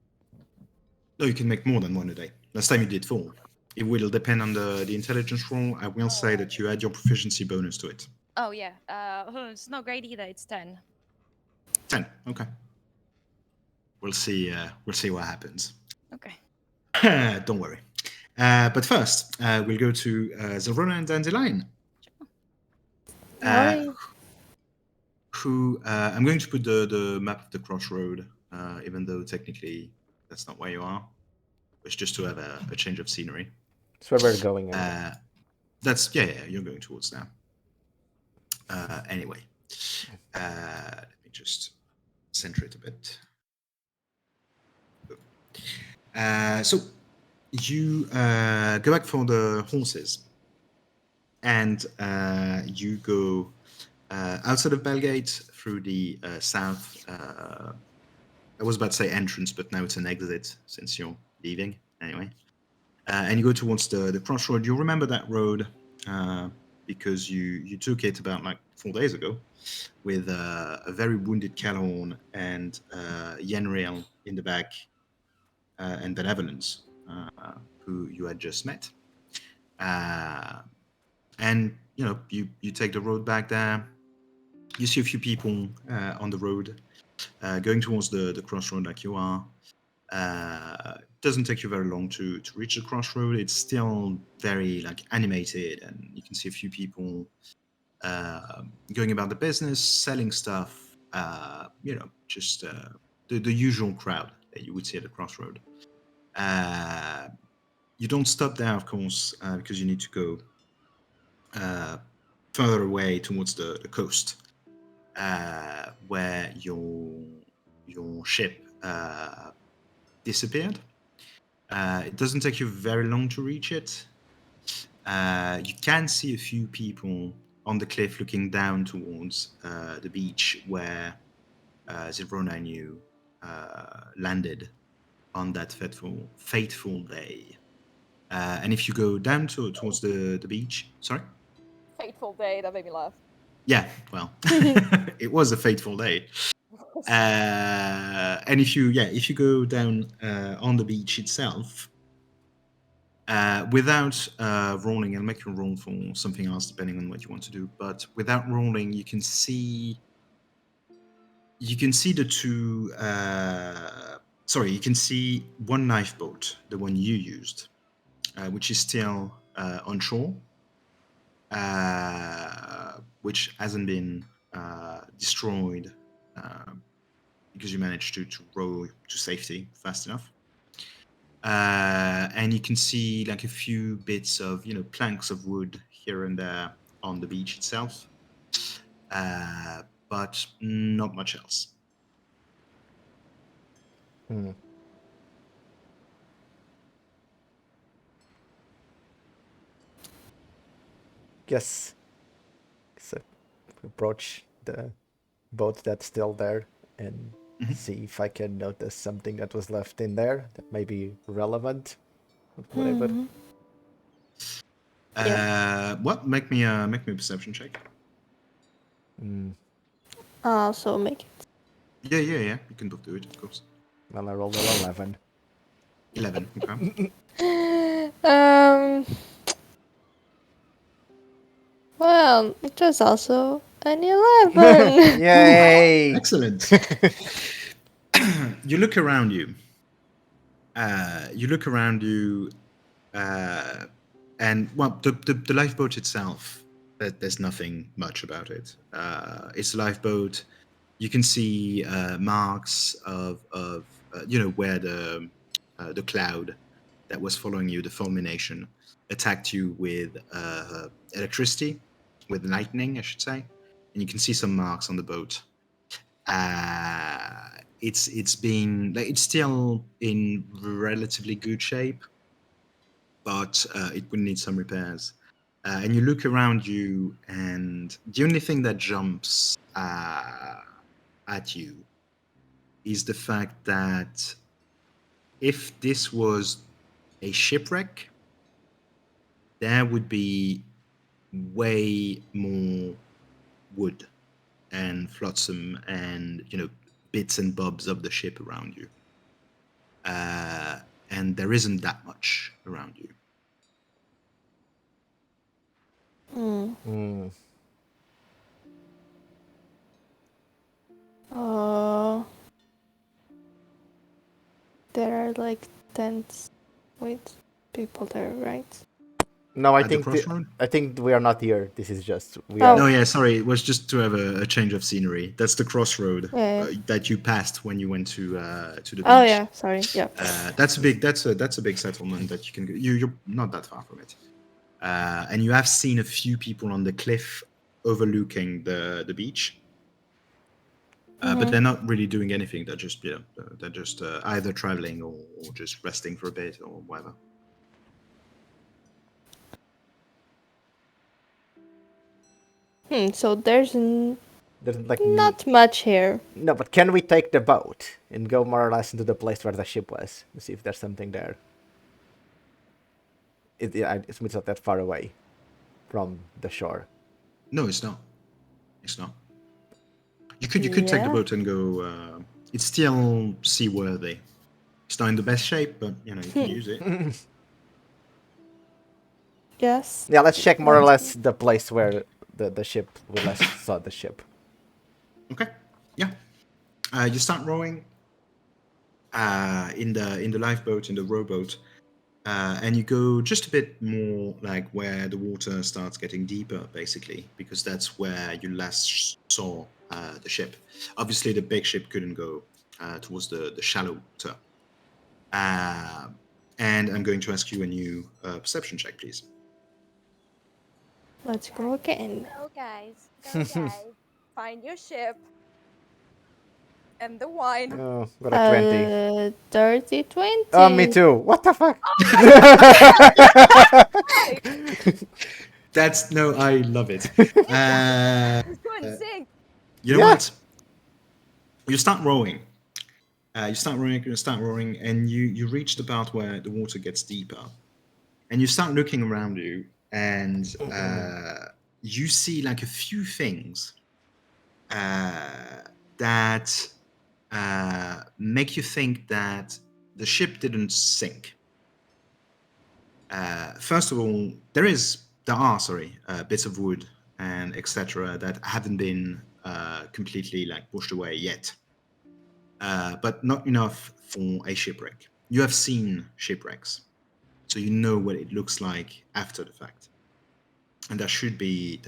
No, you can make more than one a day. Last time you did 4. It will depend on the intelligence roll. I will say that you add your proficiency bonus to it. Oh yeah. It's not great either. It's 10. 10. Okay. We'll see. We'll see what happens. Okay. Don't worry. But first, we'll go to Zorona and Dandelion. Alright. Who I'm going to put the map of the Crossroad, even though technically that's not where you are. It's just to have a change of scenery. That's where we're going. Anyway. That's yeah, you're going towards now. Anyway, let me just center it a bit. So you go back for the horses, and you go outside of Bellgate through the south. I was about to say entrance, but now it's an exit since you're leaving anyway. And you go towards the Crossroad. You remember that road because you took it about like 4 days ago with a very wounded Calorn and Yenriel in the back and Benevolence, who you had just met. And you take the road back there. You see a few people on the road going towards the Crossroad like you are. It doesn't take you very long to reach the Crossroad. It's still very like animated, and you can see a few people going about the business, selling stuff. Just the usual crowd that you would see at the Crossroad. You don't stop there, of course, because you need to go further away towards the coast, where your ship disappeared. It doesn't take you very long to reach it. You can see a few people on the cliff looking down towards the beach where Zirona and you landed on that fateful day. And if you go down towards the beach, sorry? Fateful day, that made me laugh. Yeah, well, it was a fateful day. And if you go down on the beach itself, without rolling, I'll make you roll for something else depending on what you want to do. But without rolling, you can see the two. You can see one lifeboat, the one you used, which is still on shore, which hasn't been destroyed because you managed to row to safety fast enough. And you can see like a few bits of planks of wood here and there on the beach itself, but not much else. Guess so approach the boat that's still there and see if I can notice something that was left in there that may be relevant. Whatever. What? Make me a perception check. So make it. Yeah. You can both do it, of course. Well, I rolled an 11. 11. Okay. Well, it was also an 11. Yay! Excellent. You look around you. And well, the lifeboat itself, there's nothing much about it. It's a lifeboat. You can see marks of where the cloud that was following you, the fulmination, attacked you with electricity, with lightning, I should say, and you can see some marks on the boat. It's still in relatively good shape, but it would need some repairs. And you look around you, and the only thing that jumps at you is the fact that if this was a shipwreck, there would be way more wood and flotsam and bits and bobs of the ship around you. And there isn't that much around you. Hmm. There are like tents with people there, right? No, I At the think crossroad? I think we are not here. This is just we Oh. are. No, yeah, sorry. It was just to have a change of scenery. That's the crossroad Yeah. that you passed when you went to the beach. Oh yeah, sorry. Yeah. That's a big settlement that you can go. You're not that far from it, and you have seen a few people on the cliff overlooking the beach. But they're not really doing anything. They're just either traveling or just resting for a bit or whatever. So there's There's like not much here. No, but can we take the boat and go more or less into the place where the ship was and see if there's something there? It's not that far away from the shore. No, it's not. It's not. You could take the Yeah. boat and go. It's still seaworthy. It's not in the best shape, but you can use it. Yes. Yeah, let's check more or less the place where the ship we last saw the ship. Okay. Yeah. You start rowing in the lifeboat, in the rowboat, and you go just a bit more like where the water starts getting deeper, basically, because that's where you last saw the ship. Obviously, the big ship couldn't go towards the shallow water. And I'm going to ask you a new perception check, please. Let's go again. Go guys. Go guys. Find your ship. And the wine. Oh, got a 20. 30, 20. Oh, me too. What the fuck? I love it. Go and sing. You know what? You start rowing. You start rowing, and you reach the part where the water gets deeper, and you start looking around you, and you see like a few things that make you think that the ship didn't sink. First of all, there are bits of wood and etc. that haven't been completely like pushed away yet, but not enough for a shipwreck. You have seen shipwrecks, so you know what it looks like after the fact, and there should be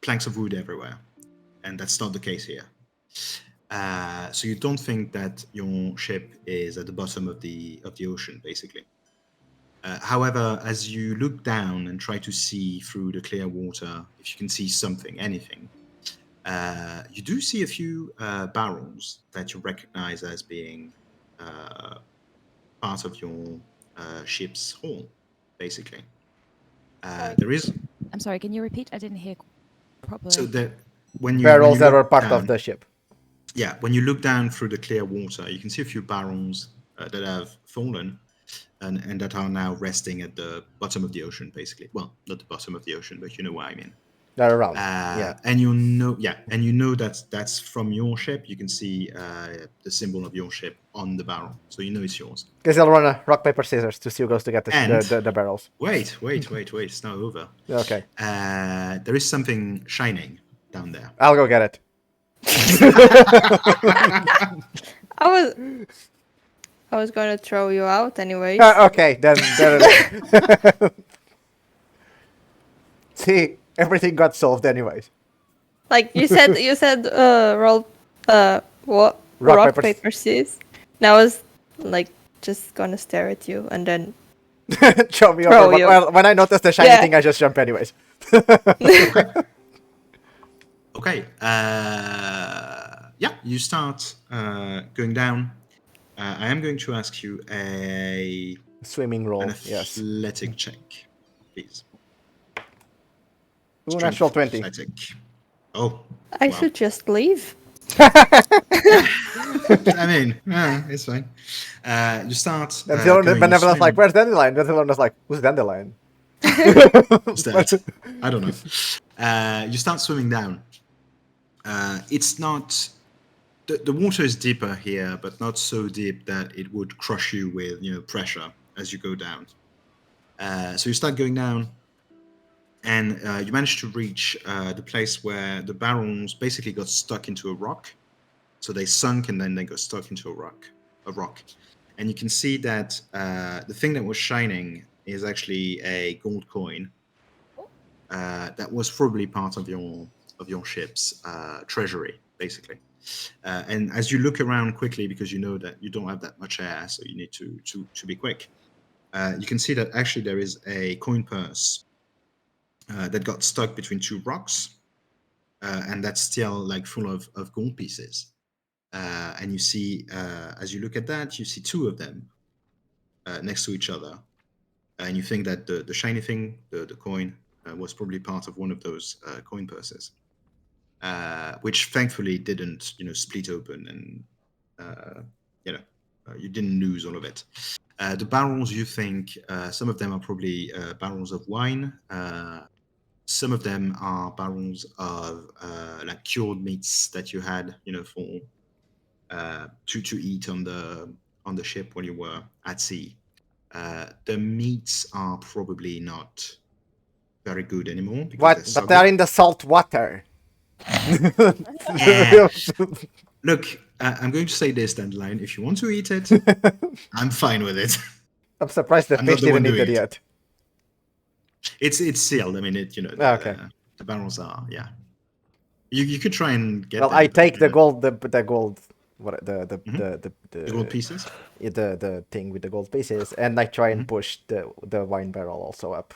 planks of wood everywhere, and that's not the case here. So you don't think that your ship is at the bottom of the ocean, basically. However, as you look down and try to see through the clear water, if you can see anything, you do see a few barrels that you recognize as being part of your ship's hull, basically. There is. I'm sorry, can you repeat? I didn't hear properly. So that when you Barrels that are part down, of the ship. Yeah, when you look down through the clear water, you can see a few barrels that have fallen and that are now resting at the bottom of the ocean, basically. Well, not the bottom of the ocean, but you know what I mean. They're around. And you know that's from your ship. You can see the symbol of your ship on the barrel, so you know it's yours. Guess I'll run a rock, paper, scissors to see who goes to get the barrels. Wait, it's not over. Okay. There is something shining down there. I'll go get it. I was gonna throw you out anyway. Okay, then. See, everything got solved anyways. Like you said, roll, what? Rock, Rock, paper, paper, scissors. And I was like just gonna stare at you and then Show me throw over. you. Well, when I notice the shiny thing, I just jump anyways. Okay. You start going down. I am going to ask you a Swimming roll, an yes. athletic check, please. Ooh, natural 20. Athletic. Oh. I wow. should just leave. I mean, it's fine. You start. And the going benevolent's like, swimming. where's Dandelion? Dandelion is like, who's Dandelion? What's that? I don't know. You start swimming down. It's not. the water is deeper here, but not so deep that it would crush you with pressure as you go down. So you start going down, and you manage to reach the place where the barrels basically got stuck into a rock. So they sunk and then they got stuck into a rock. And you can see that the thing that was shining is actually a gold coin that was probably part of your ship's treasury, basically. And as you look around quickly, because you know that you don't have that much air, so you need to be quick, you can see that actually there is a coin purse that got stuck between two rocks, and that's still like full of gold pieces. And you see, as you look at that, you see two of them next to each other, and you think that the shiny thing, the coin, was probably part of one of those coin purses, which thankfully didn't, split open, and you didn't lose all of it. The barrels, you think some of them are probably barrels of wine. Some of them are barrels of like cured meats that you had, for to eat on the ship when you were at sea. The meats are probably not very good anymore because What? they're But soggy. they're in the salt water. Look, I'm going to say this, Dandelion. If you want to eat it, I'm fine with it. I'm surprised the I'm not fish the one didn't eat doing it it. yet. It's sealed. I mean, Okay. The barrels are, yeah. You could try and get Well, them. I but, take the gold, the gold, what the gold pieces. the thing with the gold pieces, and I try and Mhm. push the wine barrel also up.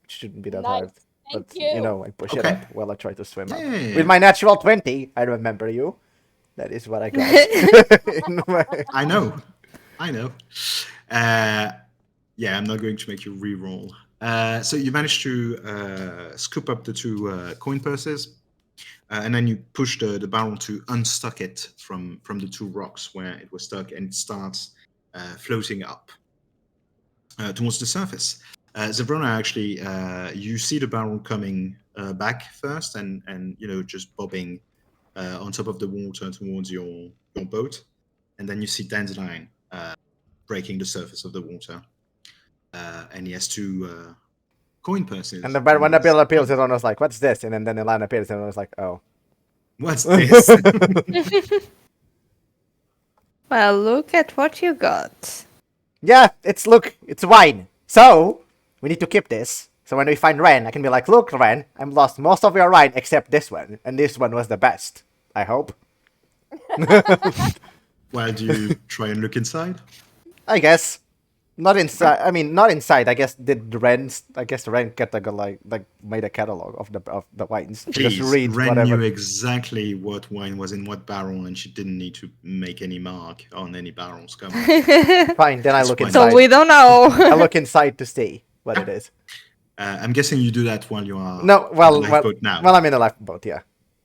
It shouldn't be that Nice. hard, Thank but you. I push it Okay. up while I try to swim up. Yeah. With my natural 20, I remember you. That is what I got. I know. Yeah, I'm not going to make you re-roll. So you managed to scoop up the two coin purses, and then you push the barrel to unstuck it from the two rocks where it was stuck, and it starts floating up towards the surface. Zebrona, actually, you see the barrel coming back first, and just bobbing on top of the water towards your boat, and then you see Dandelion breaking the surface of the water, and he has two coin purses. And when the bill appears, everyone was like, "What's this?" And then the line appears, and everyone was like, "Oh." What's this? Well, look at what you got. Yeah, it's wine. So we need to keep this. So when we find Ren, I can be like, "Look, Ren, I've lost most of your wine except this one, and this one was the best. I hope." Well, do you try and look inside? I guess. Not inside. I mean, not inside. I guess Ren catalog like made a catalog of the wines. Please, Just read Ren whatever. knew exactly what wine was in what barrel, and she didn't need to make any mark on any barrels. Come on. Fine, then I That's look fine. inside. So we don't know. I look inside to see what it is. I'm guessing you do that while you are No, on well, the lifeboat now. well, I'm in a lifeboat. Yeah.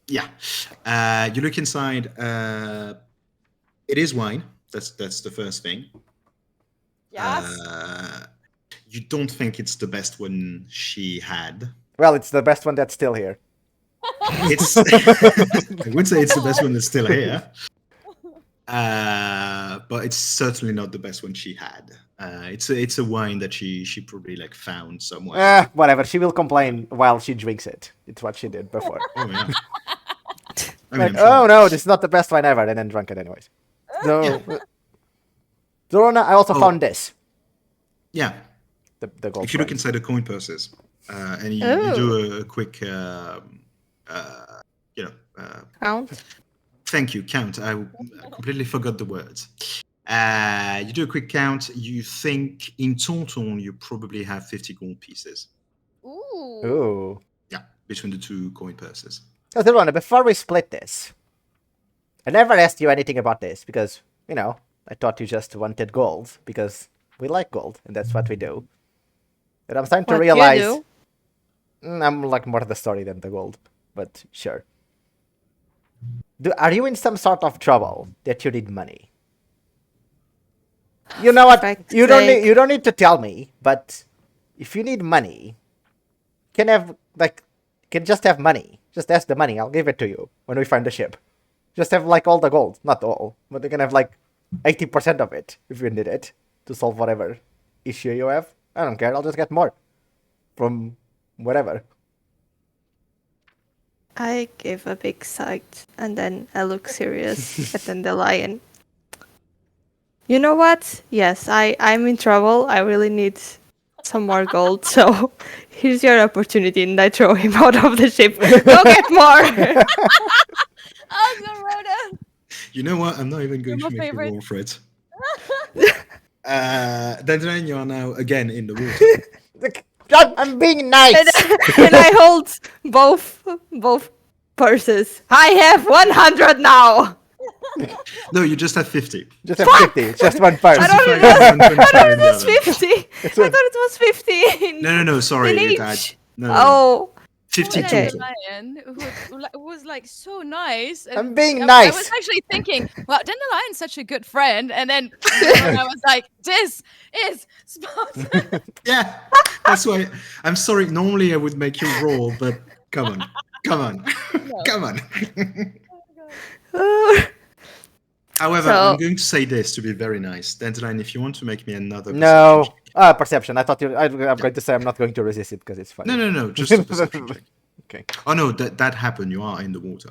Yeah. You look inside. It is wine. That's the first thing. Yes. You don't think it's the best one she had. Well, it's the best one that's still here. It's I would say it's the best one that's still here. But it's certainly not the best one she had. It's a wine that she probably like found somewhere. Whatever. She will complain while she drinks it. It's what she did before. Oh yeah. I mean, Like, I'm sure. oh no, this is not the best wine ever, and then drank it anyways. So, Zorona, I also found this. Yeah. The gold. If you look coin. inside the coin purses, and you Oh. do a quick, Count. thank you, count. I completely forgot the words. You do a quick count. You think in total you probably have 50 gold pieces. Ooh. Ooh. Yeah, between the two coin purses. So, Zorona, before we split this, I never asked you anything about this because, I thought you just wanted gold because we like gold and that's what we do. And I'm starting to What you realize do? I'm like more the story than the gold, but sure. Are you in some sort of trouble that you need money? You know what? Fact You don't sake. need to tell me, but if you need money, can just have money. Just ask the money. I'll give it to you when we find the ship. Just have like all the gold. Not all, but you can have like 80% of it if you need it to solve whatever issue you have. I don't care. I'll just get more from wherever. I give a big sigh and then I look serious at Dandelion. You know what? Yes, I'm in trouble. I really need some more gold. So here's your opportunity, and I throw him out of the ship. Go get more. Oh, no, Rhoda. You know what? I'm not even going You're to my make favorite. you roll for it. Dandelion, you are now again in the water. I'm being nice. And I hold both purses. I have 100 now. No, you just have 50. Just have 50. It's just one part. I don't Justify know. the 125 I thought in it the was other. 50. I thought it was 50. No, sorry. In It each. no. Oh, 50 okay. total. Dandelion, who was like so nice. And I'm being I nice. was actually thinking, well, Dandelion's such a good friend. And then I was like, this is sponsored. Yeah, that's why. I'm sorry. Normally I would make you roll, but come on. Come on. However, So- I'm going to say this to be very nice. Dandelion, if you want to make me another No. perception check. Perception. I thought I'm going to say I'm not going to resist it because it's funny. No, just a perception check. Okay. Oh no, that happened. You are in the water.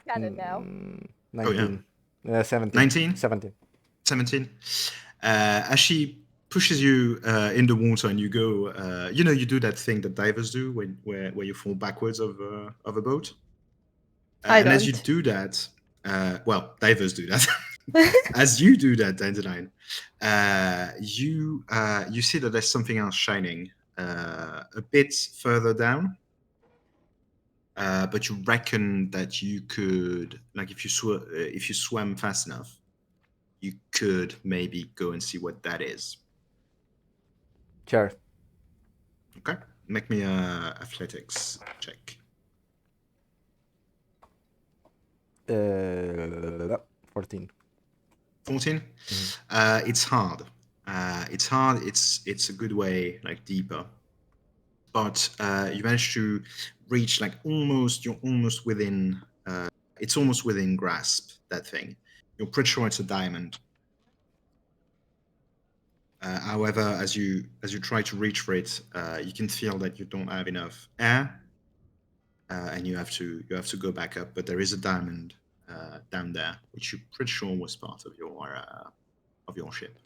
Got it now. 19. 17. 19? 17. 17. As she pushes you in the water and you go, you do that thing that divers do where you fall backwards of a boat. I and as you don't. do that, divers do that. As you do that, Dandelion, you see that there's something else shining a bit further down. But you reckon that you could, like, if you swam fast enough, you could maybe go and see what that is. Sure. Okay, make me a athletics check. 14. 14. It's hard. It's hard. It's a good way, like, deeper. But you manage to reach, like, you're almost within. It's almost within grasp, that thing. You're pretty sure it's a diamond. However, as you try to reach for it, you can feel that you don't have enough air, and you have to go back up. But there is a diamond down there, which you're pretty sure was part of your ship.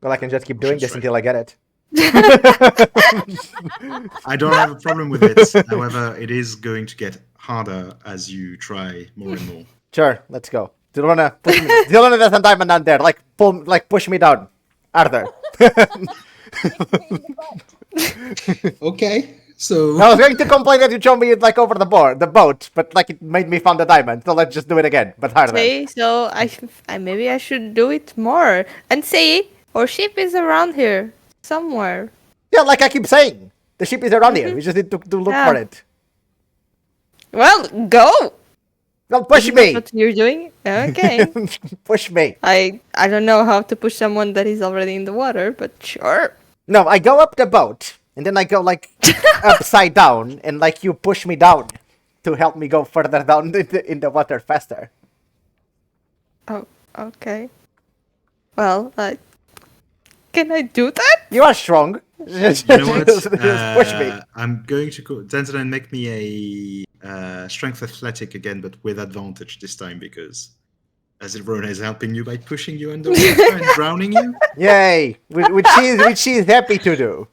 Well, I can just keep doing this Straight. until I get it. I don't have a problem with it. However, it is going to get harder as you try more and more. Sure, let's go. Do you wanna push me? Do you wanna there's a diamond down there? Push me down, Arthur. Okay, so I was going to complain that you showed me like over the boat, but like it made me find the diamond. So let's just do it again, but harder. See, so maybe I should do it more. And see, our ship is around here somewhere. Yeah, like I keep saying, the ship is around here. We just need to look Yeah. for it. Well, go. Don't push Isn't that me. what you're doing? Okay. Push me. I don't know how to push someone that is already in the water, but sure. No, I go up the boat, and then I go like upside down, and like you push me down to help me go further down in the water faster. Oh, okay. Well, can I do that? You are strong. Just, you know what? just push me. I'm going to go. Dandelion, make me a strength athletic again, but with advantage this time, because as Rona is helping you by pushing you underwater and drowning you. Yay! Which she is happy to do.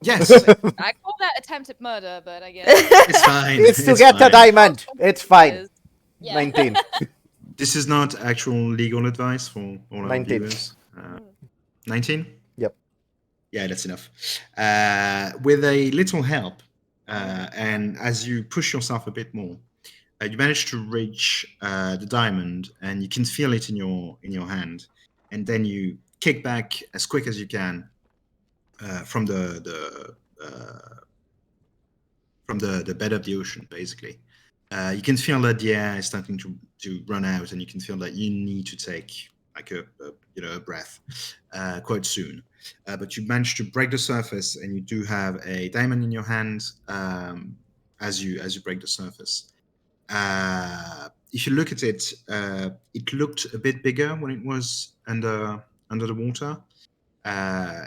Yes, I call that attempted murder, but I guess it's fine. It's to get the fine. diamond. It's fine. is. Yeah. 19. This is not actual legal advice for all our 19. viewers. 19? Yep. Yeah, that's enough. With a little help, and as you push yourself a bit more, you manage to reach the diamond, and you can feel it in your hand, and then you kick back as quick as you can from the bed of the ocean, basically. You can feel that the air is starting to run out, and you can feel that you need to take like a breath quite soon. But you manage to break the surface, and you do have a diamond in your hand as you break the surface. If you look at it, it looked a bit bigger when it was under the water.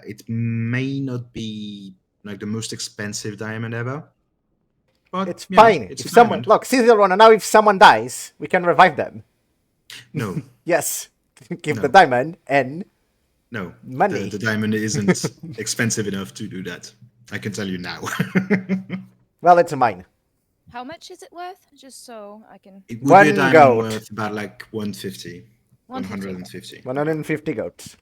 It may not be like the most expensive diamond ever, but It's you know, fine. it's If a someone diamond. look, Caesar now if someone dies, we can revive them. No, Yes. Give the No. diamond and no, money. The diamond isn't expensive enough to do that. I can tell you now. Well, it's mine. How much is it worth? Just so I can. It would be a One diamond goat. worth about like 150, 150. 150. 150 goats.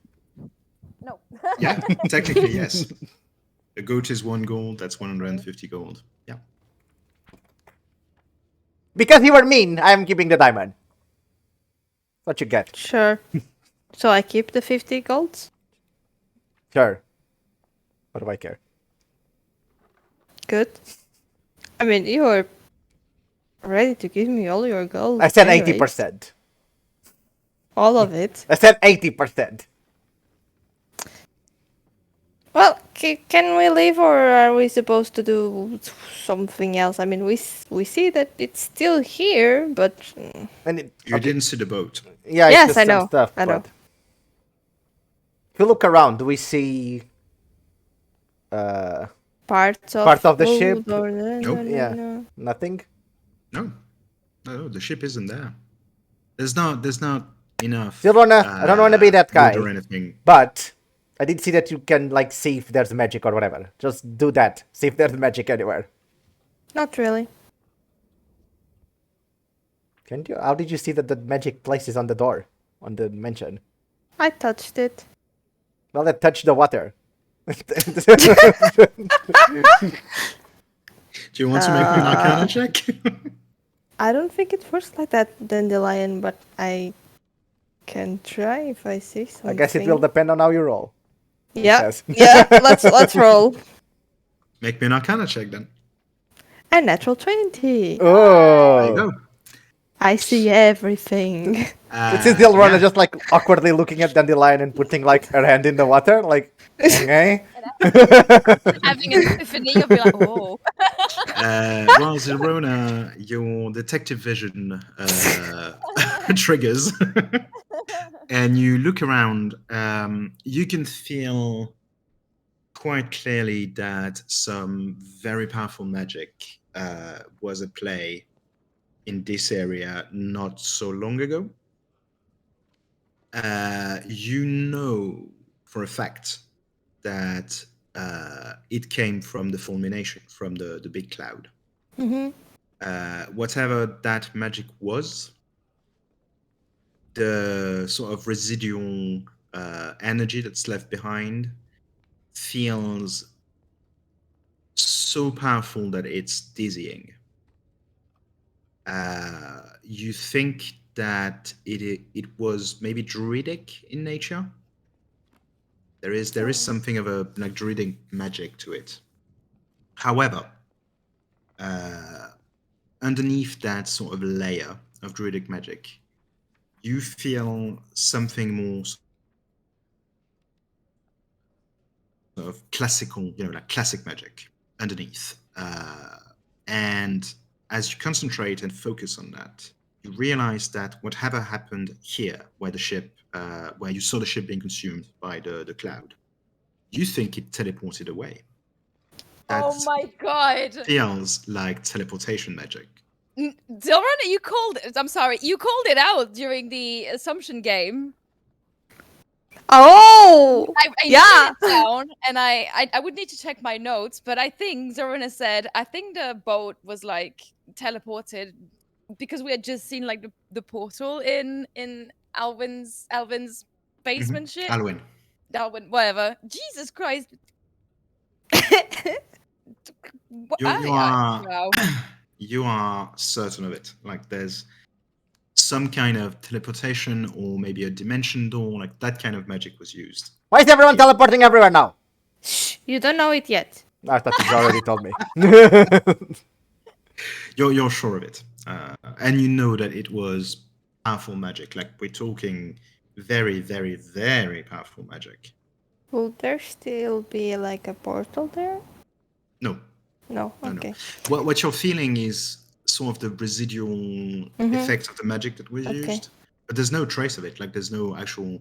No. Yeah, technically yes. A goat is 1 gold. That's 150 gold. Yeah. Because you were mean, I am keeping the diamond. What you get? Sure. So I keep the 50 golds? Sure. What do I care? Good. I mean, you are ready to give me all your gold. I said anyways. 80%. All of it. I said 80%. Well, can we leave or are we supposed to do something else? I mean, we see that it's still here, but And it, You okay. didn't see the boat. Yeah, Yes, it's just I some know, stuff. I know. But if you look around, do we see parts of Part of the wood ship? or Nope. Yeah. no. nothing? No, the ship isn't there. There's not enough. Silverna, I don't want to be that wood guy, or anything. but I did see that you can like see if there's magic or whatever. Just do that. See if there's magic anywhere. Not really. Can you? How did you see that the magic place is on the door, on the mansion? I touched it. Well, that touched the water. Do you want to make an Arcana check? I don't think it works like that, Dandelion, but I can try if I see something. I guess it will depend on how you roll. Yeah, says. yeah. Let's roll. Make me an Arcana check then. A natural 20. There you Oh, go. I see everything. this is Dilrona Yeah. just like awkwardly looking at Dandelion and putting like her hand in the water, like okay. Having an epiphany, you'll be like, oh. Well, Zerona, your detective vision triggers, and you look around. You can feel quite clearly that some very powerful magic was at play in this area not so long ago. You know for a fact that it came from the fulmination, from the big cloud. Mm-hmm. Whatever that magic was, the sort of residual energy that's left behind feels so powerful that it's dizzying. You think that it was maybe druidic in nature. There is something of a like druidic magic to it. However, underneath that sort of layer of druidic magic, you feel something more sort of classical, like classic magic underneath. And as you concentrate and focus on that, you realize that whatever happened here, where the ship, where you saw the ship being consumed by the cloud, you think it teleported away. That Oh my god. feels like teleportation magic. Dilrun, you called it. I'm sorry, you called it out during the assumption game. Oh, I yeah. wrote it down, and I would need to check my notes, but I think Zoruna said I think the boat was like teleported because we had just seen like the portal in Alvin's basement ship. Alwyn. Alvin, whatever. Jesus Christ. You are Wow. you are certain of it. Like there's some kind of teleportation or maybe a dimension door, like that kind of magic was used. Why is everyone teleporting everywhere now? Shh, you don't know it yet. I thought you already told me. You're sure of it, and you know that it was powerful magic. Like we're talking very, very, very powerful magic. Will there still be like a portal there? No, No. no, Okay. no. What you're feeling is sort of the residual effects of the magic that was used, but there's no trace of it. Like there's no actual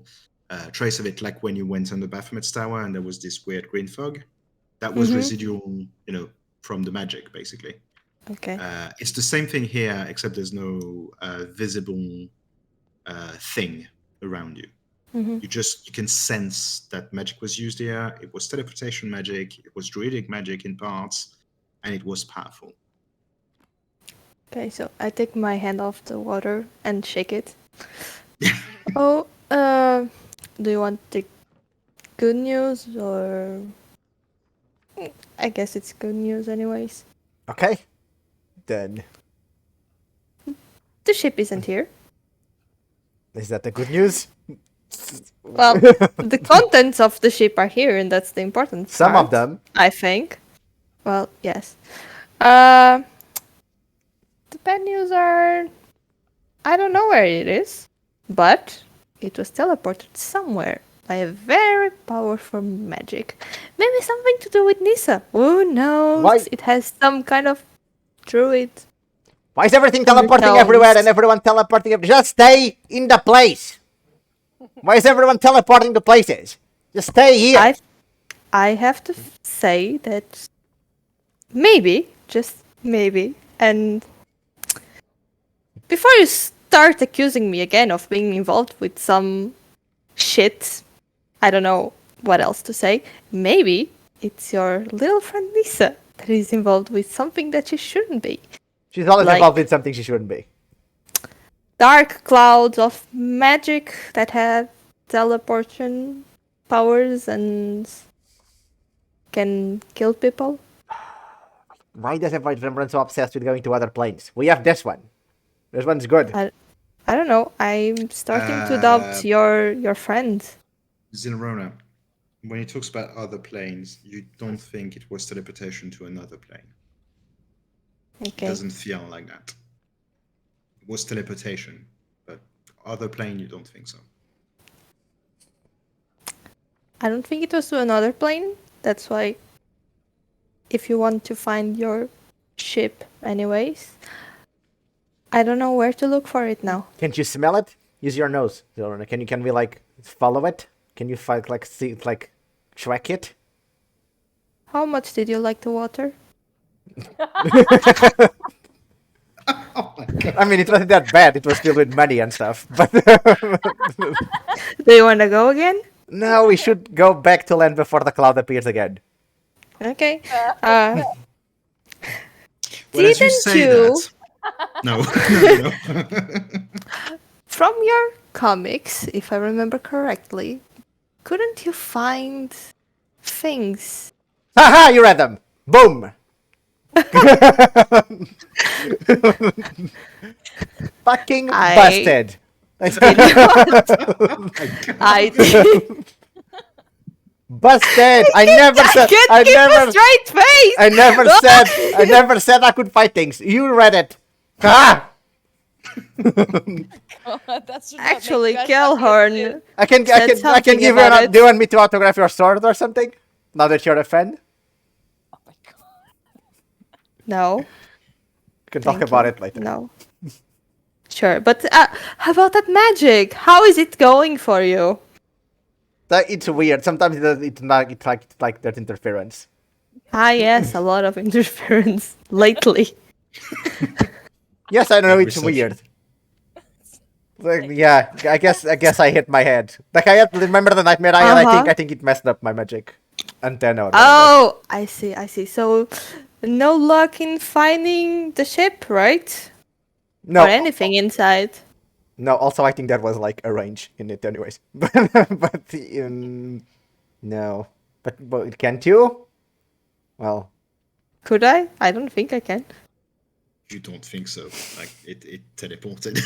trace of it. Like when you went on the Baphomet's Tower and there was this weird green fog, that was residual, from the magic, basically. Okay. It's the same thing here, except there's no visible thing around you. You can sense that magic was used here. It was teleportation magic. It was druidic magic in parts, and it was powerful. Okay, so I take my hand off the water and shake it. Do you want the good news or? I guess it's good news, anyways. Okay. Then The ship isn't here. is that the good news? Well, the contents of the ship are here, and that's the important part. Some of them. I think. Well, yes. The bad news are... I don't know where it is, but it was teleported somewhere by a very powerful magic. Maybe something to do with Nissa. Who knows? Why? It has some kind of druid. Why is everything teleporting everywhere and everyone teleporting Just stay in the place! Why is everyone teleporting to places? Just stay here! I have to say that maybe, just maybe, and before you start accusing me again of being involved with some shit, I don't know what else to say, maybe it's your little friend Lisa that is involved with something that she shouldn't be. She's always involved in something she shouldn't be. Dark clouds of magic that have teleportation powers and can kill people. Why does everyone so obsessed with going to other planes? We have this one. This one's good. I don't know. I'm starting to doubt your friend. Zilrona, when he talks about other planes, you don't think it was teleportation to another plane. Okay. It doesn't feel like that. It was teleportation, but other plane, you don't think so. I don't think it was to another plane. That's why, if you want to find your ship anyways, I don't know where to look for it now. Can't you smell it? Use your nose. Can we like follow it? Can you see track it? How much did you like the water? Oh my god. I mean, it wasn't that bad. It was filled with money and stuff. But Do you want to go again? no, we should go back to land before the cloud appears again. Okay. Well, as you Didn't say you? that... No. From your comics, if I remember correctly, couldn't you find things? Haha, you read them! Boom! Fucking busted! I Busted! I never said. can't keep a straight face. I never said I could fight things. You read it. Ah! Actually, Gellhorn. I can something give you about it. do you want me to autograph your sword or something? Now that you're a fan? Oh my god. No. We can talk Thank about you. it later. No. Sure, but how about that magic? How is it going for you? It's weird. Sometimes it's like there's interference. Ah, yes, a lot of interference lately. Yes, I know Every it's session. weird. Like, yeah, I guess I hit my head. Like I had remember the nightmare I had. I think it messed up my magic antenna. Or whatever. Oh, I see. So, no luck in finding the ship, right? No, Or anything inside. no. Also, I think there was like a range in it, anyways. but no. But can't you? Well, Could I? I don't think I can. You don't think so? Like it teleported.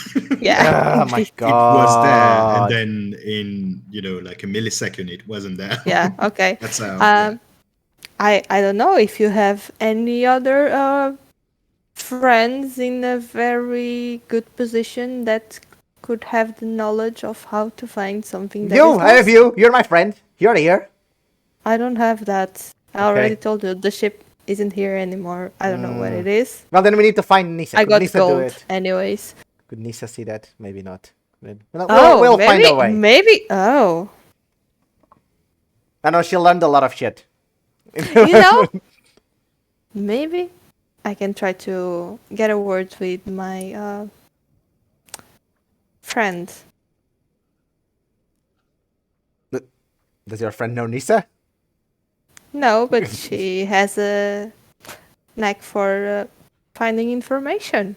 Yeah. oh my It was there, and god. then in like a millisecond, it wasn't there. Yeah. Okay. That's how. I don't know if you have any other friends in a very good position that could have the knowledge of how to find something that is I have lost. you. You're my friend. You're here. I don't have that. I already told you the ship isn't here anymore. I don't know what it is. Well, then we need to find Nisa. I Could got Nisa do gold it? anyways. Could Nisa see that? Maybe not. We'll Oh, find a way. maybe. Oh, I know she learned a lot of shit. you know, maybe I can try to get a word with my friend. Does your friend know Nisa? No, but she has a knack for finding information.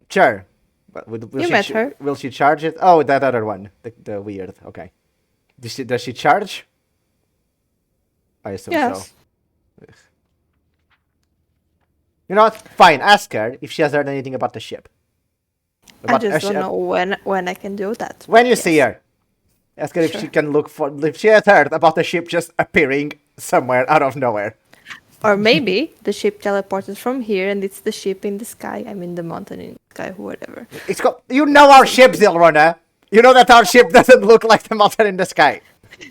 Sure. But will You she met her. Will she charge it? Oh, that other one. The weird. Okay. Does she charge? I assume so. Yes. You know what? Fine. Ask her if she has heard anything about the ship. I just don't know when I can do that. When you Yes. see her, ask her if Sure. she can look for if she has heard about the ship just appearing somewhere out of nowhere. Or maybe the ship teleported from here and it's the ship in the sky. I mean the mountain in the sky, whatever. It's you know our ship, Zilrona. You know that our ship doesn't look like the mountain in the sky.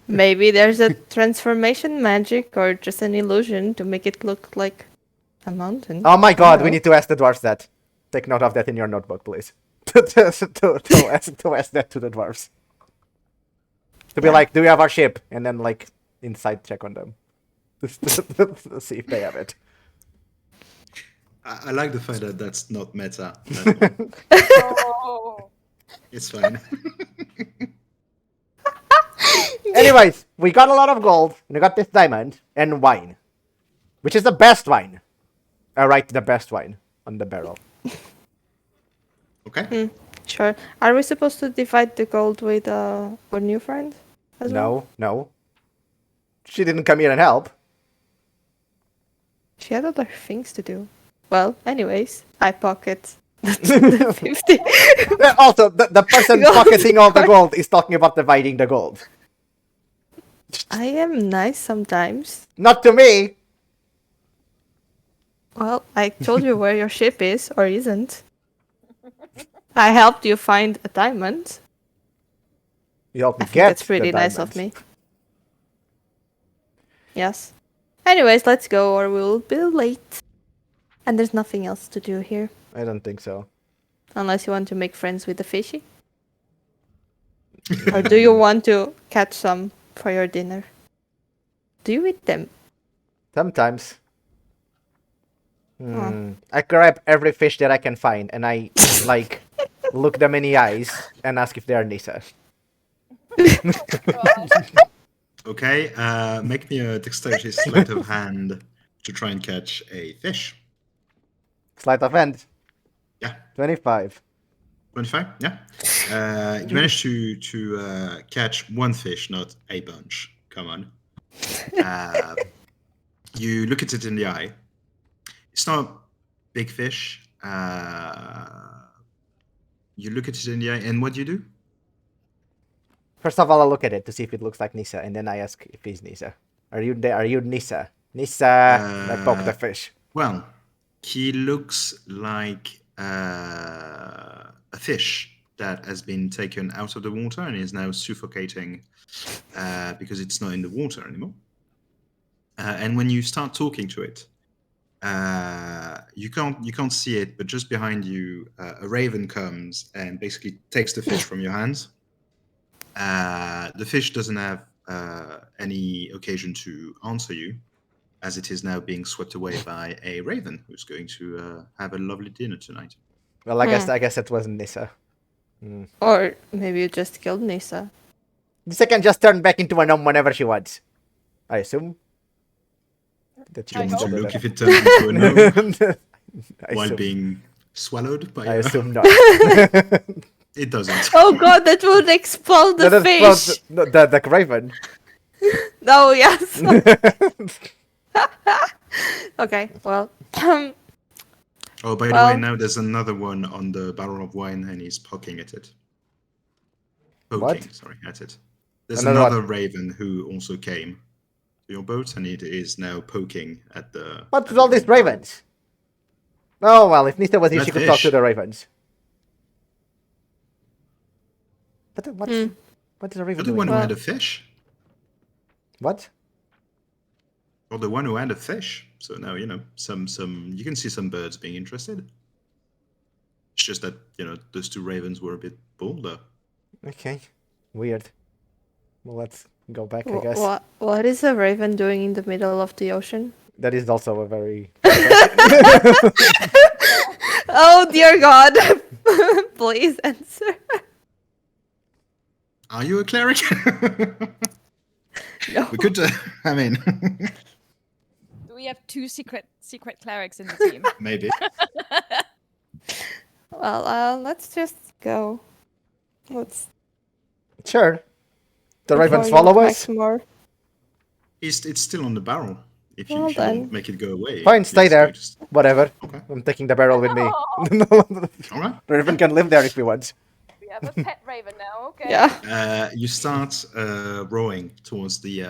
Maybe there's a transformation magic or just an illusion to make it look like a mountain. Oh my god, No. we need to ask the dwarves that. Take note of that in your notebook, please. to ask that to the dwarves. To be Yeah. like, do we have our ship? And then like inside check on them. See if they have it. I like the fact that that's not meta. Oh. It's fine. Anyways, we got a lot of gold, and we got this diamond, and wine. Which is the best wine. Right, the best wine on the barrel. Okay. Sure. Are we supposed to divide the gold with our new friend as well? No. She didn't come here and help. She had other things to do. Well, anyways, I pocket the 50. Also, the person Gold pocketing all the gold is talking about dividing the gold. I am nice sometimes. Not to me. Well, I told you where your ship is or isn't. I helped you find a diamond. You helped I me think get that's pretty the nice of diamonds. me. Yes. Anyways, let's go or we'll be late. And there's nothing else to do here. I don't think so. Unless you want to make friends with the fishy. Or do you want to catch some for your dinner? Do you eat them? Sometimes. I grab every fish that I can find and I like look them in the eyes and ask if they are Nisa. Okay. Make me a dexterity sleight of hand to try and catch a fish. Sleight of hand. Yeah. 25. 25? Yeah. You managed to catch one fish, not a bunch. Come on. You look at it in the eye. It's not a big fish. You look at it in the eye, and what do you do? First of all, I look at it to see if it looks like Nisa, and then I ask if he's Nisa. Are you there? Are you Nisa? Nisa! I poke the fish. Well, he looks like a fish that has been taken out of the water and is now suffocating because it's not in the water anymore. And when you start talking to it, you can't see it, but just behind you, a raven comes and basically takes the fish from your hands. The fish doesn't have any occasion to answer you, as it is now being swept away by a raven who's going to have a lovely dinner tonight. Well, I guess it wasn't Nisa. Or maybe you just killed Nisa. Nisa can just turn back into a gnome whenever she wants. I assume. That Do you she want to can do look that. if it turns into a gnome I while assume- being swallowed by I a... assume not. It doesn't. Oh god, that would explode the That is fish! the raven. Oh, yes. Okay, well. Oh, by the Well- way, now there's another one on the barrel of wine and he's poking at it. Sorry, at it. There's Another another what? raven who also came to your boat and it is now poking at the... What's at with the all these barrel. ravens? Oh, well, if Nisa was here, That she could talk to fish. the ravens. What is a You're raven the doing? one who Well- had a fish. What? Or the one who had a fish. So now, some you can see some birds being interested. It's just that, those two ravens were a bit bolder. Okay. Weird. Well, let's go back, I guess. What is a raven doing in the middle of the ocean? That is also a very... Oh dear God! Please answer. Are you a cleric? No. We could, I mean, Do we have two secret clerics in the team? maybe. Well, let's just go. Let's. Sure. The before ravens you follow look back us? More. It's still on the barrel. If you, Well if you don't then. make it go away. Fine, stay let's there. go just- Whatever. Okay. I'm taking the barrel with me. All right. The raven can live there if he wants. We have a pet raven now. Okay. Yeah. You start rowing towards the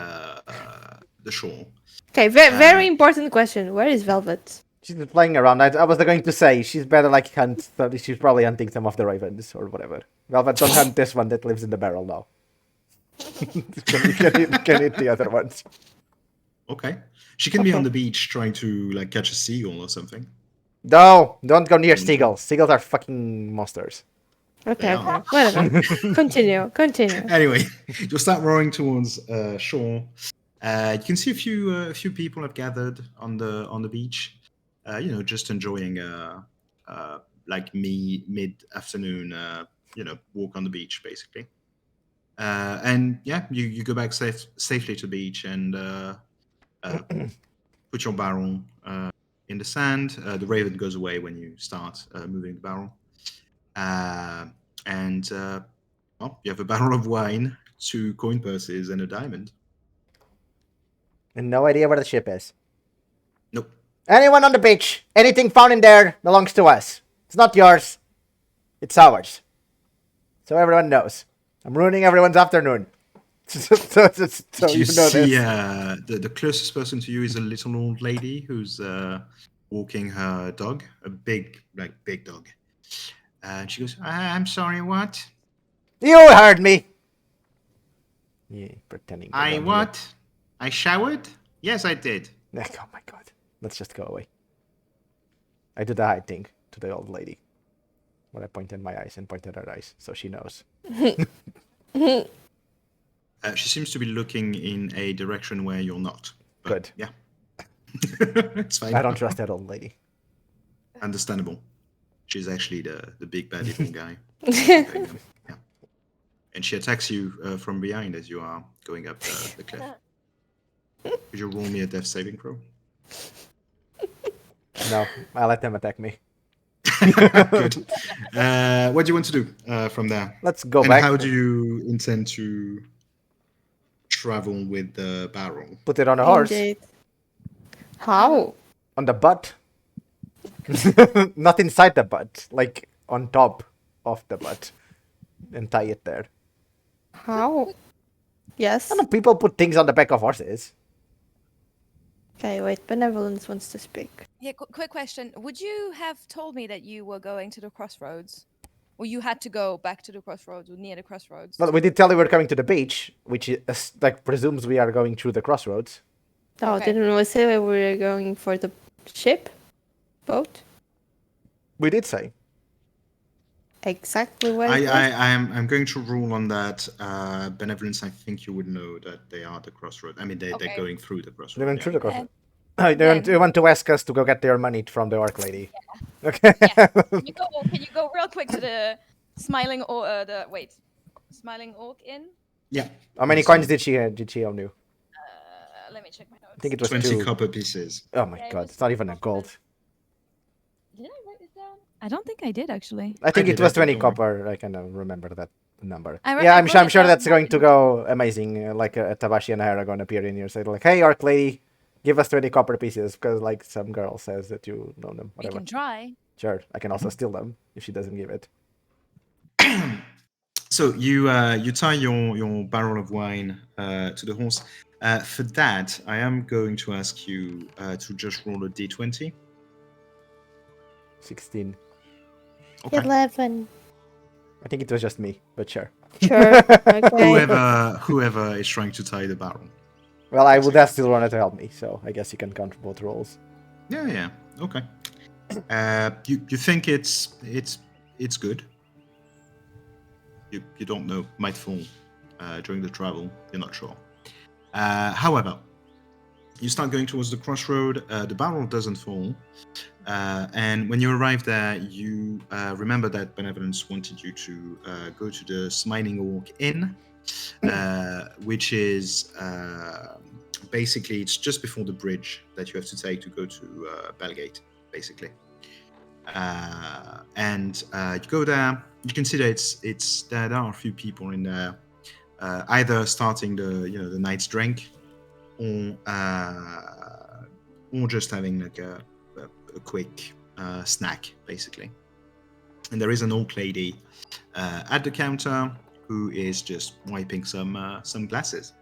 shore. Okay. Very important question. Where is Velvet? She's been playing around. I was going to say, she's better like hunt. She's probably hunting some of the ravens or whatever. Velvet, don't hunt this one that lives in the barrel now. you can eat the other ones. Okay. She can be on the beach trying to catch a seagull or something. No, don't go near seagulls. Seagulls are fucking monsters. Okay. They Okay. are. Whatever. Continue. Anyway, you'll start rowing towards shore. You can see a few people have gathered on the beach. Just enjoying mid-afternoon walk on the beach basically. And yeah, you go back safely to the beach and put your barrel in the sand. The raven goes away when you start moving the barrel. You have a barrel of wine, 2 coin purses, and a diamond. And no idea where the ship is. Nope. Anyone on the beach? Anything found in there belongs to us. It's not yours. It's ours. So everyone knows. I'm ruining everyone's afternoon. so You you know see, this. the closest person to you is a little old lady who's walking her dog, a big dog. And she goes, I'm sorry, what? You heard me. Yeah, pretending. I what? I showered? Yes, I did. Oh my god. Let's just go away. I did the hide thing to the old lady. When I pointed my eyes and pointed her eyes, so she knows. She seems to be looking in a direction where you're not. But, Good. Yeah. It's fine. I don't trust that old lady. Understandable. She's actually the big bad evil guy. Yeah. And she attacks you from behind as you are going up the cliff. Could you roll me a death saving throw? No, I'll let them attack me. Good. What do you want to do from there? Let's go And back. how do you intend to travel with the barrel? Put it on a horse. Indeed. How? On the butt. Not inside the butt. Like on top of the butt. And tie it there. How? Yes. I don't know, people put things on the back of horses. Okay, wait. Benevolence wants to speak. Yeah, quick question. Would you have told me that you were going to the crossroads? Or you had to go back to the crossroads or near the crossroads? Well, we did tell you we're coming to the beach, which is, presumes we are going through the crossroads. Oh, Okay. didn't we say we were going for the ship? Boat? We did say. Exactly where it was? I'm going to rule on that. Benevolence, I think you would know that they are the crossroad. I mean, they're Okay. going through the crossroad. They went yeah. through the crossroads. Then- They want to ask us to go get their money from the orc lady. Okay. Yeah. Can you go real quick to the smiling or smiling orc inn? Yeah. How many coins did she owe you? Let me check my notes. I think it was 20 2. copper pieces. Oh my Yeah, it god, was it's not even a 20 gold. Did I write it down? I don't think I did actually. I think I it did, was I 20 did, don't copper. I can remember that number. I Yeah, I'm wrote sure it down that's going to back go amazing. Like Tabashi and I are going to appear in here, say like, "Hey, orc lady, give us 20 copper pieces," because like some girl says that you know them. We Whatever. can try. Sure, I can also steal them if she doesn't give it. So you tie your barrel of wine to the horse. For that, I am going to ask you to just roll a d20. 16. Okay. 11. I think it was just me, but sure. Sure. Okay. Whoever is trying to tie the barrel. Well, I would ask Silverana to help me, so I guess you can count both rolls. Yeah. Okay. You think it's good. You don't know, might fall during the travel. You're not sure. However, you start going towards the crossroad. The barrel doesn't fall, and when you arrive there, you remember that Benevolence wanted you to go to the Smiling Orc Inn, which is basically it's just before the bridge that you have to take to go to Bellgate, basically. And you go there. You can see that it's there are a few people in there, either starting the night's drink, or just having like a quick snack, basically. And there is an old lady at the counter who is just wiping some glasses.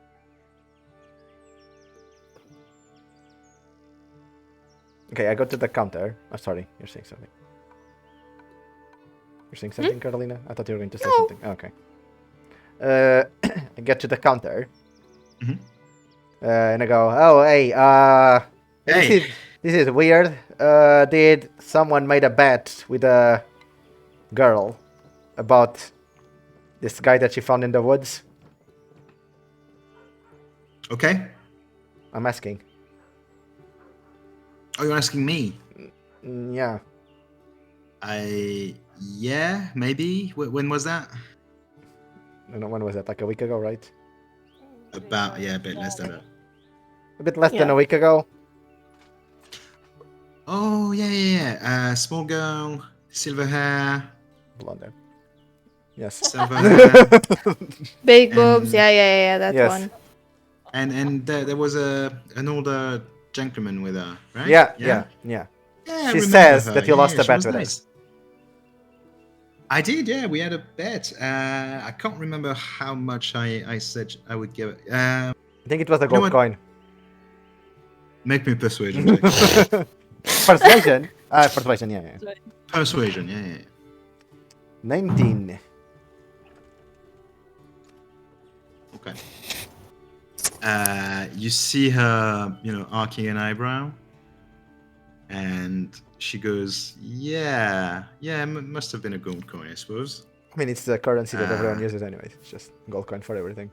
Okay, I go to the counter. Oh, sorry, you're saying something. You're saying something, Carolina? I thought you were going to say something. Oh, okay. I get to the counter. And I go, oh, hey, Hey. this is weird. Did someone made a bet with a girl about this guy that she found in the woods? Okay. I'm asking. Oh, you're asking me? Yeah. Yeah, maybe. When was that? I don't know, when was that? Like a week ago, right? A bit less than that. A bit less than Yeah. a week ago. Oh yeah. Small girl, silver hair, Blonde. Yes. silver hair, Big boobs. And- Yeah. That Yes. one. and there was an older gentleman with her, right? Yeah. Yeah, Yeah. I She remember says her. that you lost a she bet was with her. nice. I did, yeah. We had a bet. I can't remember how much I said I would give it. I think it was a You know gold what? coin. Make me persuasion check. Persuasion? Persuasion, yeah. Persuasion, yeah. 19. Okay. You see her, arcing an eyebrow, and she goes, "Yeah, must have been a gold coin, I suppose." I mean, it's the currency that everyone Ah. uses anyways. It's just gold coin for everything.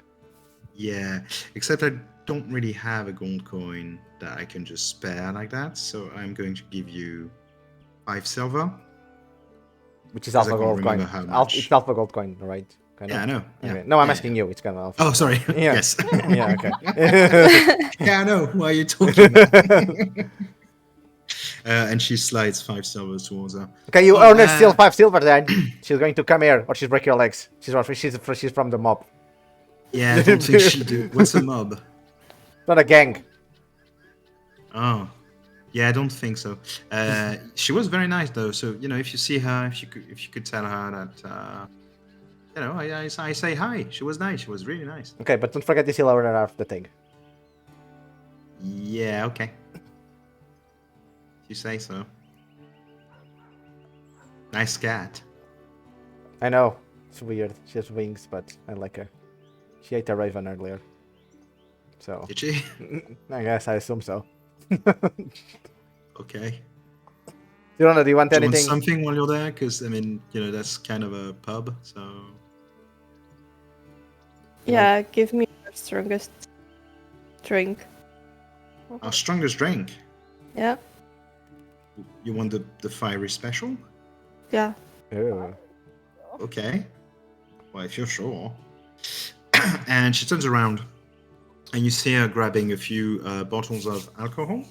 Yeah, except I don't really have a gold coin that I can just spare like that, so I'm going to give you 5 silver. Which is Because I alpha can't gold coin. remember how much. It's alpha gold coin, right? Kind Yeah, I know. Yeah. Anyway, no, I'm Yeah, asking yeah. you. It's kind of alpha. Oh, sorry. Yeah. Yes. Yeah, okay. Yeah, I know. Why are you talking about? And she slides 5 silvers towards her. Okay, you Oh, earn her still 5 silver then. She's going to come here or she'll break your legs. She's from the mob. Yeah, I don't think she'll do. What's a mob? Not a gang. Oh, yeah, I don't think so. She was very nice though. So if you see her, if you could tell her that, I say hi. She was nice. She was really nice. Okay, but don't forget the silver after the thing. Yeah. Okay. If you say so. Nice cat. I know. It's weird. She has wings, but I like her. She ate a raven earlier. So, Did she? I guess I assume so. Okay. Do you want Do you want anything? something while you're there? Because that's kind of a pub. So. Yeah, give me your strongest drink. Our strongest drink. Yeah. You want the fiery special? Yeah. Ew. Okay. Well, if you're sure. And she turns around, and you see her grabbing a few bottles of alcohol.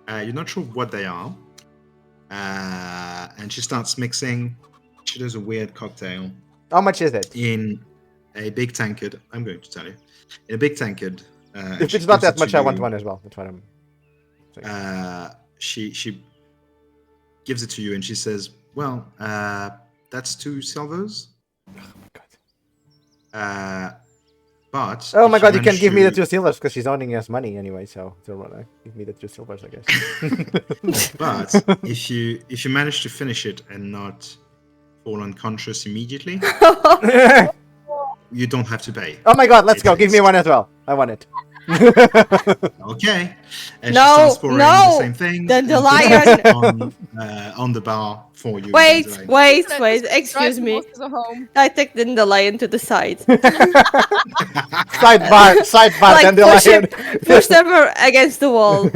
You're not sure what they are. And she starts mixing. She does a weird cocktail How much is it? in a big tankard. I'm going to tell you. In a big tankard. If it's not that much, I want one as well. That's what I'm saying. She gives it to you, and she says, "Well, that's 2 silvers. But Oh my if god, you can manage give me the to- 2 silvers because she's owning us money anyway, so give me the 2 silvers, I guess. But if you manage to finish it and not fall unconscious immediately, you don't have to pay. Oh my god, let's go. Give me one as well. I want it. Okay. And No, she starts pouring no, the same thing. the and puts lion. it on the bar for you. Wait, Dandelion. wait, Let's wait. drive Excuse the me. monsters home. I take the lion to the side. Sidebar, Like Dandelion. push them against the wall,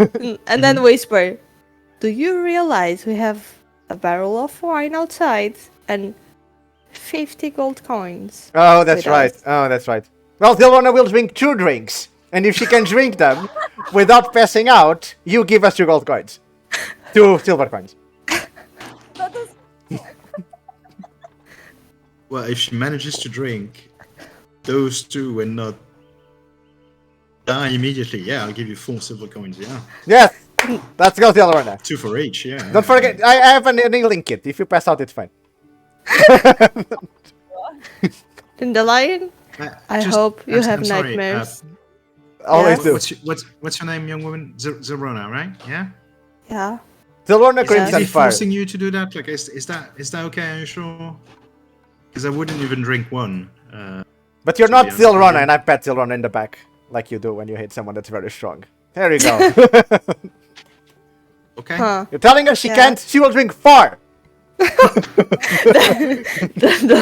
and then whisper. Do you realize we have a barrel of wine outside and 50 gold coins? Oh, that's with right. us? Oh, that's right. Well, Silvana will drink 2 drinks. And if she can drink them without passing out, you give us 2 gold coins. 2 silver coins. That is Well, if she manages to drink those 2 and not die immediately, yeah, I'll give you 4 silver coins, yeah. Yes! Let's go, Silvana. 2 for each, yeah. Don't forget, I have an healing kit. If you pass out, it's fine. Dandelion, I hope you have I'm sorry, nightmares. Always Yes. do. What's your name, young woman? Zerona, right? Yeah. Yeah. Silvana Is Crimson he Fire. forcing you to do that? Like, is that okay? Are you sure? Because I wouldn't even drink one. But you're to not be honest with Silvana, you. and I pat Silvana in the back. Like you do when you hit someone that's very strong. There you go. Okay. Huh. You're telling her she Yeah. can't, she will drink 4. The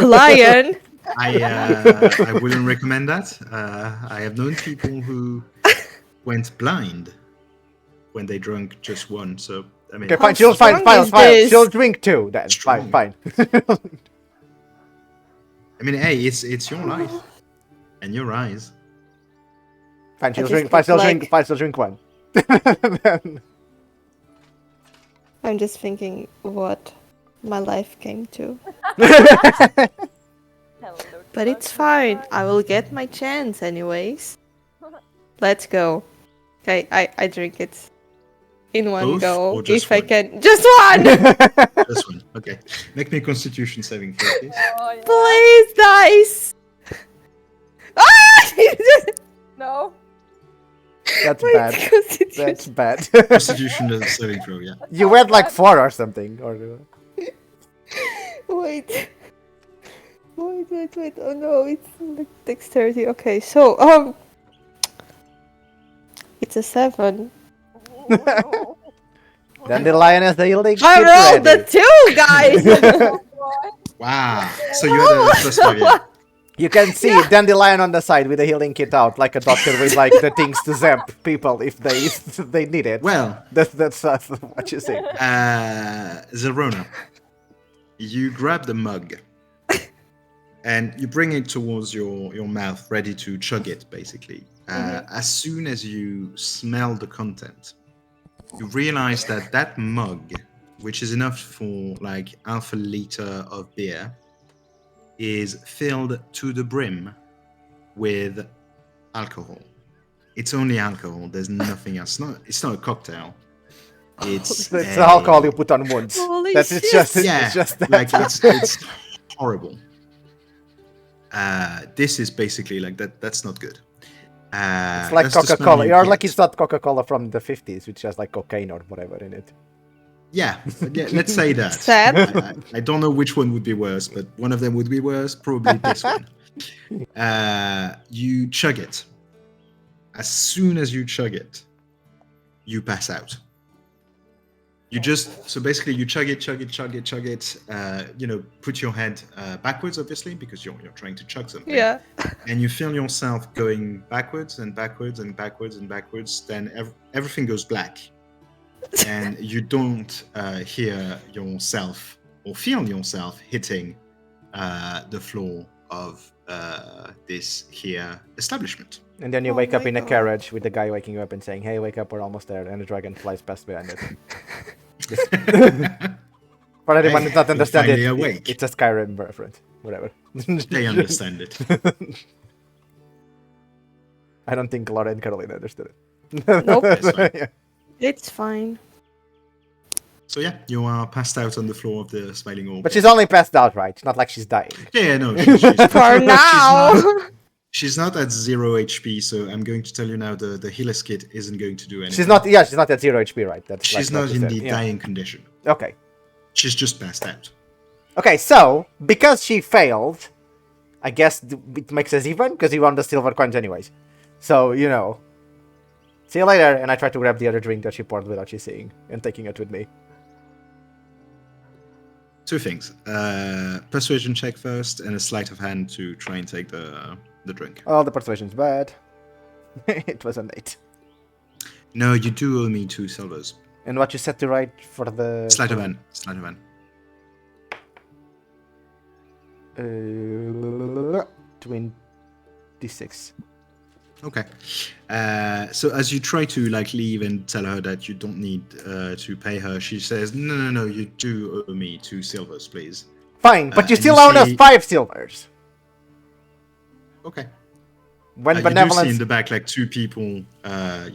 lion. I wouldn't recommend that. I have known people who went blind when they drank just one. So I mean, Okay, fine, How she'll fine, strong fine, is fine. this? She'll drink 2 then. Strong. Fine. I mean, hey, it's your life and your eyes. Fine, she'll just drink, fine, look she'll like- drink, fine, she'll drink 1. I'm just thinking what my life came to. hello. But it's fine. I will get my chance anyways. Let's go. Okay, I drink it in one Both go. or just If I one? can. Just one! This one. Okay. Make me a Constitution saving throw, please. Oh, yeah. Please, dice! Ah! No. That's My bad. constitution. That's bad. Constitution saving throw, yeah. You had like 4 or something. Or Wait. Wait. Oh no, it's like dexterity. Okay, so it's a 7. Oh, then the lion has the healing kit I rolled ready. the 2, guys. no. Oh, boy. Wow. So you had a +5, yeah. You can see Dandelion on the side with the healing kit out, like a doctor with like the things to zap people if they need it. Well, That's what you say. Zerona, you grab the mug and you bring it towards your mouth, ready to chug it, basically. As soon as you smell the content, you realize that mug, which is enough for like half a liter of beer, is filled to the brim with alcohol. It's only alcohol. There's nothing else. It's not a cocktail. It's It's the alcohol you put on wounds. Holy It's shit. just yeah, it's just that. like it's horrible. This is basically like that. That's not good. It's like that's the smell Coca-Cola. you You're get. like it's not Coca-Cola from the 50s, which has like cocaine or whatever in it. Yeah, let's say that. Sad. I don't know which one would be worse, but one of them would be worse. Probably this one. You chug it. As soon as you chug it, you pass out. You just so basically you chug it. Put your head backwards, obviously, because you're trying to chug something. Yeah. And you feel yourself going backwards and backwards and backwards and backwards. Then everything goes black, and you don't hear yourself or feel yourself hitting the floor of this here establishment. And then you Oh wake up my in a God. carriage with the guy waking you up and saying, "Hey, wake up, we're almost there," and the dragon flies past behind it. For anyone who doesn't you're understand it, finally awake. it's a Skyrim reference. Whatever. They understand it. I don't think Laura and Caroline understood it. Nope. That's fine. Yeah. It's fine. So yeah, you are passed out on the floor of the smiling orb. But she's only passed out, right? It's not like she's dying. Yeah, no. She's For now. She's not at 0 HP, so I'm going to tell you now the healer's kit isn't going to do anything. She's not. Yeah, she's not at 0 HP, right? That's She's like what not you in said. the Yeah. dying condition. Okay. She's just passed out. Okay, so because she failed, I guess it makes us even because you won the silver coins anyways. So See you later. And I try to grab the other drink that she poured without she seeing and taking it with me. Two things. Persuasion check first and a sleight of hand to try and take the drink. Oh, the persuasion's bad. It was an 8. No, you do owe me 2 silvers. And what you set to write for the... Sleight of hand. Sleight of hand. 26. Okay. So as you try to like leave and tell her that you don't need to pay her, she says, "No, you do owe me 2 silvers, please." Fine, but you and still you owe us see- 5 silvers. Okay. When You do see benevolence... in the back like 2 people, Yeah.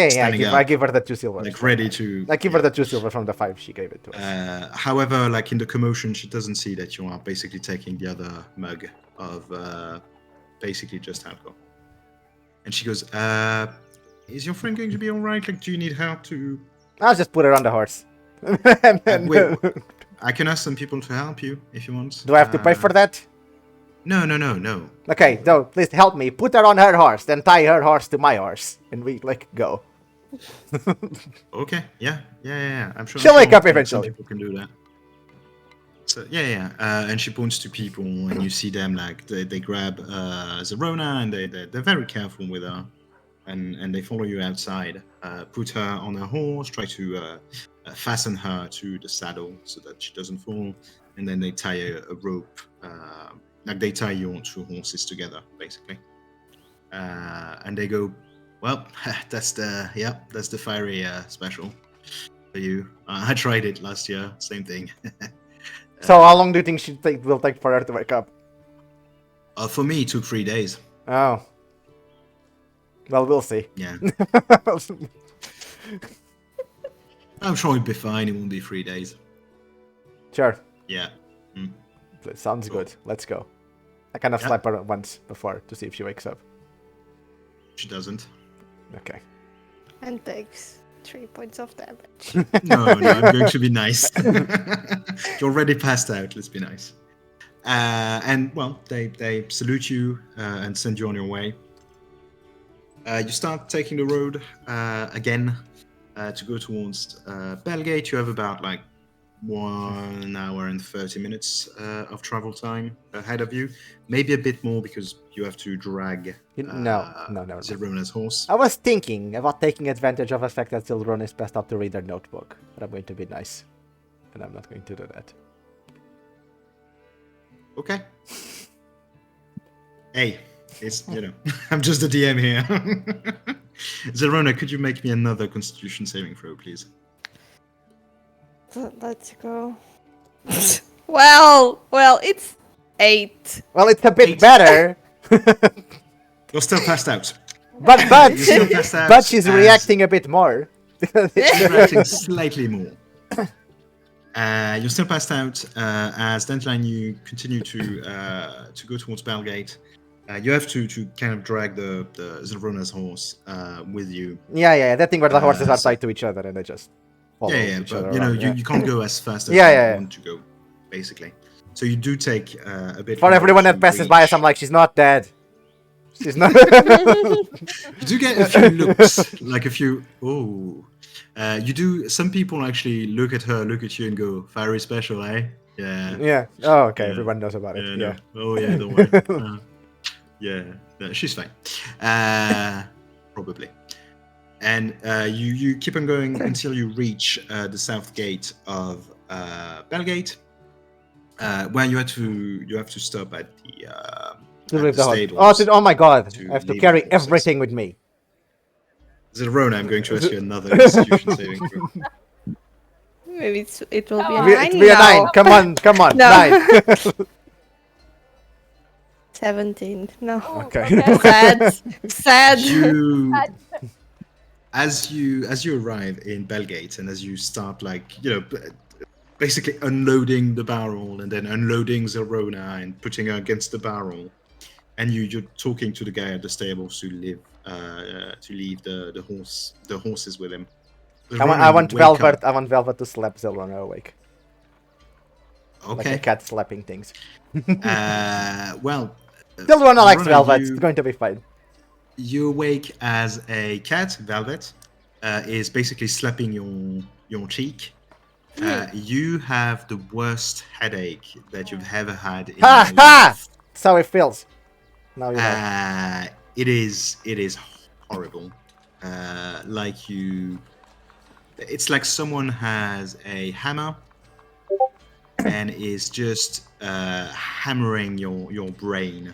standing I up, give her the 2 silvers. like ready to. I give her the 2 silver from the 5 she gave it to us. However, like in the commotion, she doesn't see that you are basically taking the other mug of basically just alcohol. And she goes, "Is your friend going to be all right? Like, do you need help to?" I'll just put her on the horse. And then- Wait, I can ask some people to help you if you want. Do I have to pay for that? No. Okay, no, please help me. Put her on her horse, then tie her horse to my horse, and we like go. Okay, yeah. I'm sure. She'll wake up some eventually. people can do that. So yeah. And she points to people, and you see them like they grab Zerona, and they're very careful with her, and they follow you outside. Put her on her horse, try to fasten her to the saddle so that she doesn't fall, and then they tie a rope. Like they tie your 2 horses together, basically. And they go, "Well, that's the fiery special for you. I tried it last year, same thing." So how long do you think will take for her to wake up? For me, it took 3 days. Oh. Well, we'll see. Yeah, I'm sure it'll be fine. It won't be 3 days. Sure. Yeah. Mm. Sounds good. Let's go. I kind of Yeah. slap her once before to see if she wakes up. She doesn't. Okay. And takes 3 points of damage. No, I'm going to be nice. You're already passed out. Let's be nice. And well, they salute you and send you on your way. You start taking the road again to go towards Bellgate. You have about like 1 hour and 30 minutes of travel time ahead of you. Maybe a bit more because you have to drag No. Zerona's horse. I was thinking about taking advantage of the fact that Zildron is best out to read their notebook, but I'm going to be nice. And I'm not going to do that. Okay. Hey, it's, I'm just the DM here. Zerona, could you make me another Constitution saving throw, please? Let's go. Well, it's 8. Well, it's a bit 8. better. You're still passed out. But You're still passed out. but she's as- reacting a bit more. She's reacting slightly more. You're still passed out as Dandelion. You continue to go towards Bellgate. You have to kind of drag the Zerona's horse with you. Yeah. That thing where the horses are so- tied to each other and they just follow Yeah, each other but around, you can't go as fast as Yeah. you want to go, basically. So you do take a bit. For longer everyone to that passes by us, I'm reach. like, she's not dead. She's not. You do get a few looks, like a few. Oh, you do. Some people actually look at her, look at you, and go, "Fiery special, eh?" Yeah. Yeah. Oh, okay. Yeah. Everyone knows about it. Yeah. No. Oh yeah, don't worry. Yeah, no, she's fine. Probably. And you keep on going until you reach the south gate of Bellgate, where you have to stop at the To at leave the the stables. horse. Oh my god. to I have to leave carry the horses. everything with me. Zerona, I'm going to ask you another Constitution saving throw. Maybe it will be Come a on. 9 Be a now. 9. Come on. No. 9. 17. No. Ooh, Okay. Sad. You, as you arrive in Bellgate and as you start basically unloading the barrel and then unloading Zerona and putting her against the barrel, and you're talking to the guy at the stables to leave the horses with him. I want Wake Velvet. up. I want Velvet to slap Zelrona awake. Like a Okay. cat slapping things. Well. Zelrona likes Zelrona, Velvet. you- It's going to be fine. You awake as a cat, Velvet, is basically slapping your cheek. You have the worst headache that you've ever had in Ha your ha! life. That's how it feels. Now you know. It is horrible. Like you, it's like someone has a hammer and is just hammering your brain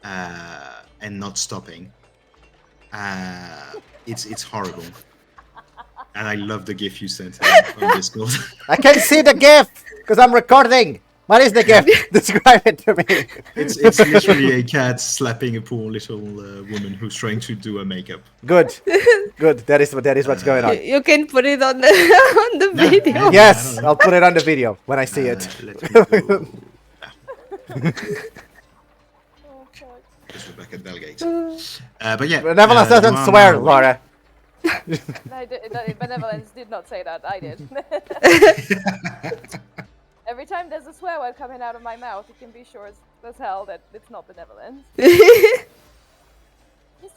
and not stopping. It's horrible. And I love the gif you sent on Discord. I can see the GIF because I'm recording. What is the GIF? Describe it to me. It's literally a cat slapping a poor little woman who's trying to do her makeup. Good, good. That is what's going on. You can put it on the on the Yeah, video. yeah. Yes, I'll put it on the video when I see it. Let me go. Oh, fuck. Just look back at Bellgate. But yeah. Benevolence you doesn't are swear, now- Laura. Benevolence did not say that. I did. Every time there's a swear word coming out of my mouth, you can be sure as hell that it's not benevolence. It's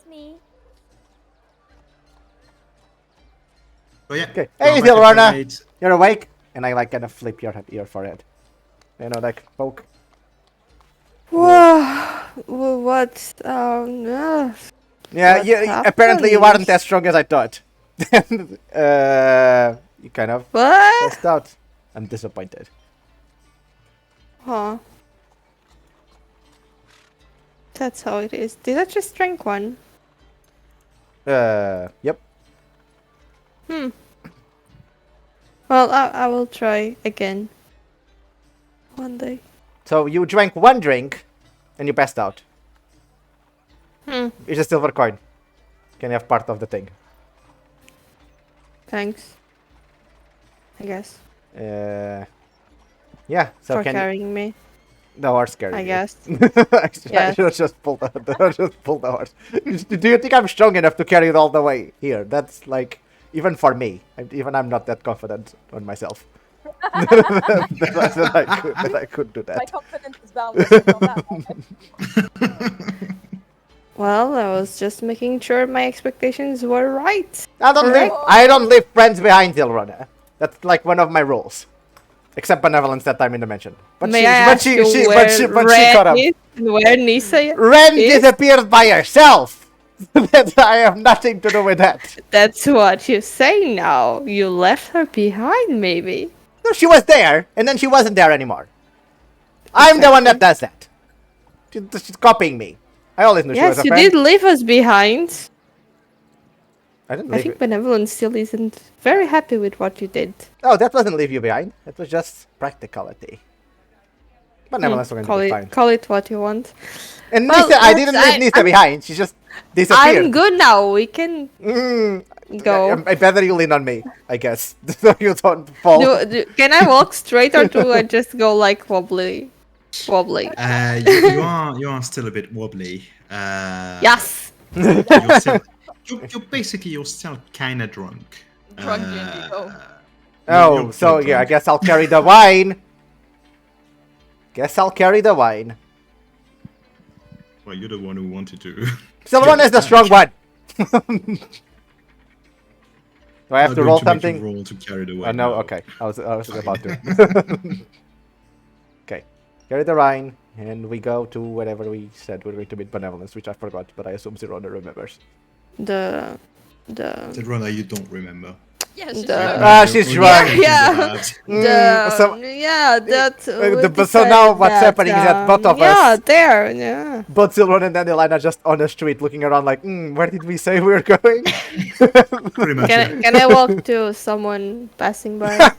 me. But yeah. Okay. you are Hey, back at Lorna. Bellgate. You're awake? And I like kind of flip your forehead. You know, like poke. Whoa, what? Oh no. Yeah, What you apparently you happened? weren't as strong as I thought. You kind of What? passed out. I'm disappointed. Huh. That's how it is. Did I just drink one? Yep. Hmm. Well, I will try again. One day. So you drank one drink, and you passed out. Hmm. It's a silver coin. Can you have part of the thing? Thanks. I guess. Yeah. So for can carrying me. the horse carry I you. guess. Actually, I Yes. should have just pulled the horse. Do you think I'm strong enough to carry it all the way here? That's like even for me. I'm not that confident on myself. that I could do My that. confidence is boundless on that one. Well, I was just making sure my expectations were right. I don't leave friends behind, Tilrona. That's like one of my rules. Except benevolence that time in the mention. But May she, I but ask she, you she, where but she, but she Ren caught up. is and where Nisa Ren is? disappeared by herself. That I have nothing to do with that. That's what you say now. You left her behind, maybe. No, she was there, and then she wasn't there anymore. I'm the one that does that. She's copying me. I always knew she was Yes, a you friend. did leave us behind. I didn't I leave think you. Benevolence still isn't very happy with what you did. Oh, that wasn't leave you behind. That was just practicality. Benevolence was going Call to be it, fine. call it what you want. And Well, Nisa, I didn't leave Nisa I'm- behind. She just disappeared. I'm good now. We can go. I better you lean on me, I guess, so you don't fall. Can I walk straight or do I just go like wobbly? Wobbly. You are still a bit wobbly. Yes. You're still, you're still kind of drunk. Drunk Indigo. Oh, you're so yeah, I drunk. guess I'll carry the wine. Guess I'll carry the wine. Well, you're the one who wanted to. Silverone is the strong one. Do I have Not to going roll make you something? Roll to carry the Oh, weight. no, now. okay. I was about to. Okay. Carry the wine, and we go to wherever we said we're going to meet Benevolence, which I forgot, but I assume Zerona remembers. The Said Rona, you don't remember. Yeah, she's The- right. Ah, she's drunk. Yeah. so- yeah, that. we so now decided what's happening is that both of yeah, us- there. Yeah. Both Silverone and Dandelion are just on the street looking around like, where did we say we were going? Pretty much. Can I walk to someone passing by?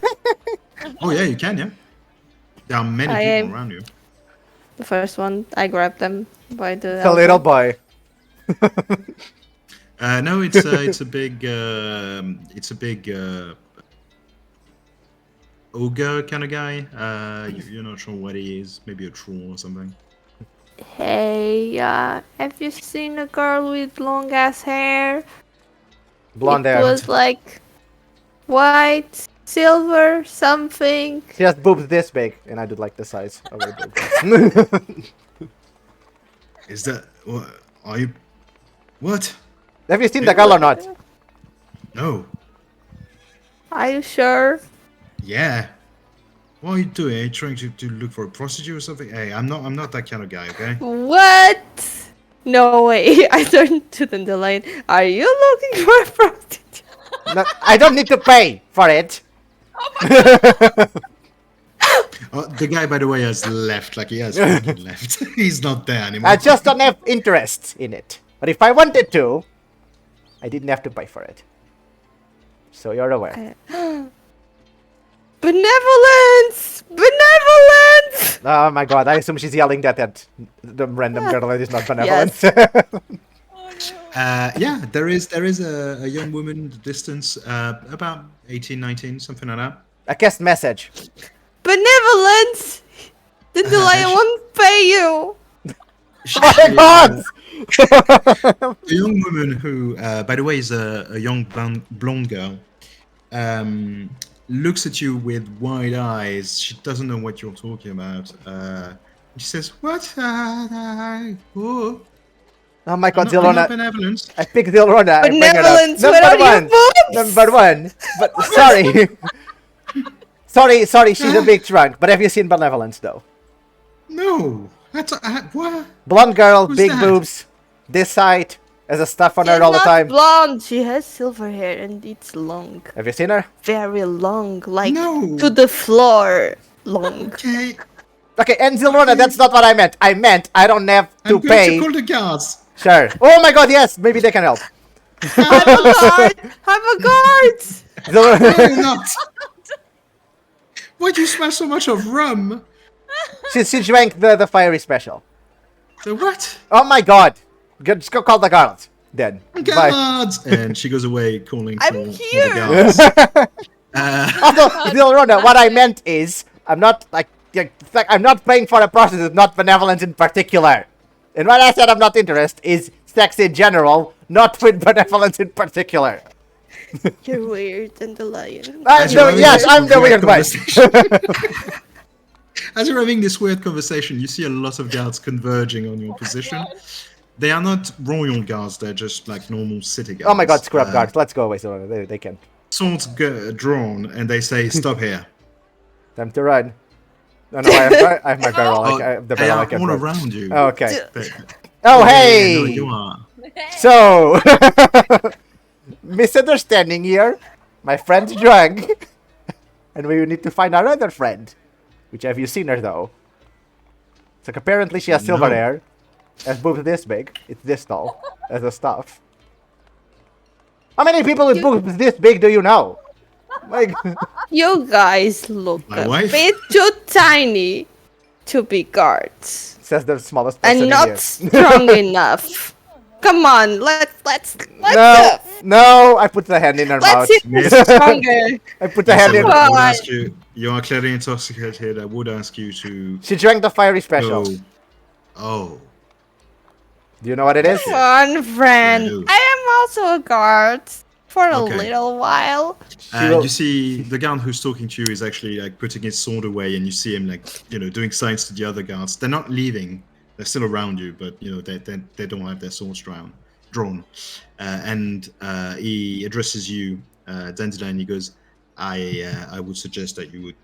Oh yeah, you can. Yeah. There are many I people am- around you. The first one, I grabbed them by the. The little boy. No, it's a big ogre kind of guy. You're not sure what he is. Maybe a troll or something. Hey, have you seen a girl with long ass hair? Blonde It hair. was like white, silver, something. She has boobs this big, and I do like the size of her boobs. Is that? What, are you What? Have you seen the girl or not? No. Are you sure? Yeah. What are you doing? Are you trying to look for a prostitute or something? Hey, I'm not that kind of guy, okay? What? No way. I turned to Dandelion. Are you looking for a prostitute? No, I don't need to pay for it. The guy, by the way, has left. Like, he has fucking left. He's not there anymore. I just don't have interest in it. But if I wanted to, I didn't have to pay for it. So you're aware. Benevolence! Benevolence! Oh my god, I assume she's yelling that at the random girl that is not benevolent. Yeah, there is a young woman in the distance, about 18, 19, something like that. I cast message. Benevolence! Dandelion won't pay you! Oh my god! A young woman who, by the way, is a young blonde girl, looks at you with wide eyes. She doesn't know what you're talking about. She says, "What? Oh, Oh my god, I'm not Zilrona. benevolence." I picked Zilrona. I bring it up. Benevolence, where are your boobs? Number one. But sorry. sorry, she's a big drunk. But have you seen Benevolence though? No. That's what? Blonde girl, Who's big that? boobs, this side, has a stuff on She's her all the not time. blonde. She has silver hair and it's long. Have you seen her? Very long. Like No. to the floor. Long. Okay. Okay, and Zilrona, that's not what I meant. I meant I don't have to I'm going pay. to call the guards. Sure. Oh my god, yes, maybe they can help. I'm a guard! I'm a guard! No, Zilrona, you're not. Why do you smell so much of rum? she drank the fiery special. The what? Oh my god. Just go call the guards. Then. Bye. Guards! And she goes away calling I'm for the here. guards. Also, Zilrona, what I meant is, I'm not I'm not paying for a prostitute, not benevolence in particular. And what I said I'm not interested is sex in general, not with benevolence in particular. You're weird, Dandelion. As you're having Yes, this I'm the weird one. conversation- As you're having this weird conversation, you see a lot of guards converging on your position. They are not royal guards, they're just like normal city guards. Oh my god, scrub guards. Let's go away, Zilrona. They can. Swords drawn, and they say, "Stop here." Time to run. No, I have my barrel. Oh, The they barrel I are can all run. around you. Oh, okay. They- Oh, Yeah, hey! no, you are. So, misunderstanding here. My friend's drunk. And we need to find our other friend. Which have you seen her though? So apparently she has silver No. hair. Has boobs this big. It's this tall. As a staff. How many people with boobs this big do you know? Like, You guys look My a wife? bit too tiny to be guards. says the smallest person And in not here. strong enough. Come on, let's No, no, I put the hand in her mouth. see who's stronger. I put the Yes, hand I in would, her I would Why? ask you. You are clearly intoxicated. I would ask you to She drank the fiery special. go. Oh, Do you know what it is? Come on, friend. Yeah, I do. I am also a guard for a Okay. little while. will- you see the guard who's talking to you is actually like putting his sword away, and you see him like doing signs to the other guards. They're not leaving; they're still around you, but they don't have their swords drawn. And he addresses you, Dandelion. He goes, I would suggest that you would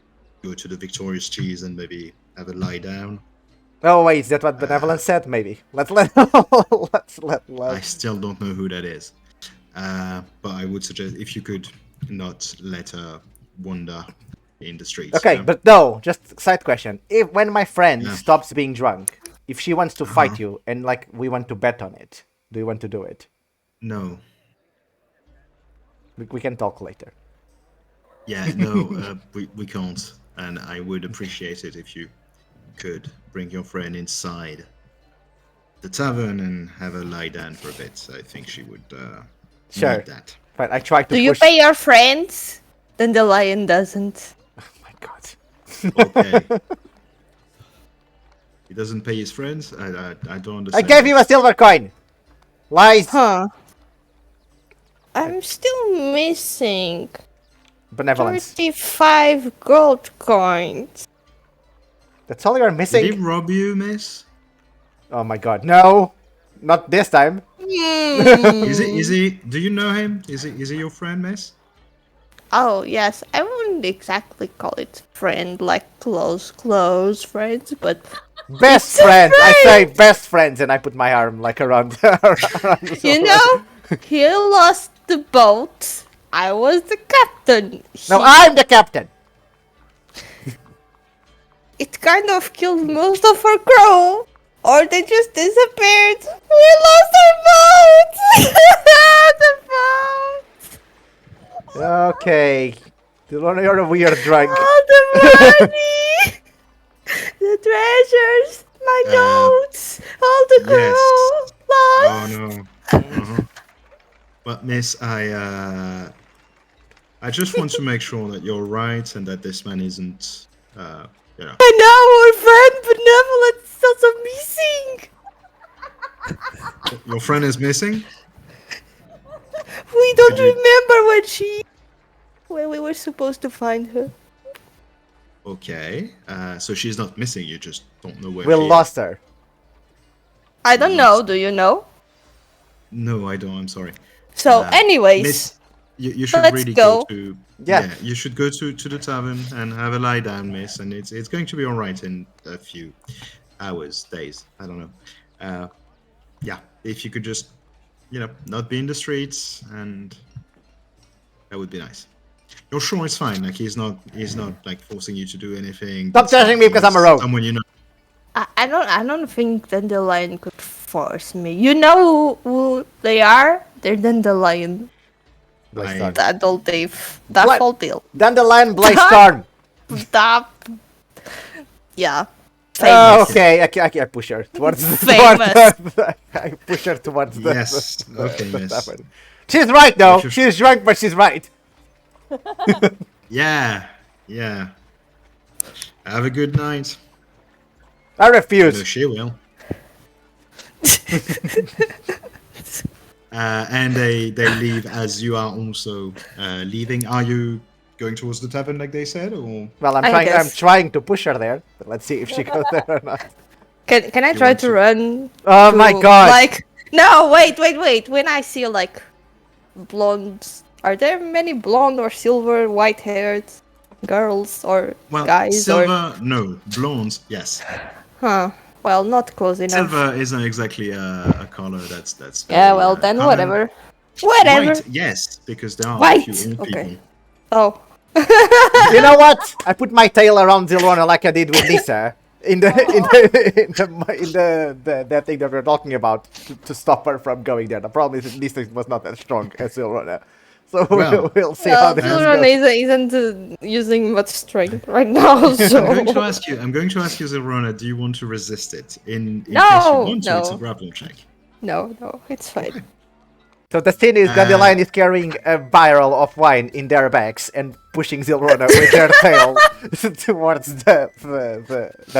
go to the Victorious Cheese and maybe have a lie down. Oh wait, is that what Benevolence said? Maybe. Let's let. I still don't know who that is. But I would suggest if you could not let her wander in the streets. Okay, you know? but no, just side question. If when my friend Yeah. stops being drunk, if she wants to fight you and like we want to bet on it, do you want to do it? No. We can talk later. Yeah, no, we can't. And I would appreciate it if you could bring your friend inside the tavern and have her lie down for a bit. I think she would Sure. need that. Fine, I tried to Do you push. pay your friends? Then the lion doesn't. Oh my god. Okay. He doesn't pay his friends? I don't I understand. gave you a silver coin. Lies. Huh. I'm still missing Benevolence. 35 gold coins. That's all you're Did he missing. rob you, miss? Oh my god. No. Not this time. Is he? Do you know him? Is he your friend, Miss? Oh, yes. I wouldn't exactly call it friend, like close friends, but Best friends. I say best friends, and I put my arm like around. around the you sword. know, he lost the boat. I was the captain. No, I'm the captain. It kind of killed most of our crew. Or they just disappeared. We lost our boat! The boat! Okay. You're a weird drunk. All the money! The treasures! My notes! All the crew! Yes. Lost! Oh no. Uh-huh. But Miss, I just want to make sure that you're right and that this man isn't, you know. I know our friend Benevolent is also missing! Your friend is missing? We don't Could you- remember when we were supposed to find her. Okay. So she's not missing, you just don't know where We she lost her. I don't know, do you know? No, I don't, I'm sorry. So, anyways, Miss, you should let's really go. go to... Yeah. You should go to the tavern and have a lie down, Miss, and it's going to be alright in a few hours, days, I don't know. Yeah, if you could just, you know, not be in the streets, and that would be nice. You're sure it's fine, like he's not like forcing you to do anything. Stop judging me because I'm a rogue. Someone you know. I don't think Dandelion could force me. You know who they are? They're Dandelion. Blaze That old Dave. That What? old deal. Dandelion Blaze Storm. That. Yeah. Oh, Famous. okay, I push her towards Famous. I push her towards the. Yes, okay, the miss. tavern. She's right though. If you're- She's drunk, but she's right. Yeah. Have a good night. I No, refuse. she will. And they leave as you are also leaving. Are you going towards the tavern like they said, or Well, I'm I I'm guess. trying to push her there. But let's see if she goes there or not. Can I try want to to- run? Oh to, my god! Like no, wait. When I see like blondes, are there many blonde or silver, white-haired girls or well, guys silver? No, blondes. Yes, Huh. Well, not close enough. silver isn't exactly a color that's. Yeah. very, Well, then common. whatever. Whatever. White, yes, because there are a White, few old okay. people. Oh. You know what? I put my tail around Zilrona like I did with Lisa in the that thing that we're talking about to stop her from going there. The problem is that Lisa was not as strong as Zilrona, so Well, we'll see Well, how this Zilrona goes. isn't using much strength right now, so. I'm going to ask you, Zilrona, do you want to resist it? In case you No, want to, it's a no. grapple check. No, it's fine. So the scene is that the lion is carrying a barrel of wine in their backs and pushing Zilrona with their tail towards the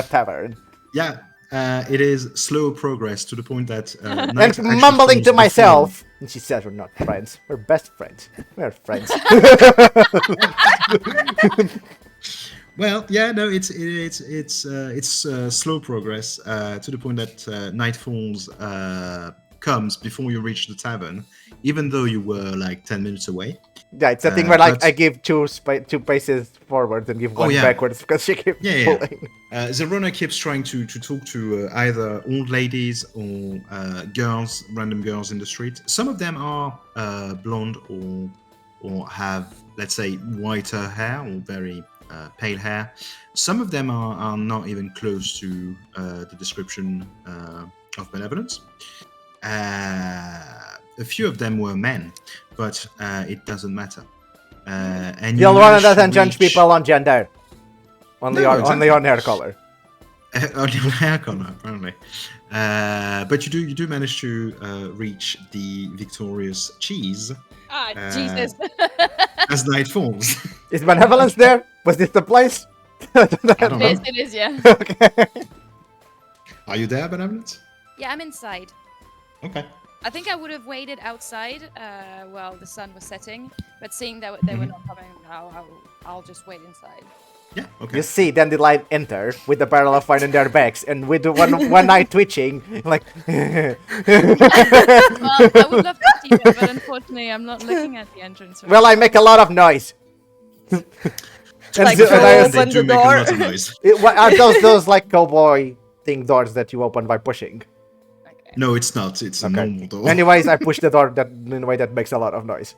tavern. Yeah, it is slow progress to the point that And Knight actually mumbling falls to before- myself, and she says, "We're not friends. We're best friends. We're friends." Well, yeah, no, it's slow progress to the point that Nightfalls comes before you reach the tavern, even though you were like 10 minutes away. Yeah, it's a thing where like but- I give two paces forwards and give one yeah. backwards because she keeps Yeah. pulling. Zerona keeps trying to talk to either old ladies or girls, random girls in the street. Some of them are blonde or have, let's say, whiter hair or very pale hair. Some of them are not even close to the description of benevolence. A few of them were men, but it doesn't matter. And you Zilrona managed to doesn't judge reach- people on gender. Only No, on exactly. hair color. Only on hair color, apparently. But you do manage to reach the victorious cheese Ah, Jesus. as night falls. Is benevolence there? Was this the place? I don't It is, know. it is, yeah. Okay. Are you there, Benevolence? Yeah, I'm inside. Okay. I think I would have waited outside while the sun was setting, but seeing that they were not coming, I'll just wait inside. Yeah, okay. You see Dandelion enter with the barrel of wine in their backs, and with the one eye twitching, like. Well, I would love to see it, but unfortunately, I'm not looking at the entrance. Right Well, I now. make a lot of noise. Like, And I- open they do the make a door. lot of noise. What are those like cowboy thing doors that you open by pushing? Okay. No, it's not. It's a Okay. normal door. Anyways, I push the door that in a way that makes a lot of noise.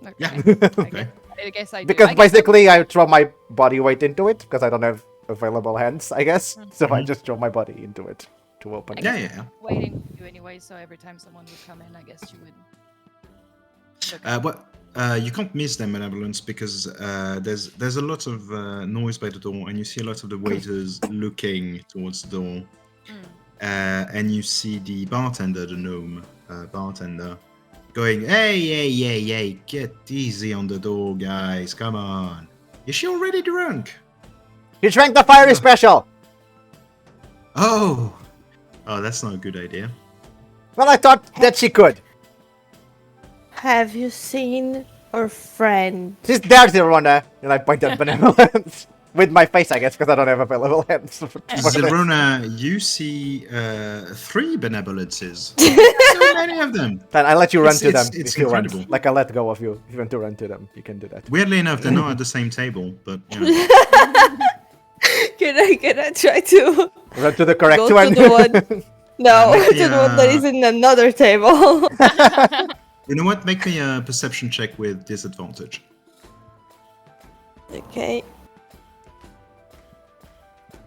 Okay. Yeah. Okay. I guess I do. Because I guess basically I throw my body weight into it because I don't have available hands, I guess. So I Mhm. just throw my body into it to open it. Yeah, yeah, yeah. waiting for you anyway, so every time someone would come in, I guess you would. Look at What? You can't miss them, Benevolence, because there's a lot of noise by the door, and you see a lot of the waiters looking towards the door, and you see the bartender, the gnome bartender, going, hey, get easy on the door, guys, come on. Is she already drunk? He drank the fiery special! Oh, that's not a good idea. Well, I thought that she could. Have you seen our friend? She's there, Zerona! And I point at Benevolence. With my face, I guess, because I don't have available hands. for this. Zerona, you see 3 benevolences. So many of them. Then I let you run to them It's if you want. incredible. Like I let go of you. If you want to run to them, you can do that. Weirdly enough, they're not at the same table, but you know. Can I try to Run to the correct go one. to the one? No, Make to the one that is in another table. You know what? Make me a perception check with disadvantage. Okay.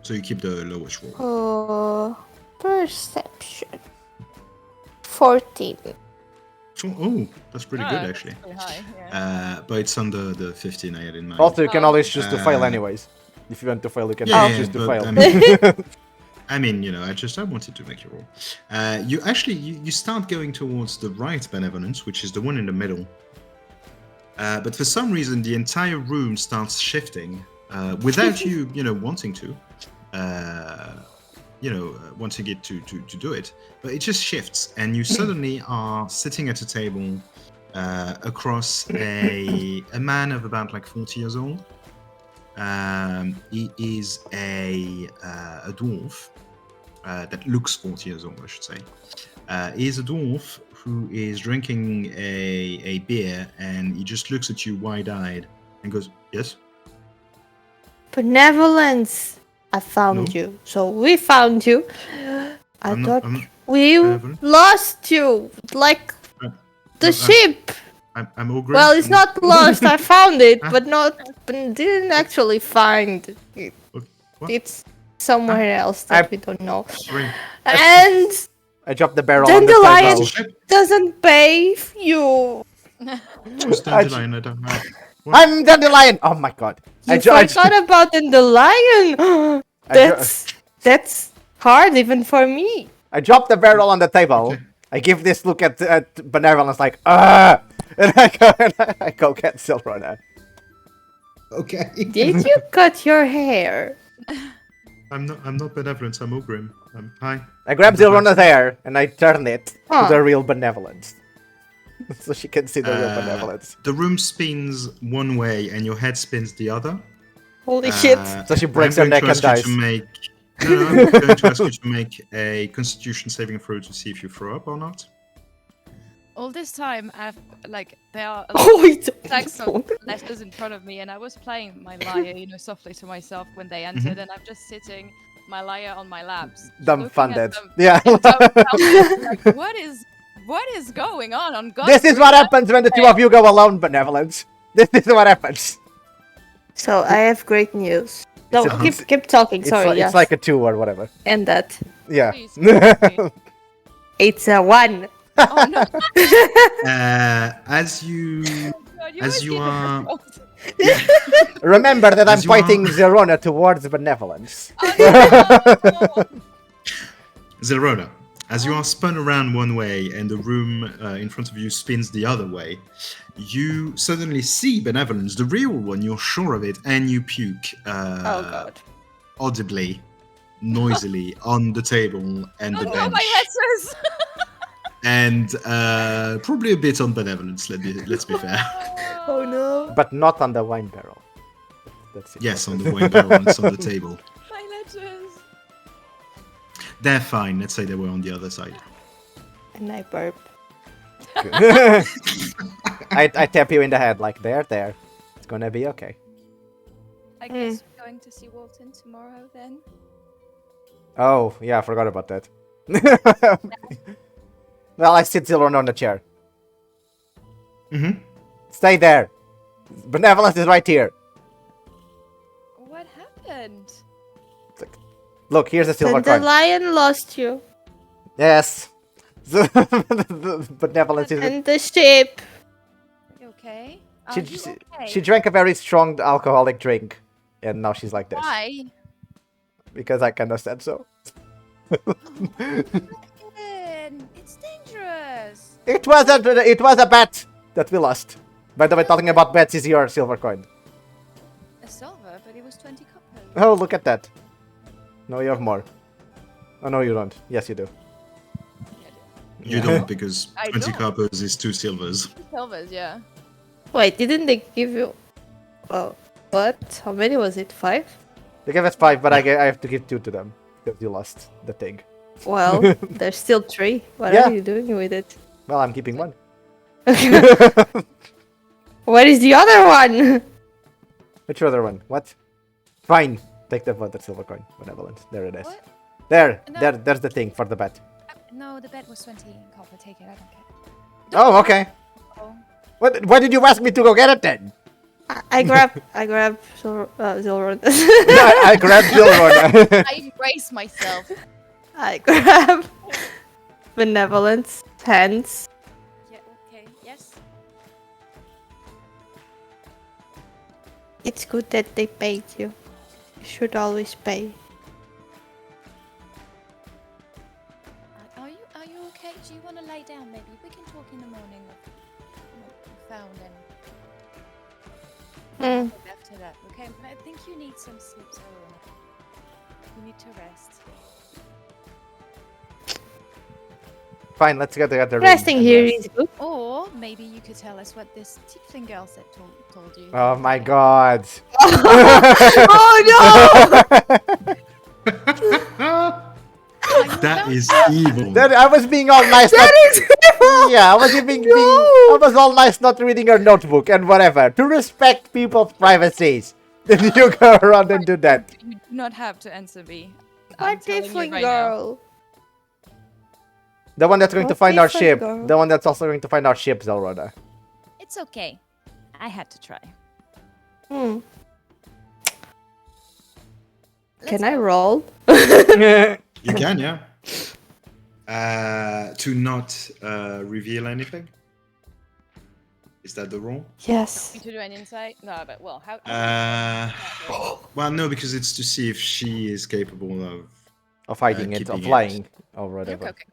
So you keep the lowest roll. Perception. 14. Oh, that's pretty Ah, good that's actually. pretty high, yeah. But it's under the 15 I had in mind. Also, you can Oh. always choose to fail Uh, anyways. If you want to fail, you can Yeah, always yeah, choose to but, fail. I mean, you know, I wanted to make you roll. You actually you start going towards the right benevolence, which is the one in the middle. But for some reason, the entire room starts shifting without you, wanting to. Wanting it to do it, but it just shifts, and you suddenly are sitting at a table across a man of about like 40 years old. He is a dwarf that looks 40 years old, I should say. He is a dwarf who is drinking a beer, and he just looks at you wide-eyed and goes, "Yes." Benevolence. I found No. you. So we found you. I I'm thought not we benevolent. lost you. Like Uh, the no, ship. I'm all Well, it's not lost. I found it, but didn't actually find it. What? It's somewhere else that we don't know. Sorry. And I dropped the barrel on the Dandelion table. Ship? doesn't pay you. Who's Dandelion? I don't know. I'm Dandelion! Oh my god. You forgot about Dandelion. That's hard even for me. I dropped the barrel on the table. Okay. I give this look at Benevolence like, ah! And I go get Silrona. Okay. Did you cut your hair? I'm not benevolent. I'm Ogrim. Hi. I grab Silrona's hair and I turn it to Huh. the real Benevolence. So she can see the real Benevolence. The room spins one way and your head spins the other. Holy shit. So she breaks I'm her going neck to and ask you dies. to make. No, I'm going to ask you to make a Constitution saving throw to see if you throw up or not. All this time, there are a lot Oh, wait. of stacks of letters in front of me, and I was playing my lyre, softly to myself when they entered, and I'm just sitting, my lyre on my laps, Dumbfounded. looking at them Yeah. dumbfounded, like, what is going on God's This is green what earth? happens when the two of you go alone, Benevolence. This is what happens. So I have great news. No, It's keep talking. It's, Sorry, like, yes. it's like a 2 or whatever. And that. Yeah. Please, please. It's a 1. Oh no! As you God, As always you give it are- a fault. Remember that I'm As you pointing are- Zerona towards Benevolence. Oh, Zerona, as you are spun around one way and the room in front of you spins the other way, you suddenly see Benevolence, the real one, you're sure of it, and you puke Oh god. audibly, noisily on the table and the no, bench. my letters! And probably a bit on Benevolence, let's be fair. Oh no. But not on the wine barrel. That's it. Yes, on the wine barrels on the table. My letters. They're fine. Let's say they were on the other side. And I burp. I tap you in the head like there. It's gonna be okay. I guess we're going to see Walton tomorrow then. Oh yeah, I forgot about that. Well, I sit Zilron on the chair. Mm-hmm. Stay there. Benevolence is right here. What happened? Look, here's a silver Then the coin. lion lost you. Yes. Benevolence is. And the sheep. You okay? She, Are you she, okay? she drank a very strong alcoholic drink, and now she's like this. Why? Because I kind of said so. It's dangerous. It was a bet that we lost. By the way, talking about bets is your silver coin. A silver, but it was 20 coppers. Oh, look at that. No, you have more. Oh, no, you don't. Yes, you do. You don't, because I 20 don't. coppers is 2 silvers. Silvers, yeah. Wait, didn't they give you... Oh, what? How many was it? 5? They gave us 5, but I have to give 2 to them. Because you lost the thing. Well, there's still 3. What Yeah. are you doing with it? Well, I'm keeping 1. Where is the other one? Which other one? What? Fine. Take the silver coin. Benevolent. There it is. What? There. No. There's the thing for the bet. No, the bet was 20 copper. Take it, I don't care. Oh, okay. Oh. Why did you ask me to go get it then? I grab Zilron. I grabbed Zilron. I embrace myself. I grab Benevolence hands. Yeah, okay, yes. It's good that they paid you. You should always pay. Are you okay? Do you want to lay down maybe? We can talk in the morning of what you found and after that, okay? I think you need some sleep, so you need to rest. Fine, let's get the room. Resting here is good. Or maybe you could tell us what this tiefling girl said told you. Oh my god. Oh That is evil. I was being all nice. no! That is evil! Yeah, I was I was all nice not reading her notebook and whatever. To respect people's privacies. Then you go around and do that. You do not have to answer me. What I'm telling you tiefling right now. girl? The one that's going to What find our different ship. girl? The one that's also going to find our ship, Zelroda. It's okay. I had to try. Hmm. Let's Can I go. roll? You can, yeah. To not reveal anything? Is that the rule? Yes. To do an insight? No, but well, how? Well, no, because it's to see if she is capable Of hiding it, keeping of it. flying, or whatever. Okay.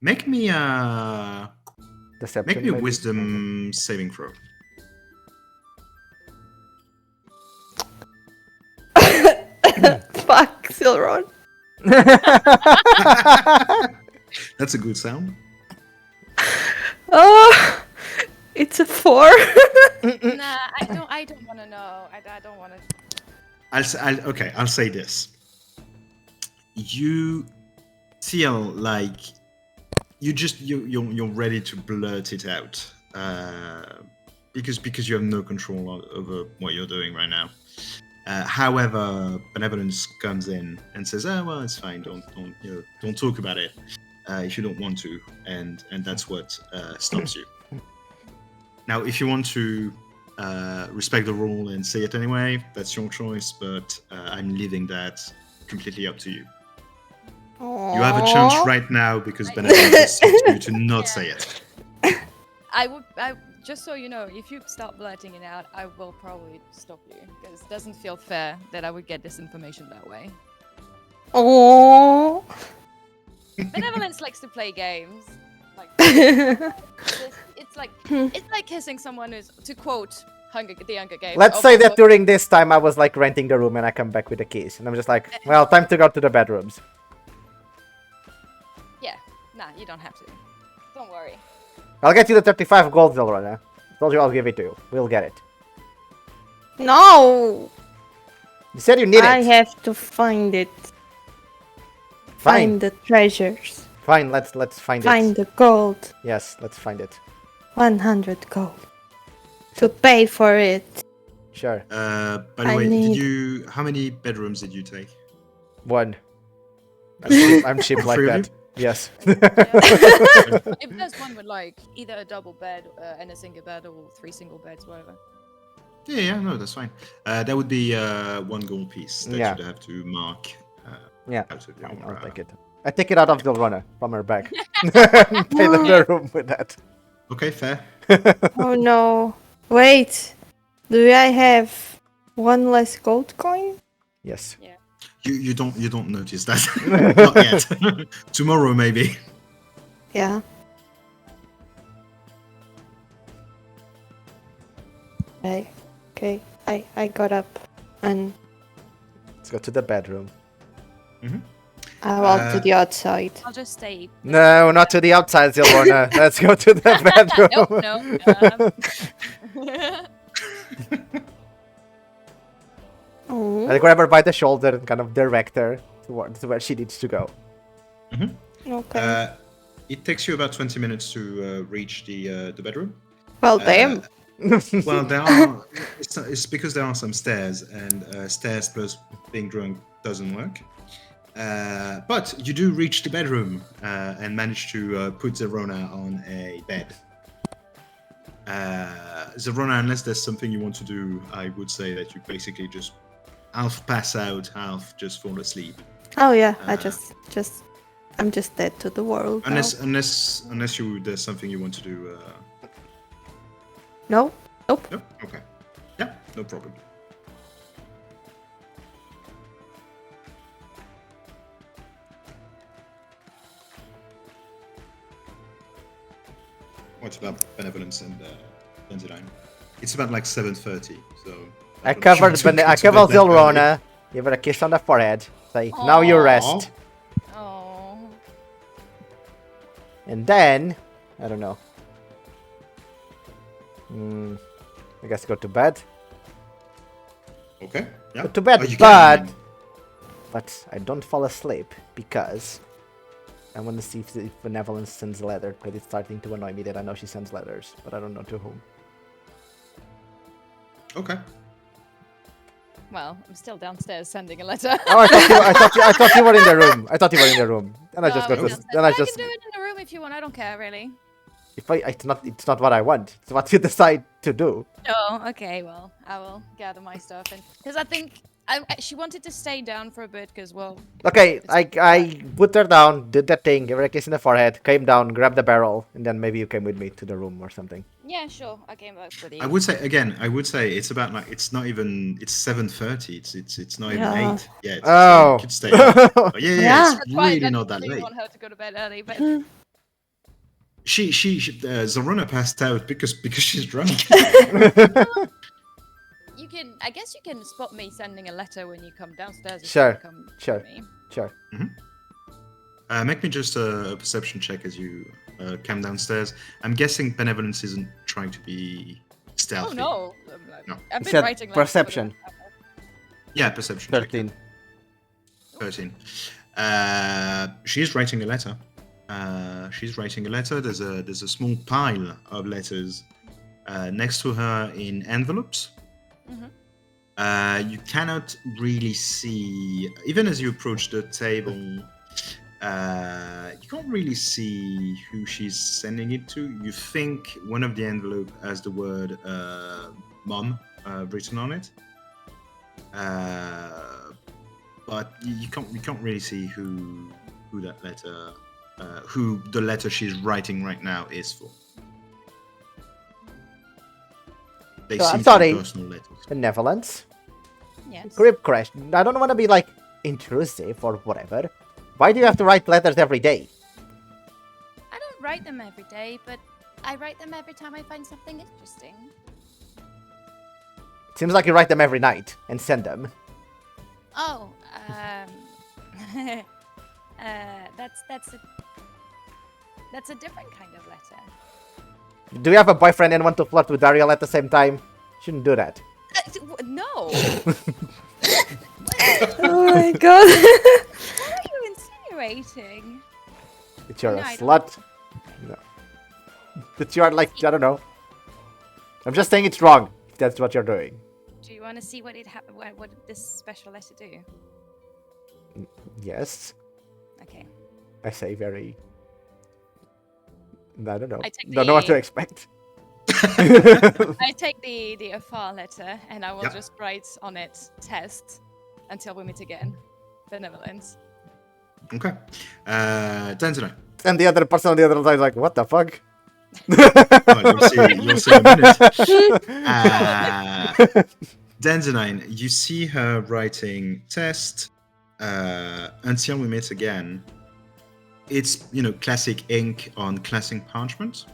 Make me a Deception. make me a maybe? wisdom saving throw. Fuck, Silron. That's a good sound. Oh, it's a 4. Nah, I don't want to know. I don't want to. Okay, I'll say this. You feel like you're ready to blurt it out because you have no control over what you're doing right now. However, benevolence comes in and says, "Oh well, it's fine. Don't talk about it if you don't want to," and that's what stops you. Now, if you want to respect the rule and say it anyway, that's your choice. But I'm leaving that completely up to you. You have a chance right now because benevolence stops you to not say it. I just so you know, if you start blurting it out, I will probably stop you because it doesn't feel fair that I would get this information that way. Oh. Benevolence likes to play games. Like it's like kissing someone who's, to quote the Hunger Games. Let's oh, say my that God. during this time I was like renting the room and I come back with the keys. And I'm just like, well, time to go to the bedrooms. Yeah, nah, you don't have to. Don't worry. I'll get you the 35 gold, Zelrona. Told you I'll give it to you. We'll get it. No! You said you need I it. have to find it. Fine. Find the treasures. Fine, let's find Find it. the gold. Yes, let's find it. 100 gold. To pay for it. Sure. By the I way, need- how many bedrooms did you take? One. I'm cheap like Three of that. Yes. If there's one with like either a double bed and a single bed or 3 single beds, whatever. Yeah, no, that's fine. That would be 1 gold piece that Yeah. you'd have to mark. Yeah. Out of your, I'll take it. I take it out of the runner from her bag. Pay Oh. the room with that. Okay, fair. Oh no. Wait. Do I have one less gold coin? Yes. You don't notice that. Not yet. Tomorrow maybe. Yeah. Okay. I got up and Let's go to the bedroom. I walked to the outside. I'll just stay. No, not to the outside, Zilorna. Let's go to the bedroom. No. Oh. I grab her by the shoulder and kind of direct her towards where she needs to go. Okay. It takes you about 20 minutes to reach the bedroom. Well, damn. Well, there are. It's because there are some stairs, and stairs plus being drunk doesn't work. But you do reach the bedroom and manage to put Zerona on a bed. Zerona, unless there's something you want to do, I would say that you basically just half pass out, half just fall asleep. Oh yeah, I'm just dead to the world. Unless there's something you want to do. No. Nope. No? Okay. Yeah, no problem. What's about benevolence and Benzeline? It's about like 7:30, so. I covered Zilrona, give her a kiss on the forehead, say, now you rest. Oh. And then, I don't know. I guess go to bed. Okay. Yeah. Go to bed, Oh, you can. but I don't fall asleep because I want to see if Benevolence sends a letter, because it's starting to annoy me that I know she sends letters, but I don't know to whom. Okay. Well, I'm still downstairs sending a letter. Oh, I thought you were in the room. I thought you were in the room. And I just got to. downstairs. Then I I just. can do it in the room if you want. I don't care really. It's not what I want. It's what you decide to do. Oh, okay. Well, I will gather my stuff, and because I think she wanted to stay down for a bit, because well. Okay, I put her down, did that thing, gave her a kiss in the forehead, came down, grabbed the barrel, and then maybe you came with me to the room or something. Yeah, sure. I came back for the. I would say it's about like it's 7:30. It's not even Yeah. 8 yet. Oh. So you could stay up. But yeah, Yeah. it's really not that late. want her to go to bed early, but She Zoruna passed out because she's drunk. you can. I guess you can spot me sending a letter when you come downstairs. if Sure, you come to sure. me. Sure. Make me just a perception check as you come downstairs. I'm guessing Benevolence isn't trying to be stealthy. Oh no! No. I've You been said writing letters for perception. the- Yeah, perception check. 13. 13. She's writing a letter. There's a small pile of letters next to her in envelopes. You cannot really see, even as you approach the table, you can't really see who she's sending it to. You think one of the envelope has the word "mom" written on it, but you can't really see who that letter, who the letter she's writing right now is for. They So, I'm seem to be sorry. personal letters. Benevolence. Yes. Grip crash. I don't want to be like intrusive or whatever. Why do you have to write letters every day? I don't write them every day, but I write them every time I find something interesting. It seems like you write them every night and send them. Oh, that's a different kind of letter. Do you have a boyfriend and want to flirt with Ariel at the same time? Shouldn't do that. No. Oh my god. What are you insinuating? That you're No, a I don't. slut. No. That you are like, I don't know. I'm just saying it's wrong, if that's what you're doing. Do you want to see what what did this special letter do? Yes. Okay. I say very... I don't know. I take Don't know what to the- expect. I take the afar letter and I will Yep. just write on it test until we meet again. Benevolence. Okay. Denzino. And the other person on the other side is like, what the fuck? Well, you'll see in a minute. Denzino, you see her writing test until we meet again. It's, classic ink on classic parchment.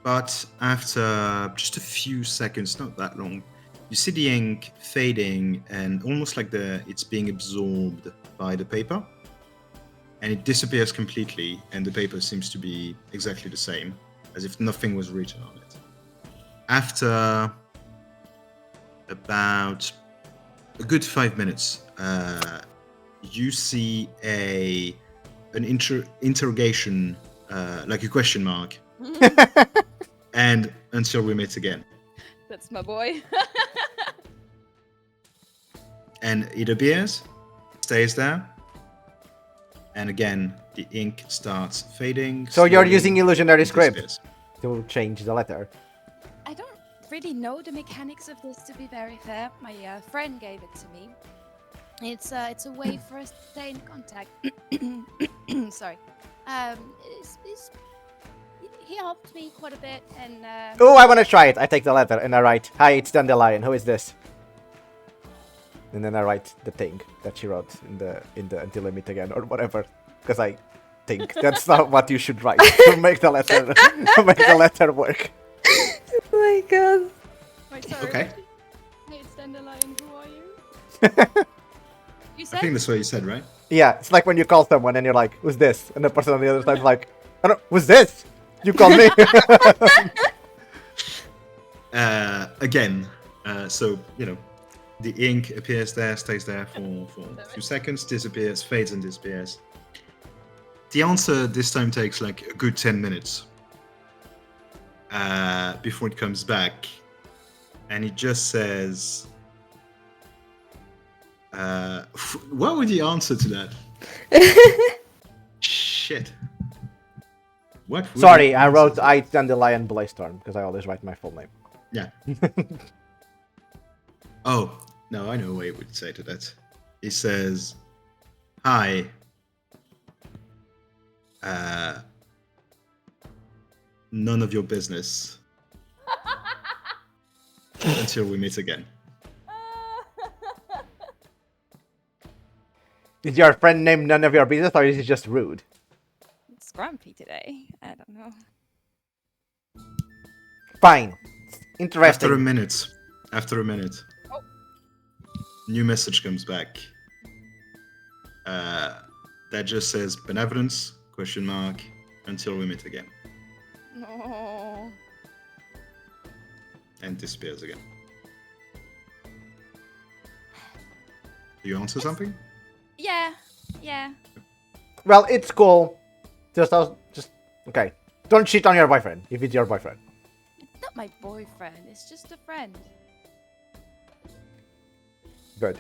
But after just a few seconds, not that long, you see the ink fading and almost like it's being absorbed by the paper. And it disappears completely, and the paper seems to be exactly the same, as if nothing was written on it. After about a good 5 minutes, you see an interrogation, like a question mark, and until we meet again. That's my boy. And it appears, stays there, and again the ink starts fading. So you're slowly, using illusionary and script disappears. to change the letter. I don't really know the mechanics of this, to be very fair. My friend gave it to me. It's a way for us to stay in contact. Sorry. He helped me quite a bit, and Oh, I want to try it. I take the letter and I write, hi, it's Dandelion. Who is this? And then I write the thing that she wrote in the until we meet again or whatever, because I think that's not what you should write to make the letter work. Oh my god. Wait, sorry. Okay. Hey, it's Dandelion. Who are you? You I said. think that's what you said, right? Yeah, it's like when you call someone and you're like, who's this? And the person on the other side is like, I don't, who's this? You call me. Again, so the ink appears there, stays there for a few seconds, disappears, fades and disappears. The answer this time takes like a good 10 minutes before it comes back, and it just says, what would the answer to that? Shit. What? would Sorry, the I answer wrote to I Dandelion Blaystorm because I always write my full name. Yeah. Oh, no, I know what he would say to that. He says, hi. None of your business. Until we meet again. Is your friend named None of Your Business or is he just rude? It's grumpy today. I don't know. Fine. Interesting. After a minute. Oh. New message comes back. That just says benevolence, ? Until we meet again. No. And disappears again. Do you answer something? Yeah. Well, it's cool. Just okay. Don't cheat on your boyfriend if it's your boyfriend. It's not my boyfriend. It's just a friend. Good.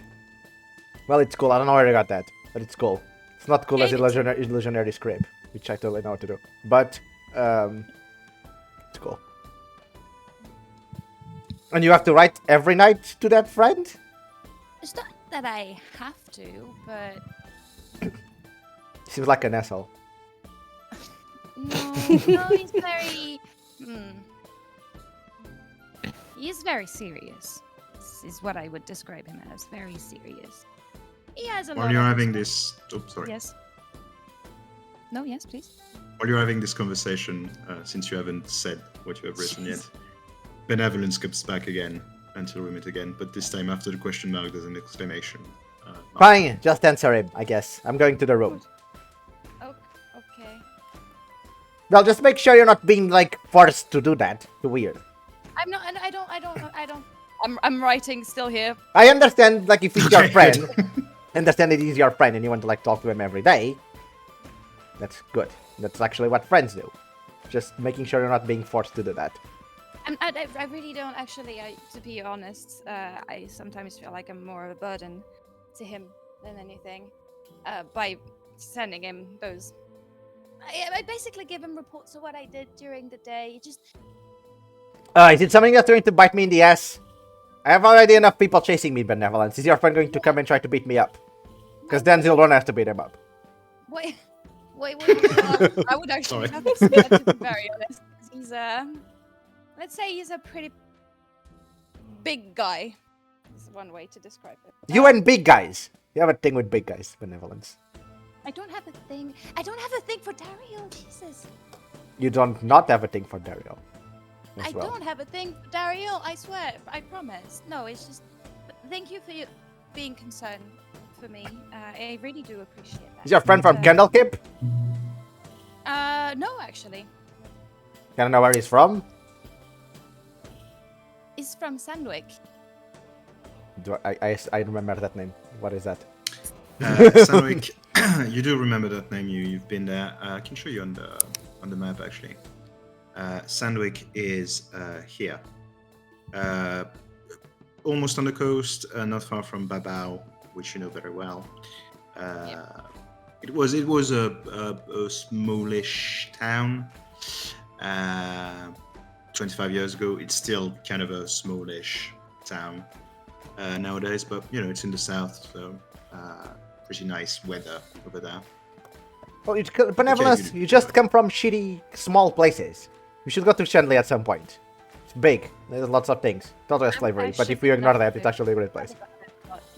Well, it's cool. I don't know where you got that, but it's cool. It's not cool as Gave it to illusionary script, which I totally know what to do. But it's cool. And you have to write every night to that friend? It's not that I have to, but Seems like an asshole. no, he's very. He is very serious. This is what I would describe him as. Very serious. He has a lot. While you're of having respect. this... Oh, sorry. Yes. No. Yes, please. While you're having this conversation, since you haven't said what you have written yet, benevolence comes back again until we meet again, but this time after the question mark there's an exclamation. Mark. Fine, just answer him, I guess. I'm going to the room. Oh, okay. Well, just make sure you're not being, like, forced to do that. Too weird. I'm not. I don't. I'm writing still here. I understand, like, if he's your Okay, friend, understand that he's your friend and you want to, like, talk to him every day. That's good. That's actually what friends do. Just making sure you're not being forced to do that. I really don't actually, to be honest, I sometimes feel like I'm more of a burden to him than anything by sending him those. I basically give him reports of what I did during the day. Just Is it something that's going to bite me in the ass? I have already enough people chasing me, Benevolence. Is your friend going to come and try to beat me up? Because then Zilrona has to beat him up. wait. I would actually have to say that, to be very honest. He's let's say he's a pretty big guy. Is one way to describe it. You and big guys. You have a thing with big guys, Benevolence. I don't have a thing. I don't have a thing for Dario. Jesus. You don't not have a thing for Dario. I don't have a thing for Dario. I swear. I promise. No, it's just. Thank you for being concerned for me. I really do appreciate that. Is your friend from Candlekeep? No, actually. Can I know where he's from? He's from Sandwick. I remember that name. What is that? Sandwick, you do remember that name. You've been there. I can show you on the map actually. Sandwick is here, almost on the coast, not far from Babao, which you know very well. It was a smallish town. 25 years ago, it's still kind of a smallish town nowadays, but you know it's in the south, so pretty nice weather over there. Well, Benevolence, you just come from shitty, small places. We should go to Shenley at some point. It's big. There's lots of things. Total slavery, but if we ignore that, it's actually a great place.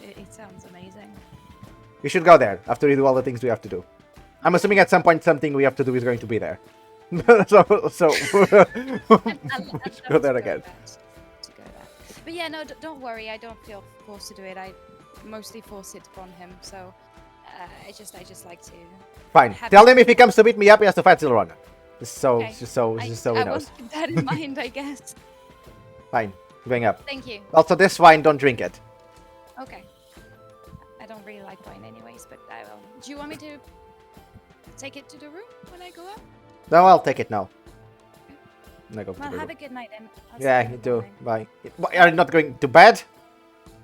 It sounds amazing. We should go there after we do all the things we have to do. I'm assuming at some point something we have to do is going to be there. so go there again. But yeah, no, don't worry. I don't feel forced to do it. I mostly force it upon him. So I just like to. Fine. Tell him if he comes to beat me up, he has to fight Zilrona. Just so he knows. I will keep that in mind, I guess. Fine. Going up. Thank you. Also, this wine, don't drink it. Okay. I don't really like wine anyways, but I will. Do you want me to take it to the room when I go up? No, I'll take it now. I go to Well, the have room. a good night then. Yeah, you do. Bye. Are you not going to bed?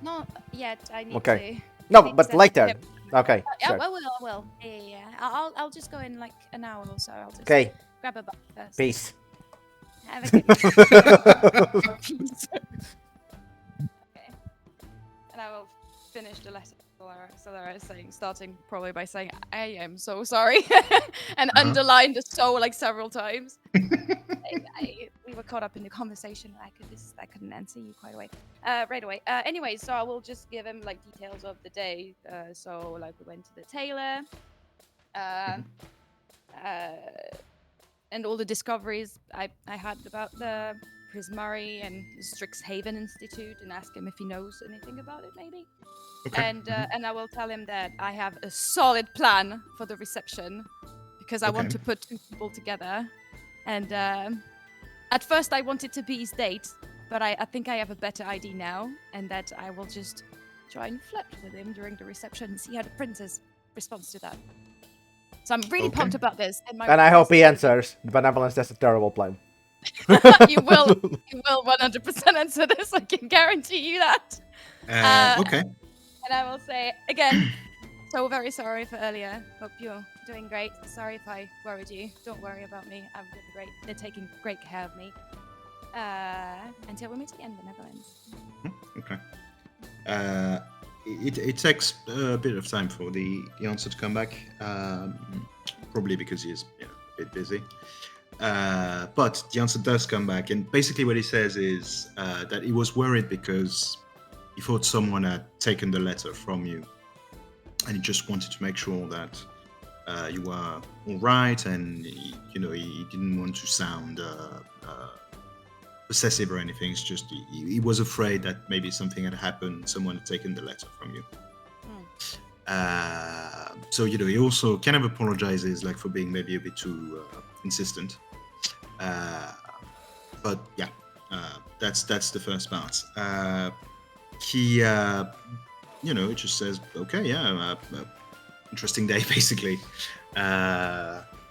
Not yet. I need Okay. to. No, need to but set later. hip. Okay. Yeah, Sure. I will. Yeah. I'll just go in like an hour or so. I'll just Okay. grab a bite first. Peace. Have a good night. Peace. Okay. And I will finish the letter. Solara is saying, starting probably by saying, "I am so sorry," and underlined the "so" like several times. We were caught up in the conversation. I couldn't answer you right away. Anyway, so I will just give him like details of the day. So like we went to the Tailor, and all the discoveries I had about the Prismari and the Strixhaven Institute, and ask him if he knows anything about it, maybe. Okay. And I will tell him that I have a solid plan for the reception because I want Okay. to put two people together. And at first I wanted to be his date, but I think I have a better idea now, and that I will just try and flirt with him during the reception and see how the princess responds to that. So I'm really pumped about this. And I hope he answers. Benevolence, that's a terrible plan. You will 100% answer this. I can guarantee you that. Okay. And I will say again, so very sorry for earlier. Hope you're doing great. Sorry if I worried you. Don't worry about me. I'm doing great. They're taking great care of me. Until we meet again, the Netherlands. Okay. It takes a bit of time for the answer to come back, probably because he's a bit busy. But the answer does come back, and basically what he says is that he was worried because he thought someone had taken the letter from you, and he just wanted to make sure that you were all right, and he didn't want to sound possessive or anything. It's just he was afraid that maybe something had happened, someone had taken the letter from you. So he also kind of apologizes, like, for being maybe a bit too insistent. But yeah, That's the first part. He, it just says, okay, yeah, interesting day, basically.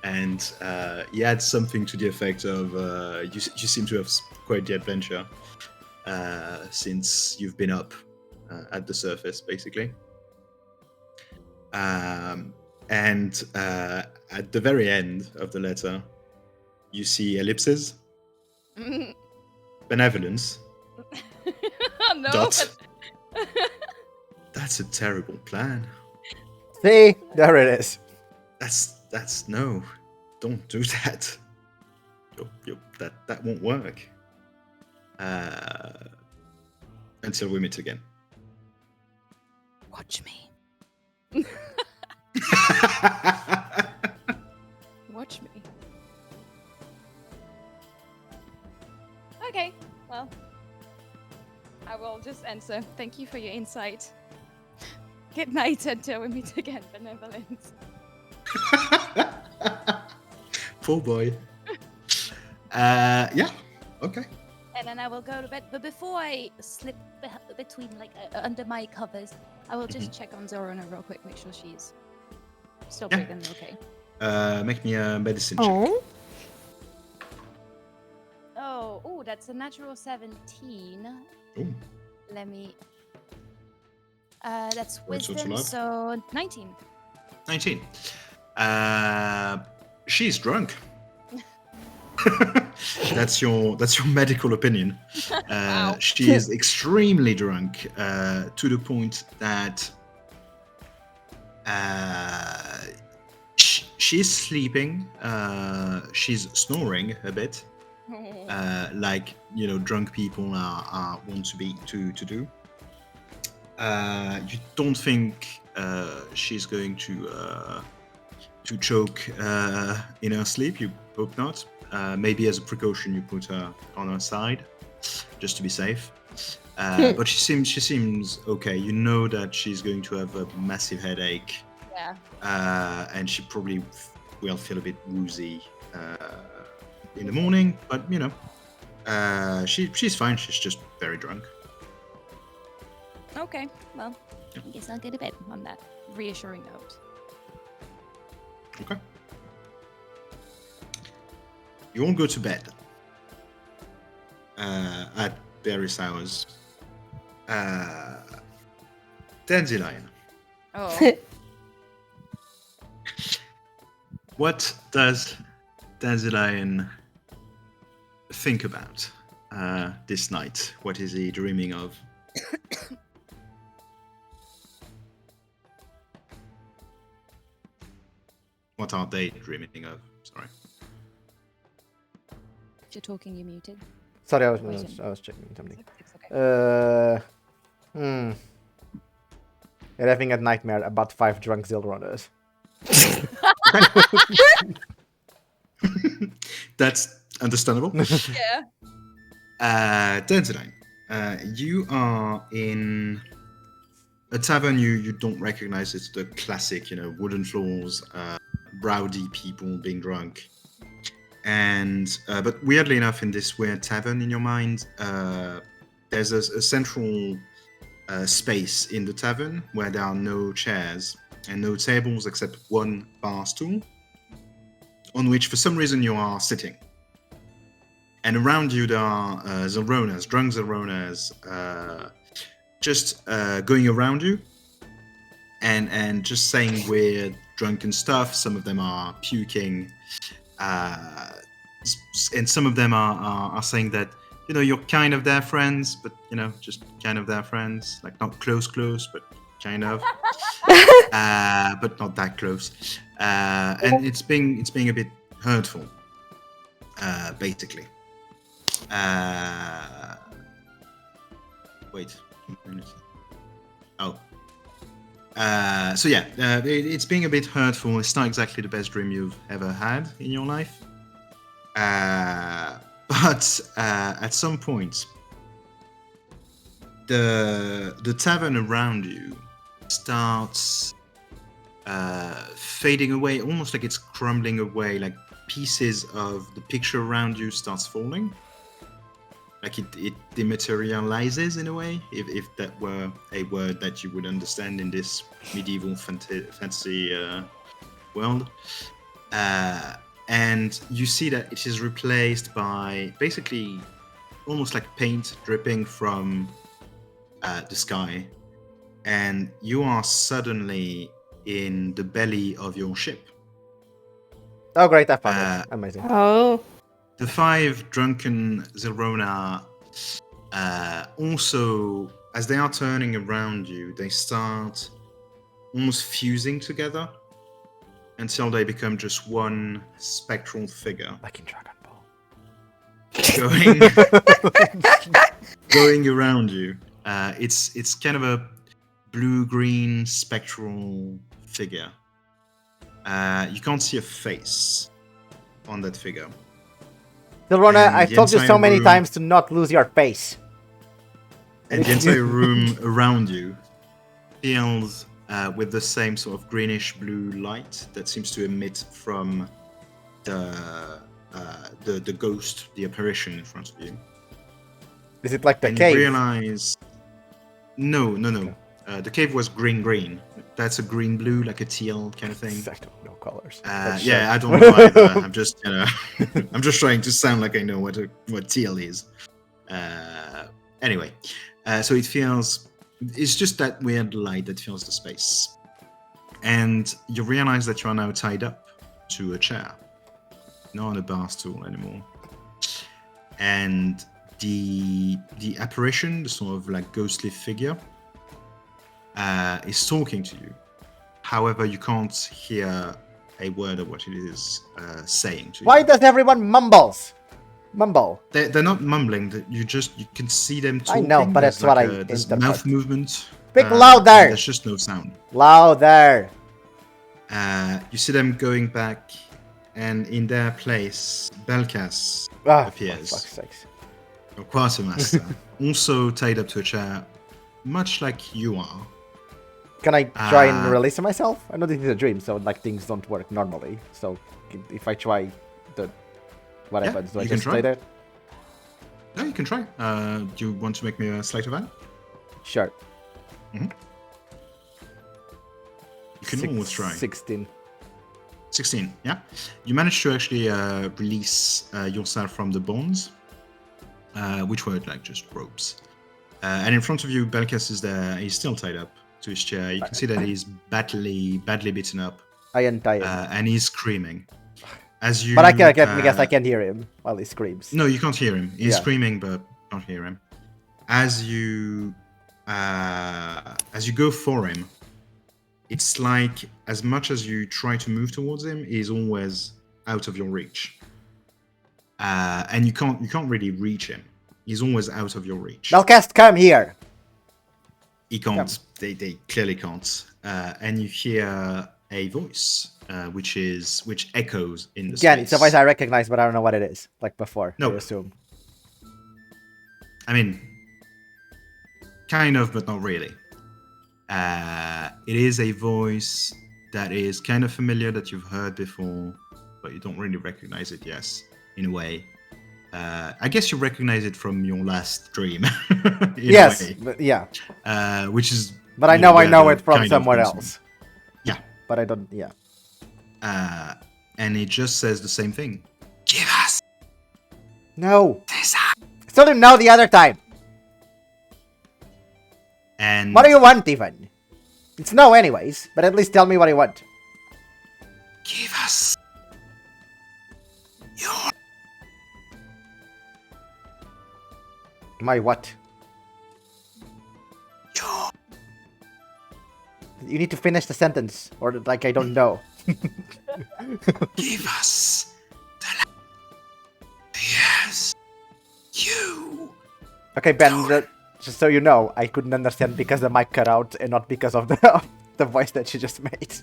And he adds something to the effect of, you seem to have quite the adventure since you've been up at the surface, basically. And at the very end of the letter, you see ellipses, benevolence, No. dot. That's a terrible plan. See, there it is. That's no. Don't do that. That won't work. Until we meet again. Watch me. Watch me. Okay, well, I will just answer. Thank you for your insight. Good night until we meet again, benevolence. Poor boy. Yeah. Okay. And then I will go to bed. But before I slip between, like, under my covers, I will just check on Zorona real quick, make sure she's still Yeah. breathing okay. Make me a medicine check. Oh. Oh, that's a natural 17. Ooh. Let me. That's Wait, so it's wisdom, alive? so 19. 19. She's drunk. That's your medical opinion. Wow. She is extremely drunk to the point that she's sleeping. She's snoring a bit, like drunk people are want to do. You don't think she's going to choke in her sleep. You hope not. Maybe as a precaution, you put her on her side, just to be safe. But she seems okay. You know that she's going to have a massive headache, Yeah. and she probably will feel a bit woozy in the morning. But she's fine. She's just very drunk. Okay, well, I guess I'll go to bed on that reassuring note. Okay. You all go to bed at various hours. Dandelion, Oh. what does Dandelion think about this night? What is he dreaming of? What are they dreaming of? Sorry. If you're talking, you're muted. Sorry, I was checking something. It's okay. You're having a nightmare about 5 drunk Zilrunners. That's understandable. Yeah. Dandelion, you are in a tavern you don't recognize. It's the classic, wooden floors, rowdy people being drunk. And but weirdly enough, in this weird tavern in your mind, there's a central space in the tavern where there are no chairs and no tables except one bar stool, on which for some reason you are sitting. And around you there are Zilronas, drunk Zilronas, just going around you and just saying weird drunken stuff. Some of them are puking, and some of them are saying that you're kind of their friends, but just kind of their friends, like not close, but kind of, but not that close. And it's being a bit hurtful, basically. Wait. Oh. So yeah, it's being a bit hurtful. It's not exactly the best dream you've ever had in your life. But at some point, the tavern around you starts fading away, almost like it's crumbling away, like pieces of the picture around you starts falling. like it dematerializes in a way, if that were a word that you would understand in this medieval fantasy world. And you see that it is replaced by basically almost like paint dripping from the sky, and you are suddenly in the belly of your ship. Oh, great, I found it. Amazing. Oh. The 5 drunken Zilrona also, as they are turning around you, they start almost fusing together until they become just one spectral figure. Like in Dragon Ball. Going around you. It's kind of a blue-green spectral figure. You can't see a face on that figure. Silrona, And I've the told you so entire many room- times to not lose your face. And the entire room around you fills with the same sort of greenish blue light that seems to emit from the ghost, the apparition in front of you. Is it like the And cave? you realize, no. The cave was green. That's a green-blue, like a teal kind of thing. I don't know colors. Yeah, I don't know either. I'm just, I'm just trying to sound like I know what teal is. Anyway, so it's just that weird light that fills the space, and you realize that you are now tied up to a chair, not on a bar stool anymore. And the apparition, the sort of like ghostly figure, is talking to you. However, you can't hear a word of what it is saying to you. Why does everyone mumble? They're not mumbling. You can see them talking. I know, but There's that's what there's I mouth interpret. movement. Speak louder! There's just no sound. Louder! You see them going back, and in their place, Belkas appears. For fuck's sakes. Your quartermaster, also tied up to a chair, much like you are. Can I try and release myself? I know this is a dream, so like things don't work normally. So if I try the what Yeah, happens? Do I you can just try. stay there? No, you can try. Do you want to make me a sleight of hand? Sure. You can always try. 16. 16, yeah. You managed to actually release yourself from the bonds, which were like just ropes. And in front of you, Belkas is there. He's still tied up to his chair. You can see that he's badly beaten up, I untie him. and he's screaming. As you, But I guess I can hear him while he screams. No, you can't hear him. He's Yeah. screaming, but can't hear him. As you go for him, it's like as much as you try to move towards him, he's always out of your reach. And you can't really reach him. He's always out of your reach. Belcast, come here! He can't. They clearly can't. And you hear a voice, which echoes in the Again, space. it's a voice I recognize, but I don't know what it is. Like before, No. I assume. I mean, kind of, but not really. It is a voice that is kind of familiar, that you've heard before, but you don't really recognize it, yes, in a way. I guess you recognize it from your last dream. Yes, a way. but yeah. Which is... But I you know I where know the it from kind of somewhere person- else. Yeah. But I don't, yeah. And it just says the same thing. Give us No! this. Still didn't know the other time! And What do you want, even? It's no anyways, but at least tell me what you want. give us your... My what? your... You need to finish the sentence, or like I don't know. Give us the... Yes. You... Okay, Ben, just so you know, I couldn't understand because the mic cut out and not because of the voice that you just made.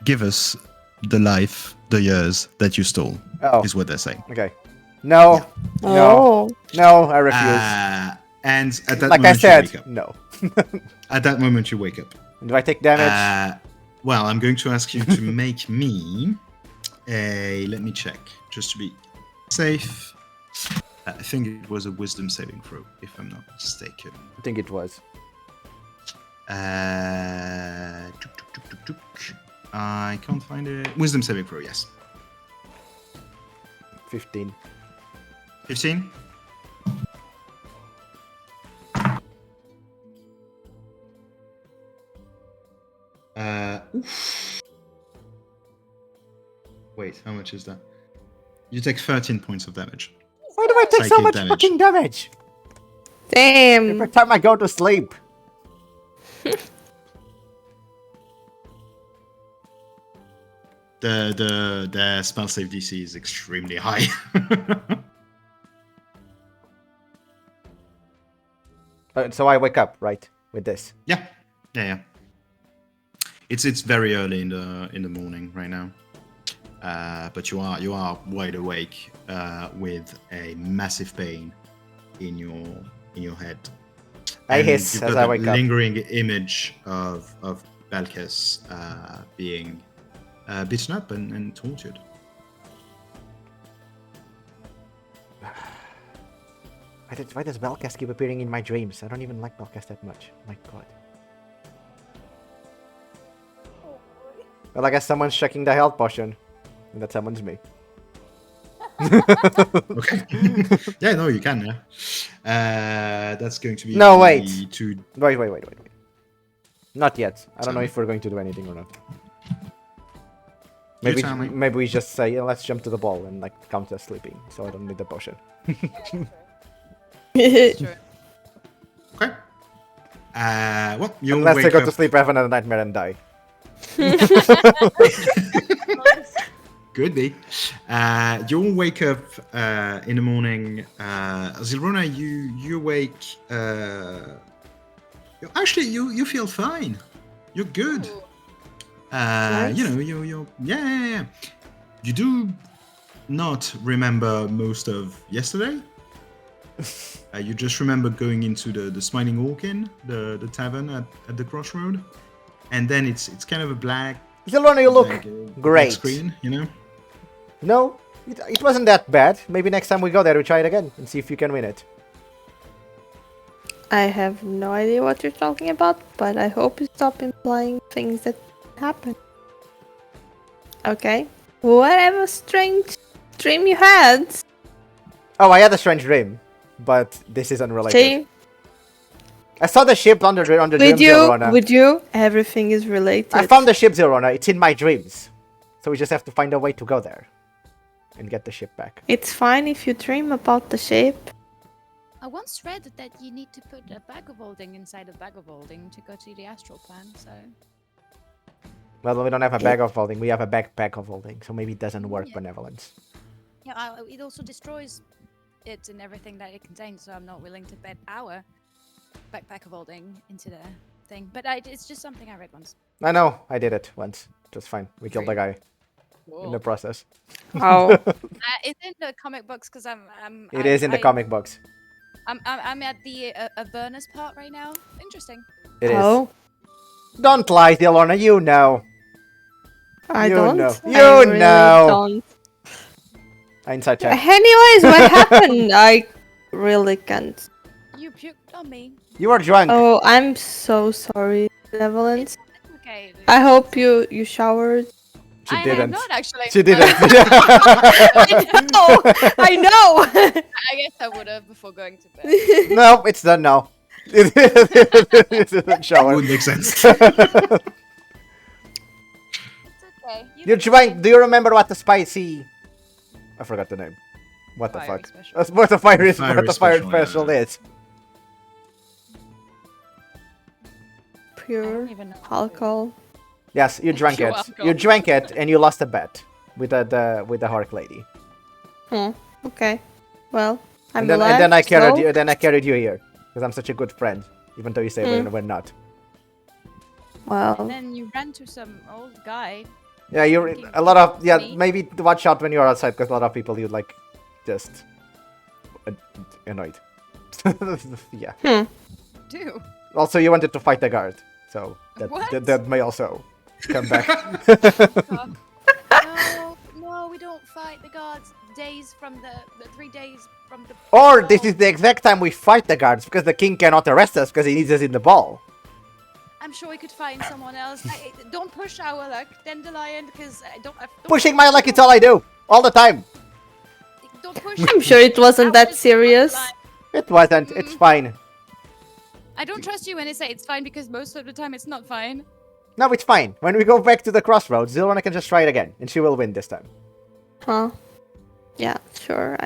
Give us the life, the years that you stole, Oh, is what they're saying. okay. No, no, Oh. no, I refuse. And at that Like I moment you said, wake up. no. At that moment you wake up. Do I take damage? Well, I'm going to ask you to make me a... Let me check, just to be safe. I think it was a wisdom saving throw, if I'm not mistaken. I think it was. I can't find it. Wisdom saving throw, yes. 15. 15? Oof. Wait, how much is that? You take 13 points of damage. Why do I take so Psychic much damage. fucking damage? Damn. Every time I go to sleep. The spell save DC is extremely high. So I wake up, right? With this. Yeah. It's very early in the morning right now, but you are wide awake with a massive pain in your head. I And hiss you've as got I that wake up. lingering image of Belkis being beaten up and tortured. Why does Belcast keep appearing in my dreams? I don't even like Belcast that much. My god. Well, I guess someone's checking the health potion. And that someone's me. Okay. Yeah, no, you can. Yeah. That's going to be No, wait. Two. Wait. Not yet. I don't know Sorry? if we're going to do anything or not. You tell me. Maybe we just say, yeah, let's jump to the ball and like count as sleeping, so I don't need the potion. Sure. Okay. Well, you'll Unless I wake go up. to sleep, have another nightmare and die. Could be. You'll wake up in the morning. Zilrona, you wake. Actually, you feel fine. You're good. Nice. You know, you're yeah. You do not remember most of yesterday. You just remember going into the Smiling Orkin, the tavern at the Crossroad, and then it's kind of a black. Zilrona, you look like, black great. screen, you know. No, it wasn't that bad. Maybe next time we go there, we try it again and see if you can win it. I have no idea what you're talking about, but I hope you stop implying things that happen. Okay. Whatever strange dream you had. Oh, I had a strange dream, but this is unrelated. See? I saw the ship on the dream, Zilrona. With you, everything is related. I found the ship, Zilrona. It's in my dreams. So we just have to find a way to go there. And get the ship back. It's fine if you dream about the ship. I once read that you need to put a bag of holding inside a bag of holding to go to the astral plane, so... Well, we don't have a bag of holding. We have a backpack of holding. So maybe it doesn't work, Yeah. benevolence. Yeah, it also destroys it and everything that it contains, so I'm not willing to bet our backpack of holding into the thing. But it's just something I read once. I know. I did it once. Just fine. We killed the guy in the process. Oh. It's in the comic books because It is in the comic books. I'm at the Avernus part right now. Interesting. It is. Oh. Don't lie, Zilrona. You know. I You don't. know. I You really know. Don't. Inside check. Anyways, what happened? I really can't. You puked on me. You are drunk. Oh, I'm so sorry, Benevolence. It's okay. Dude. I hope you showered. She I didn't. am not actually. She didn't. I know. I guess I would have before going to bed. No, it's done now. It didn't shower. Would make sense. It's okay. You're drank. Do you remember what the spicy? I forgot the name. What the Fiery fuck? special. That's what the fire is. Fiery What the fire special, yeah. special is. I Pure don't even know. alcohol. Yes, you drank Pure it. alcohol. You drank it, and you lost a bet with the Hark lady. Okay. Well, I'm And alive. then I carried so... you. Then I carried you here because I'm such a good friend, even though you say we're not. Well, And then you ran to some old guy. Yeah, you're a lot of Maybe watch out when you're outside because a lot of people you like just annoyed. Yeah. Do. Also, you wanted to fight the guard, so What? that may also come back. No, we don't fight the guards. Days from the 3 days from the. Or this ball. is the exact time we fight the guards because the king cannot arrest us because he needs us in the ball. I'm sure we could find someone else. Don't push our luck, Dandelion, because I don't. Pushing my luck, it's all I do. All the time. Don't push. I'm sure it wasn't that ours, serious. Dandelion. It wasn't. It's fine. I don't trust you when I say it's fine because most of the time it's not fine. No, it's fine. When we go back to the crossroads, Zilrona can just try it again, and she will win this time. Huh? Yeah, sure.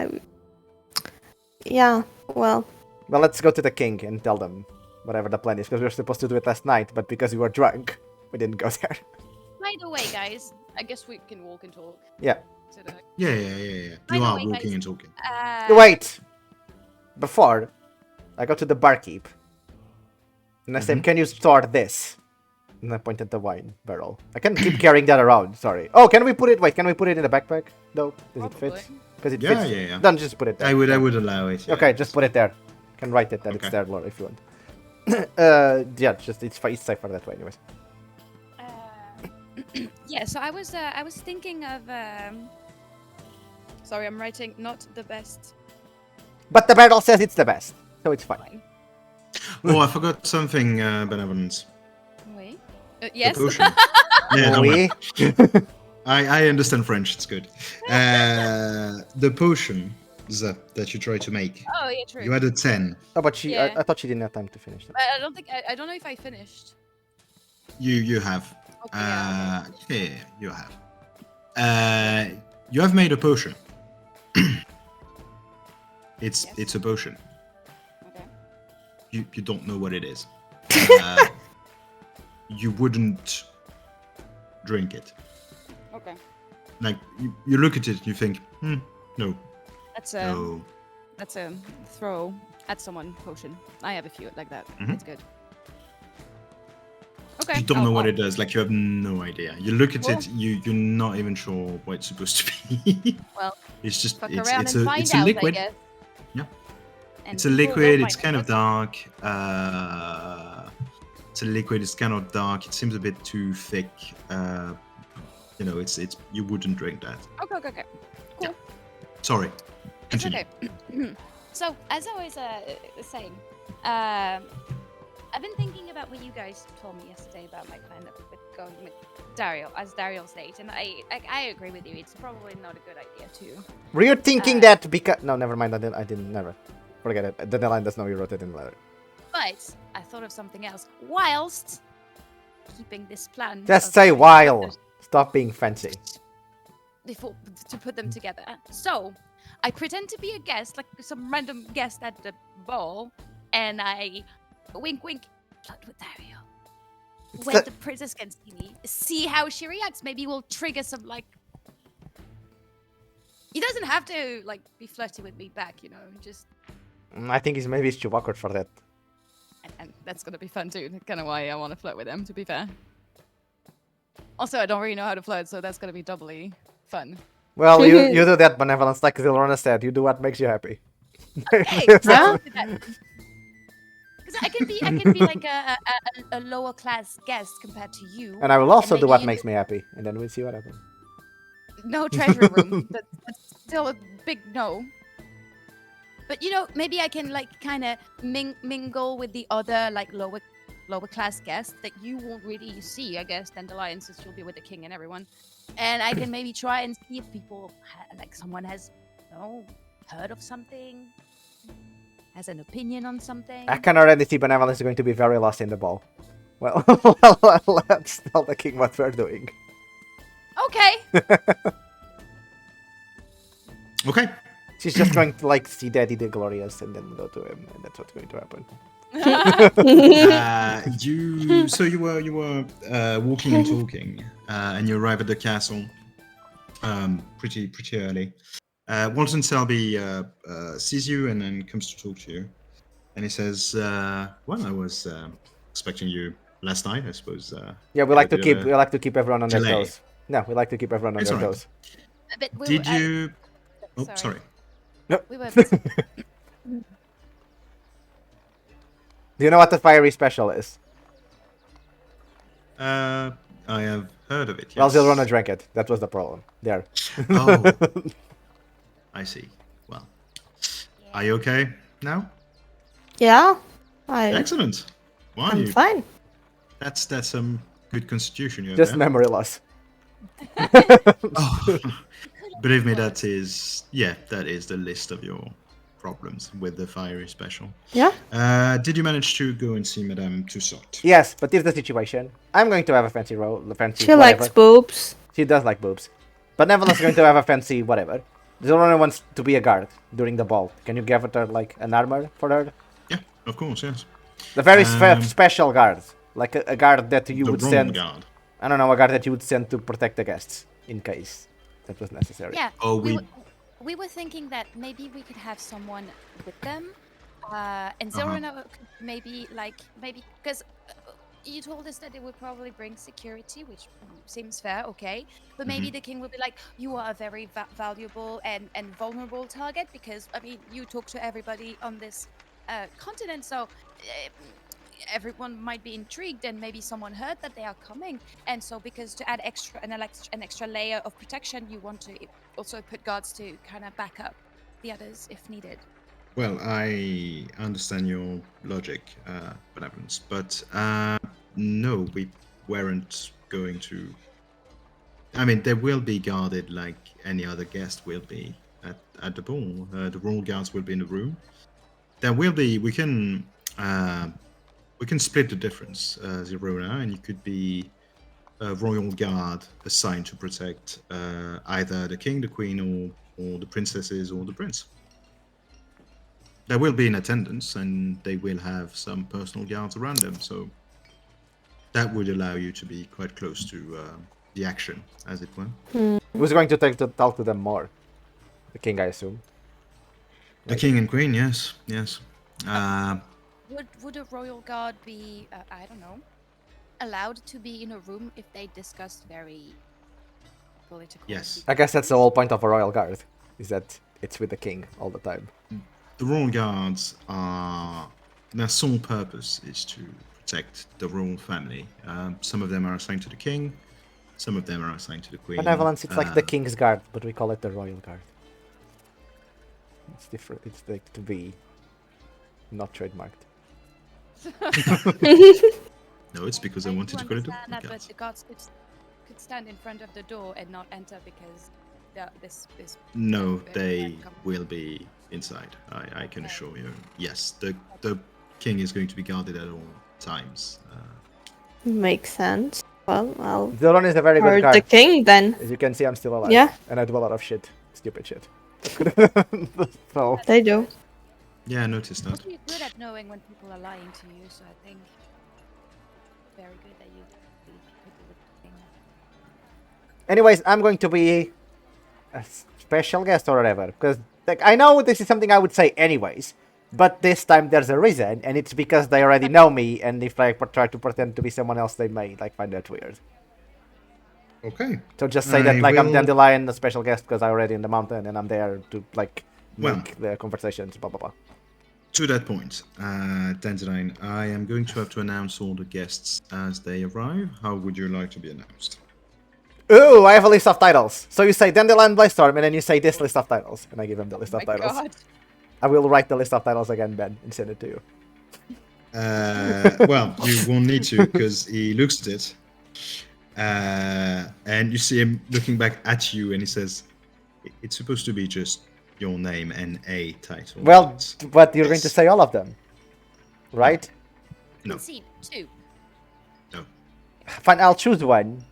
Yeah. Well. Well, let's go to the king and tell them whatever the plan is, because we were supposed to do it last night, but because we were drunk, we didn't go there. By the way, guys, I guess we can walk and talk. Yeah. To the, Yeah. By You the are way, walking guys, and talking. Wait! Before, I go to the barkeep, and I say, can you store this? And I point at the wine barrel. I can keep carrying that around, sorry. Oh, can we put it in the backpack? No? Does it fit? Probably. Because it Yeah, fits. yeah. Don't just put it there. I would allow it. Yeah. Okay, just put it there. Can write it that it's Okay. there, Laura, if you want. Yeah, just it's safer that way, anyways. Yeah, so I was thinking of. Sorry, I'm writing not the best. But the barrel says it's the best, so it's fine. Oh, I forgot something, Benevolence. Wait. The Yes. potion. Yeah, don't worry. Oui. I understand French. It's good. The potion that you try to make. Oh yeah, true. You had a 10. Oh, but she, Yeah. I thought she didn't have time to finish that. I don't think I don't know if I finished. You have. Okay. Yeah. Yeah, you have. You have made a potion. Yes. It's a potion. Okay. You don't know what it is. You wouldn't drink it. Okay. Like you look at it, you think, no, That's no. That's a throw at someone potion. I have a few like that. Mhm. That's good. Okay. You don't know what it does. Like you have no idea. You look at Well- it, you're not even sure what it's supposed to be. Well, it's just fuck it's around it's and a find it's a out, liquid. I guess. Yeah. And It's a we'll liquid. find It's out, kind of yes. dark. It's a liquid. It's kind of dark. It seems a bit too thick. It's you wouldn't drink that. Okay. Cool. Sorry. It's Continue. okay. So, as I was saying, I've been thinking about what you guys told me yesterday about my plan with going with Dario as Dario's date, and I agree with you. It's probably not a good idea too. Were you thinking that because... No, never mind. I didn't. Never. Forget it. The line doesn't know you wrote it in the letter. But I thought of something else whilst keeping this plan. Just of say putting while. Stop being fancy. before to put them together. So I pretend to be a guest, like some random guest at the ball, and I wink, flirt with Dario. It's When the- the princess can see me, see how she reacts. Maybe we'll trigger some like. He doesn't have to like be flirty with me back, Just I think maybe it's too awkward for that. and that's gonna be fun too. Kind of why I want to flirt with him. To be fair. Also, I don't really know how to flirt, so that's gonna be doubly fun. Well, you do that, benevolence, like Zilrona said. You do what makes you happy. Hey, Yeah. Because I can be like a lower class guest compared to you. And I will also do maybe what you makes me happy, and then we'll see what happens. No treasure room. That's still a big no. But maybe I can like kind of mingle with the other like lower class guests that you won't really see, I guess, Dandelion, since you'll be with the king and everyone. And I can maybe try and see if people like someone has heard of something, has an opinion on something. I can already see benevolence is going to be very lost in the ball. Well, let's tell the king what we're doing. Okay. Okay. She's just going to like see Daddy the Glorious and then go to him, and that's what's going to happen. You were walking and talking, and you arrive at the castle pretty early. Walton Selby sees you and then comes to talk to you, and he says, "Well, I was expecting you last night, I suppose." Yeah, we like to keep everyone on their delay. toes. No, we like to keep everyone on It's their alright. toes. But Did you? Oh, sorry. We were. Do you know what the fiery special is? I have heard of it. Well, Yes. Zilrona drank it. That was the problem. There. Oh, I see. Well, Are you okay now? Yeah, Excellent. Why are I'm you? fine. That's some good constitution you have Just there. memory loss. Oh, believe me, that is the list of your problems with the fiery special. Yeah. Did you manage to go and see Madame Tussaud? Yes, but here's the situation. I'm going to have a fancy role, fancy She whatever. likes boobs. She does like boobs. But Neverland's going to have a fancy whatever. Zorona wants to be a guard during the ball. Can you give her like an armor for her? Yeah, of course, yes. The very special guard, like a guard that you The would wrong send. guard. I don't know, a guard that you would send to protect the guests in case that was necessary. Yeah. Oh, We were thinking that maybe we could have someone with them, and Uh-huh. Zorona could maybe because you told us that they would probably bring security, which seems fair, okay. But maybe the king would be like, you are a very valuable and vulnerable target because I mean you talk to everybody on this continent, so everyone might be intrigued and maybe someone heard that they are coming, and so because to add an extra layer of protection, you want to also put guards to kind of back up the others if needed. Well, I understand your logic, Benevolence, but no, we weren't going to. I mean, they will be guarded like any other guest will be at the ball. The royal guards will be in the room. There will be. We can split the difference, Zerona, and you could be a royal guard assigned to protect either the king, the queen, or the princesses or the prince. They will be in attendance, and they will have some personal guards around them, so that would allow you to be quite close to the action, as it were. Who's going to talk to them more? The king, I assume. The king and queen, yes. Would a royal guard be, I don't know, allowed to be in a room if they discussed very political? Yes. I guess that's the whole point of a royal guard, is that it's with the king all the time. The royal guards their sole purpose is to protect the royal family. Some of them are assigned to the king, some of them are assigned to the queen. Benevolence, it's like the king's guard, but we call it the royal guard. It's different. It's like to be not trademarked. No, it's because I wanted to call it the understand that, but guards. the guards could stand in front of the door and not enter because this. No, very they bad will be inside. I can assure you. Yes, the king is going to be guarded at all times. Makes sense. Well, I'll Zoran is a very good guard guard. the king then. As you can see, I'm still alive. Yeah. And I do a lot of shit. Stupid shit. So, They do. Yeah, I noticed that. You're good at knowing when people are lying to you, so I think very good that you could do the thing. anyways, I'm going to be a special guest or whatever. Because like, I know this is something I would say anyways. But this time there's a reason. And it's because they already know me. And if I try to pretend to be someone else, they may like find that weird. Okay. So just say that like I'm will- Dandelion, a special guest, because I'm already in the mountain and I'm there to like Well. make the conversations, blah blah blah. To that point, Dandelion, I am going to have to announce all the guests as they arrive. How would you like to be announced? Ooh, I have a list of titles. So you say Dandelion Blastorm, and then you say this list of titles, and I give him the list of titles. God. I will write the list of titles again, Ben, and send it to you. Well, you won't need to because he looks at it, and you see him looking back at you, and he says, "It's supposed to be just your name and a title." Well, It's- but you're going to Yes. say all of them, right? No. Concede 2. Fine, I'll choose one.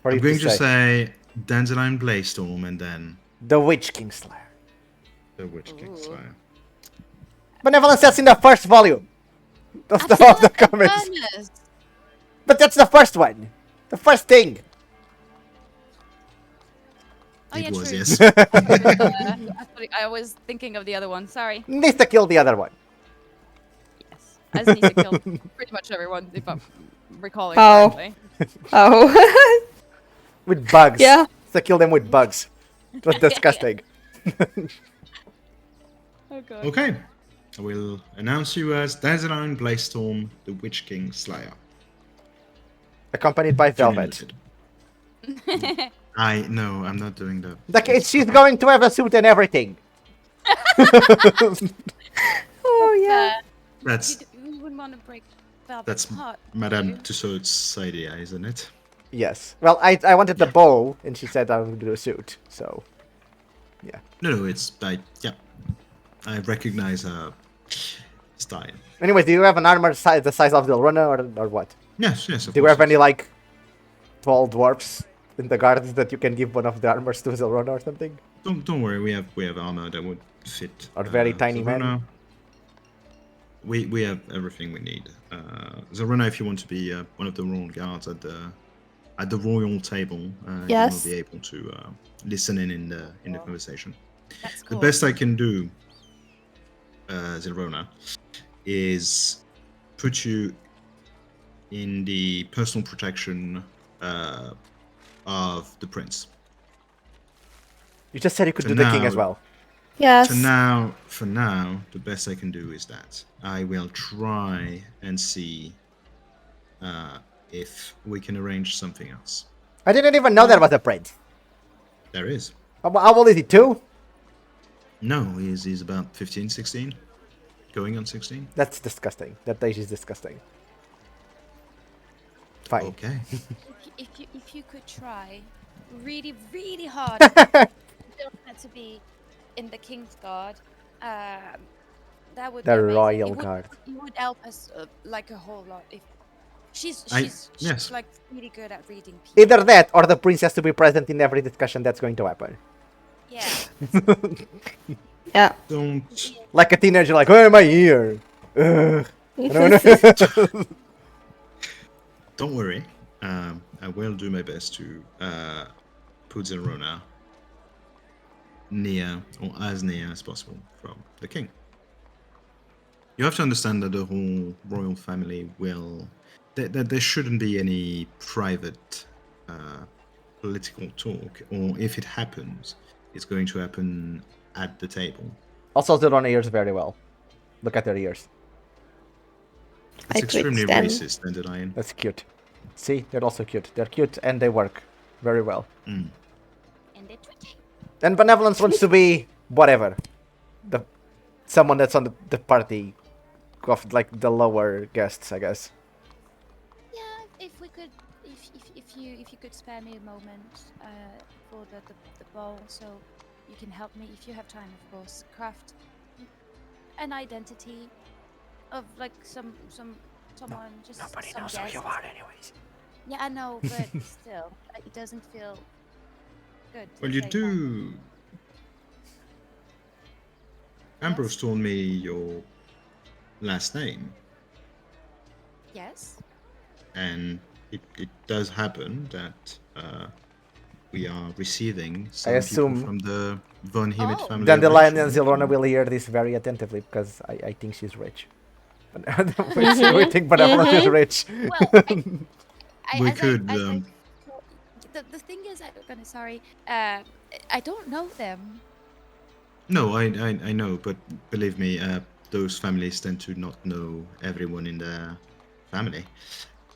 For I'm you going to to say. say Dandelion Blaystorm and then The Witch Kingslayer. the Witch King Ooh. Slayer. Benevolence, that's in the first volume. Of the comics. But that's the first one. The first thing. Oh, yeah, It was, true. yes. I was thinking of the other one. Sorry. Needs to kill the other one. Yes. As needs to kill pretty much everyone, if I'm recalling Oh. correctly. Oh. With bugs. Yeah. To kill them with bugs. It was disgusting. Oh god. Okay. I will announce you as Dandelion Blaystorm, the Witch King Slayer. Accompanied by Velvet. No, I'm not doing that. She's going to have a suit and everything. Oh yeah. That's We wouldn't want to break Velvet's that's heart. Madame would you? Tussauds idea, isn't it? Yes. Well, I wanted the bow, and she said I would do a suit. So, yeah. No, it's I recognize her style. Anyways, do you have an armor size the size of the runner or what? Yes, yes. Of Do you course, have any yes. like tall dwarfs in the gardens that you can give one of the armors to Zilrona or something? Don't worry, we have armor that would fit. Or very tiny men? Zaruna. We have everything we need. Zaruna, if you want to be one of the royal guards at the royal table, Yes. you will be able to listen in the conversation. That's The cool. best I can do, Zilrona, is put you in the personal protection of the prince. You just said you could For do the king now- as well. Yes. For now, the best I can do is that I will try and see if we can arrange something else. I didn't even know there was a prince. There is. How old is he? 2? No, he's about 15, 16. Going on 16. That's disgusting. That age is disgusting. Fine. Okay. If you could try really, really hard, you don't have to be in the King's Guard. That would The be amazing. Royal Guard. It would help us like a whole lot. If she's yes. like really good at reading people. Either that or the prince has to be present in every discussion that's going to happen. Yeah. Yeah. Don't. Like a teenager, like, why am I here? Ugh. Don't worry. I will do my best to put Zerona near or as near as possible from the king. You have to understand that the whole royal family will. That there shouldn't be any private political talk, or if it happens, it's going to happen at the table. Also, Zilrona ears very well. Look at their ears. It's I extremely twitched them. racist, Dandelion. That's cute. See, they're also cute. They're cute and they work very well. And they're twitching. And Benevolence wants to be whatever. Someone that's on the party of like the lower guests, I guess. Yeah, if we could, if you could spare me a moment for the ball, so you can help me if you have time, of course. Craft an identity of like someone just Nobody some knows who guest. you are anyways. Yeah, I know, but still, it doesn't feel good. to Well, you say that. do. Ambrose told me your last name, Yes. and it does happen that we are receiving some assume- people from the Von Himmet Oh. family. Dandelion of and Rachel. Zilrona will hear this very attentively because I think she's rich. We think Benevolence is rich. Well, We could, the thing is, I'm gonna sorry. I don't know them. No, I know, but believe me, those families tend to not know everyone in their family.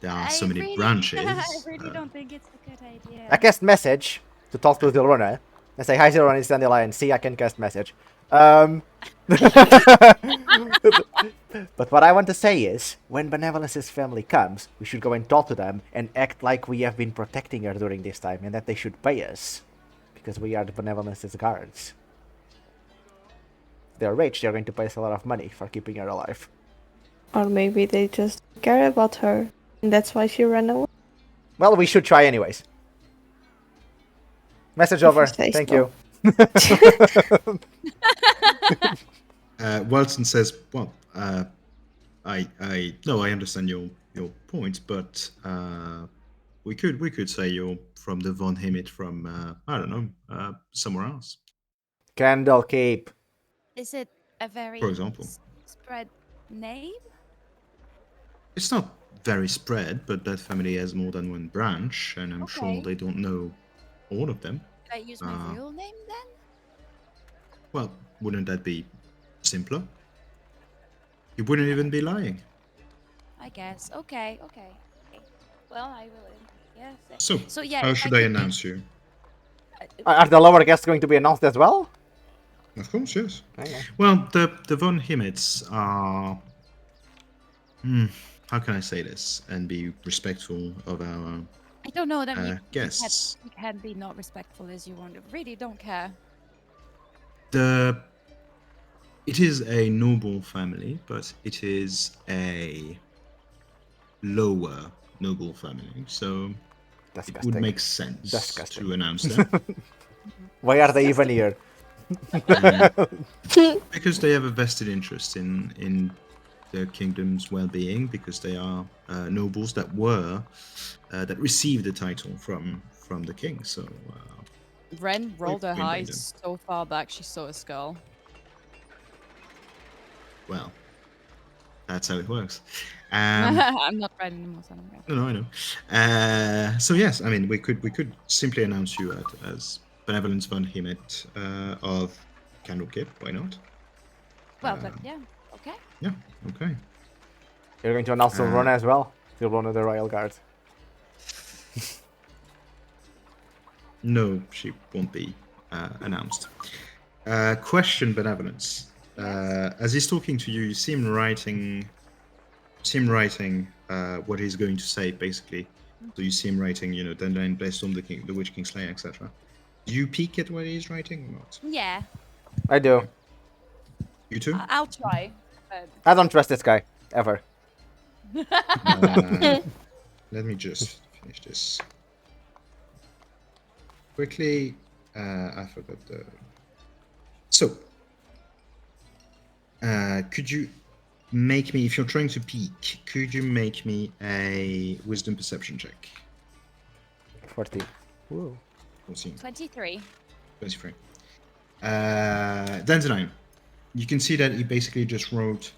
There are so many really, branches. I really don't think it's a good idea. I cast message to talk to Zilrona. I say, hi Zilrona, it's Dandelion. See, I can cast message. But what I want to say is, when Benevolence's family comes, we should go and talk to them and act like we have been protecting her during this time and that they should pay us. Because we are the Benevolence's guards. They're rich, they're going to pay us a lot of money for keeping her alive. Or maybe they just care about her, and that's why she ran away. Well, we should try anyways. Message you over. say Thank so. you. Walton says, "Well, I understand your point, but we could say you're from the Von Himmet from I don't know somewhere else, Candlekeep. Is it a very for example. spread name? It's not very spread, but that family has more than one branch, and I'm sure Okay. they don't know all of them. Should I use my real name then? Well, wouldn't that be simpler? You wouldn't even be lying. I guess. Okay. Well, I will. Yes. So, yeah. how if should I could- announce you? Are the lower guests going to be announced as well? Of course, yes. Okay. Well, the von Himmets are. How can I say this and be respectful of our I don't know that guests? you can be not respectful as you want. I really don't care. It is a noble family, but it is a lower noble family, so it would Disgusting. make sense Disgusting. to announce them. Why are they even here? Because they have a vested interest in their kingdom's well-being, because they are nobles that received the title from the king. So Ren rolled her we invade eyes them. so far back she saw a skull. Well, that's how it works. I'm not Ren anymore, so I don't care. No, I know. So yes, I mean we could simply announce you as Benevolence von Himmet of Candlekeep. Why not? Well, but yeah, okay. Yeah. Okay. You're going to announce Rona as well? To Rona the Royal Guard. No, she won't be announced. Question, Benevolence. As he's talking to you, you see him writing what he's going to say, basically. So you see him writing, Dandelion blessed on the Witch King Slayer, etc. Do you peek at what he's writing or not? Yeah, I do. You too? I'll try. But I don't trust this guy. Ever. Let me just finish this quickly. I forgot the. So, could you make me, if you're trying to peek, could you make me a wisdom perception check? 40. Woo. 14, 23. 23. Dandelion, you can see that he basically just wrote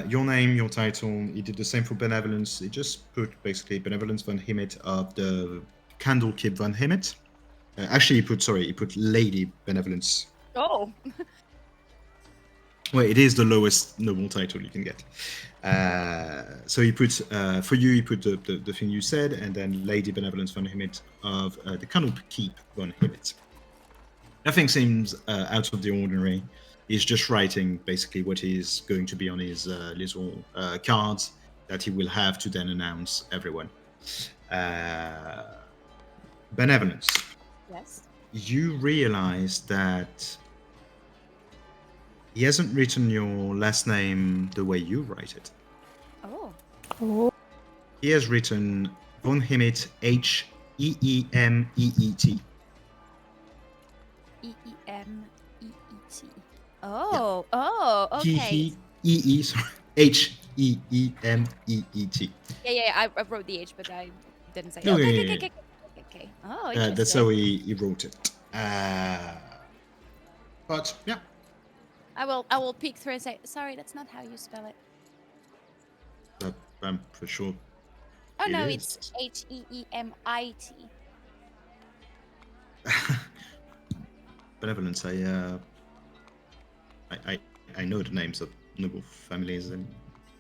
your name, your title. He did the same for Benevolence. He just put basically Benevolence von Himmet of the Candlekeep von Himmet. Actually, he put Lady Benevolence. Oh. Well, it is the lowest noble title you can get. So he put, for you, he put the thing you said, and then Lady Benevolence von Himmet of the Candlekeep von Himmet. Nothing seems out of the ordinary. He's just writing basically what is going to be on his little cards that he will have to then announce everyone. Benevolence. Yes. You realize that he hasn't written your last name the way you write it. Oh. Oh. He has written von Himmet, H-E-E-M-E-E-T. E-E-M-E-E-T. Oh. Oh. Okay. H-E-E-E, sorry. H-E-E-M-E-E-T. Yeah. I wrote the H, but I didn't say. No, Okay. yeah. Okay. Oh, interesting. That's how he wrote it. But yeah, I will peek through and say, sorry, that's not how you spell it. I'm for sure. Oh It no, is. it's H-E-E-M-I-T. Benevolence. I know the names of noble families, and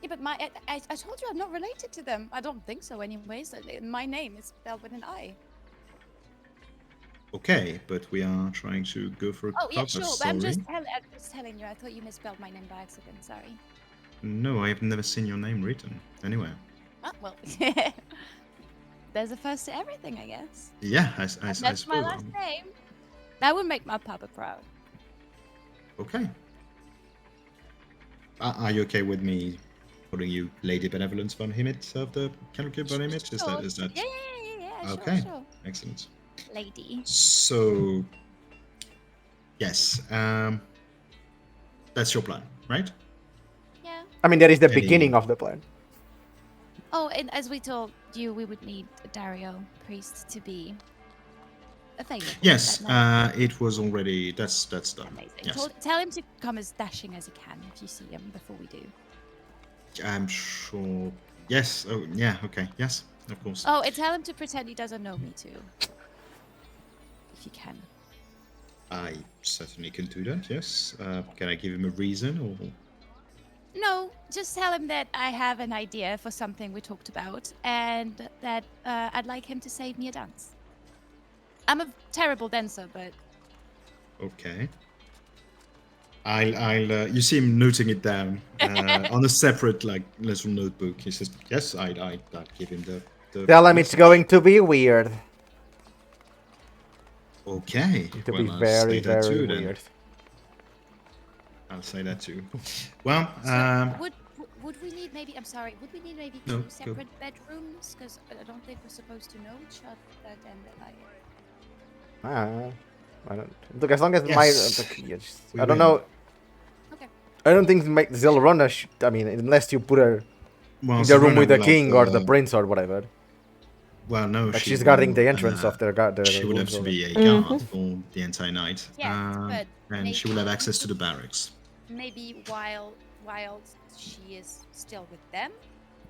Yeah, but I told you I'm not related to them. I don't think so, anyways. My name is spelled with an I. okay, but we are trying to go for a Oh yeah, proper sure. But story. I'm just telling you. I thought you misspelled my name by accident. Sorry. No, I have never seen your name written anywhere. Oh well. There's a first to everything, I guess. Yeah, I And that's suppose. my last name. That would make my papa proud. Okay. Are you okay with me calling you Lady Benevolence von Himmet of the Candlekeep von Himmet? Sure. Is that? Yeah. Okay. Sure. Excellent. Lady. So, yes, that's your plan, right? Yeah. I mean, that is the Any- beginning of the plan. Oh, and as we told you, we would need a Dario priest to be available. Yes, that night. it was already. That's done. Amazing. Yes, Tell him to come as dashing as he can if you see him before we do. I'm sure. Yes. Oh, yeah. Okay. Yes, of course. Oh, and tell him to pretend he doesn't know me too. If you can. I certainly can do that. Yes. Can I give him a reason or? No, just tell him that I have an idea for something we talked about, and that I'd like him to save me a dance. I'm a terrible dancer, but Okay. I'll you see him noting it down on a separate like little notebook. He says, "Yes, I'd give him the." Tell him it's going to be weird. Okay. To well, be I'll very, say that very too, then. weird. I'll say that too. Well, So would we need maybe? I'm sorry. Would we need maybe No, two go. separate bedrooms? Because I don't think we're supposed to know each other. Dandelion. I don't look as long as Yes, we I don't will. know. Okay. I don't think Zilrona should. I mean, unless you put her Well, in the room Serena with the will have king or the prince or whatever. Well, no, But she she's guarding will, the entrance of their the She will have rooms to already. be a Mhm. guard for the entire night, Yes, but and she will have maybe access to the barracks. maybe while she is still with them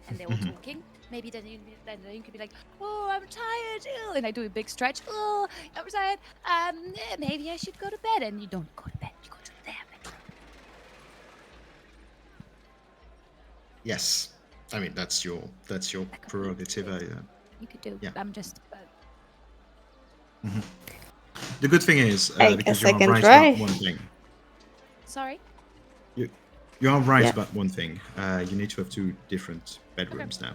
and they're all Mhm. talking, maybe then you could be like, "Oh, I'm tired," and I do a big stretch. "Oh, I'm tired. Maybe I should go to bed." And you don't go to bed. You go to their bedroom. Yes, I mean that's your prerogative. You could do. Yeah. I'm just. The good thing is I because guess you I are can right try. about one thing. Sorry. You are right Yeah. about one thing. You need to have two different bedrooms now.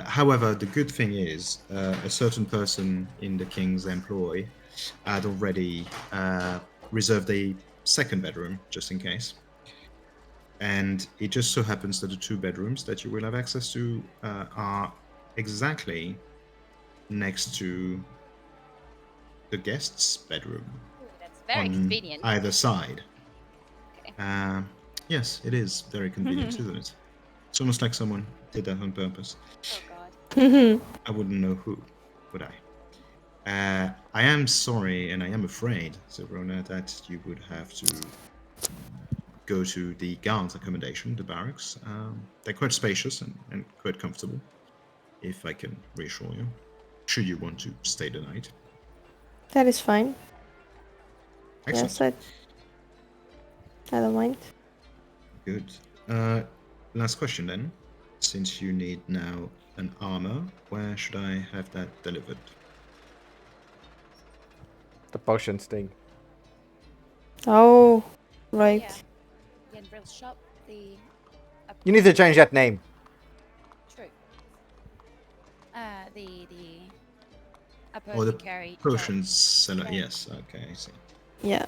However, the good thing is a certain person in the king's employ had already reserved a second bedroom just in case. And it just so happens that the two bedrooms that you will have access to are exactly next to the guest's bedroom Ooh, that's very on convenient. either side. Okay. Yes, it is very convenient, isn't it? It's almost like someone did that on purpose. Oh God. I wouldn't know who, would I? I am sorry and I am afraid, Zebrona, that you would have to go to the guards' accommodation, the barracks. They're quite spacious and quite comfortable, if I can reassure you, should you want to stay the night. That is fine. Excellent. Yes, I don't mind. Good. Last question then. Since you need now an armor, where should I have that delivered? The potions thing. Oh, right. Yeah. The Unreal shop. The. You need to change that name. True. The. Or the Apothecary. potions seller? Yeah. Yes. Okay, I see. Yeah.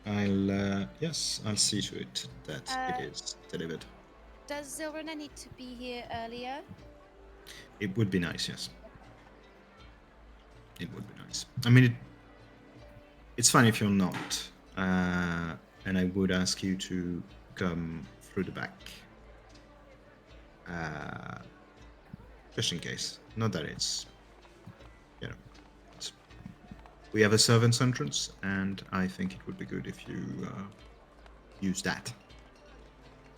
I'll see to it that it is delivered. Does Zilrona need to be here earlier? It would be nice, yes. It would be nice. I mean, it's fine if you're not, and I would ask you to come through the back, just in case. Not that it's, we have a servant's entrance, and I think it would be good if you use that,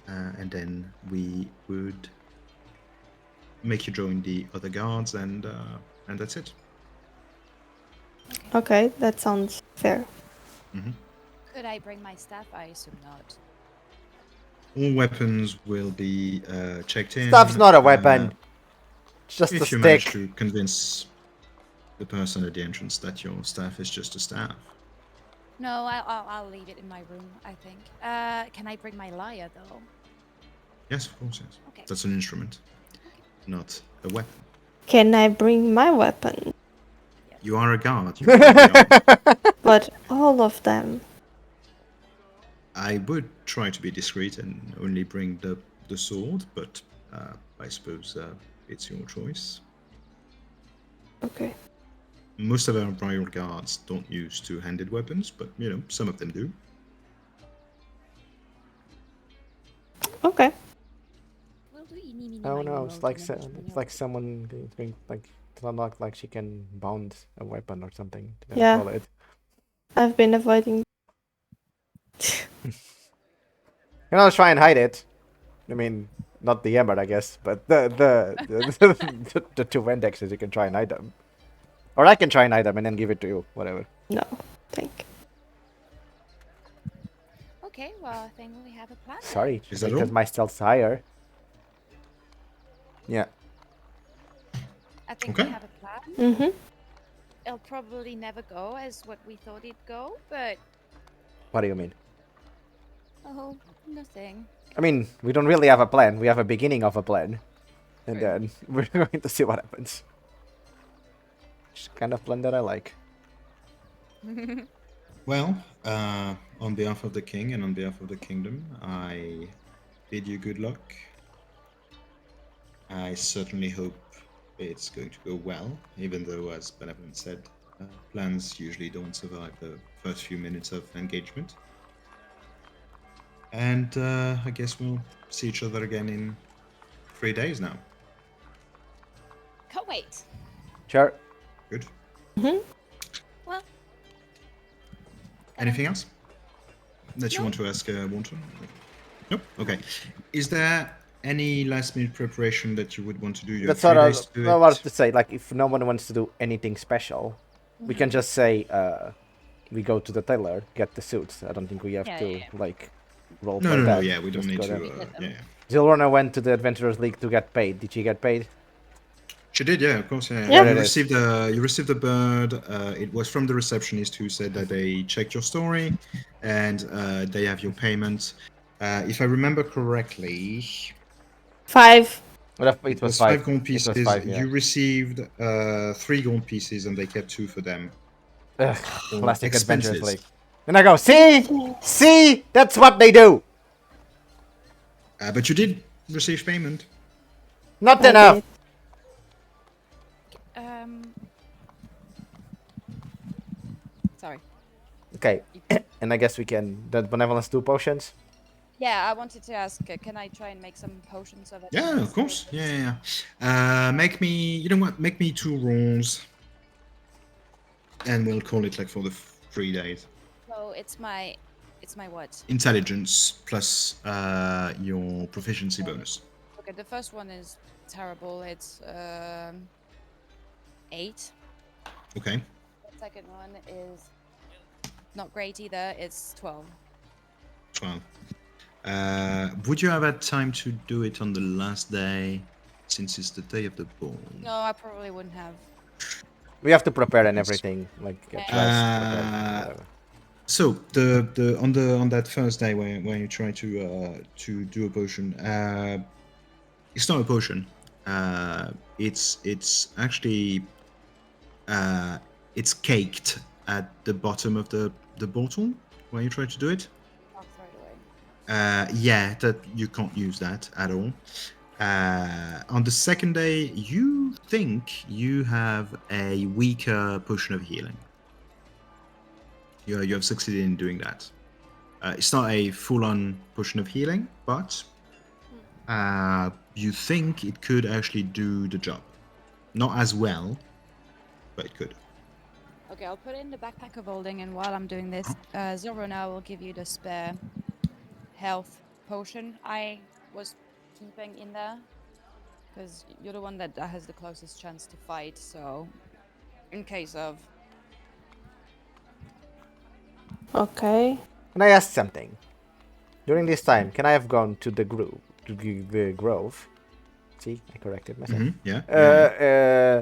and then we would make you join the other guards, and that's it. Okay, that sounds fair. Could I bring my staff? I assume not. All weapons will be checked in. Stuff's not a weapon. It's just a If you manage stick. to convince the person at the entrance that your staff is just a staff. No, I'll leave it in my room. I think. Can I bring my lyre though? Yes, of course, yes. Okay. That's an instrument, not a weapon. Can I bring my weapon? You are a guard. You can't be armed. But all of them. I would try to be discreet and only bring the sword, but I suppose it's your choice. Okay. Most of our royal guards don't use two-handed weapons, but some of them do. Okay. We'll do eeny, meeny, Oh miny, no, moe, it's like and then it's like someone going like to unlock like she can bound a weapon or something. Yeah. Call it. I've been avoiding. You know, try and hide it. I mean, not the ember, I guess, but the two indexes you can try and hide them, or I can try and hide them and then give it to you, whatever. No, thank. Okay, well, I think we have a plan. then. Sorry, Is that because all? my stealth's higher. Yeah. I think Okay. we have a plan. Mm-hmm. It'll probably never go as what we thought it'd go, but What do you mean? Oh, nothing. I mean, we don't really have a plan. We have a beginning of a plan. And True. then we're going to see what happens. It's the kind of plan that I like. Well, on behalf of the king and on behalf of the kingdom, I bid you good luck. I certainly hope it's going to go well, even though, as Benevolent said, plans usually don't survive the first few minutes of engagement. And I guess we'll see each other again in 3 days now. Can't wait. Sure. Good. Well, Anything else that you No. want to ask Wanton? Nope. Okay. Is there any last-minute preparation that you would want to do? You have That's what 3 I days to do was it. to say. Like, if no one wants to do anything special, we can just say we go to the tailor, get the suits. I don't think we have Yeah, to yeah, yeah. like role No, play no, that. no. Yeah, we don't Just need go to. there. We get them. Yeah. Zilrona went to the Adventurers League to get paid. Did she get paid? She did, yeah, of course. Yeah, Yeah. You There it received a bird. It was from the receptionist who said that they checked your story, and they have your payment. If I remember correctly, 5. Well, it was 5 gold It pieces. was 5, yeah. You received 3 gold pieces, and they kept 2 for them. Ugh, For classic Adventurers expenses. League. And I go, see, that's what they do. But you did receive payment. Not I enough. did. Sorry. Okay, and I guess we can. That benevolence 2 potions. Yeah, I wanted to ask, can I try and make some potions of it? Yeah, of course. Yeah. Make me. You know what? Make me 2 rolls, and we'll call it like for the 3 days. So it's my what? Intelligence plus your proficiency bonus. Okay, the first one is terrible. It's 8. Okay. The second one is not great either. It's 12. 12. Would you have had time to do it on the last day, since it's the day of the ball? No, I probably wouldn't have. We have to prepare and everything, like get dressed. Uh, Whatever. So the on that first day when you try to do a potion, it's not a potion. It's actually it's caked at the bottom of the bottle when you try to do it. I'll throw it away. Yeah, that you can't use that at all. On the second day, you think you have a weaker potion of healing. You have succeeded in doing that. It's not a full-on potion of healing, but you think it could actually do the job. Not as well, but it could. Okay, I'll put it in the backpack of holding, and while I'm doing this, Zorona will give you the spare health potion I was keeping in there. Because you're the one that has the closest chance to fight, so in case of... Okay. Can I ask something? During this time, can I have gone to the grove? See, I corrected myself. Yeah.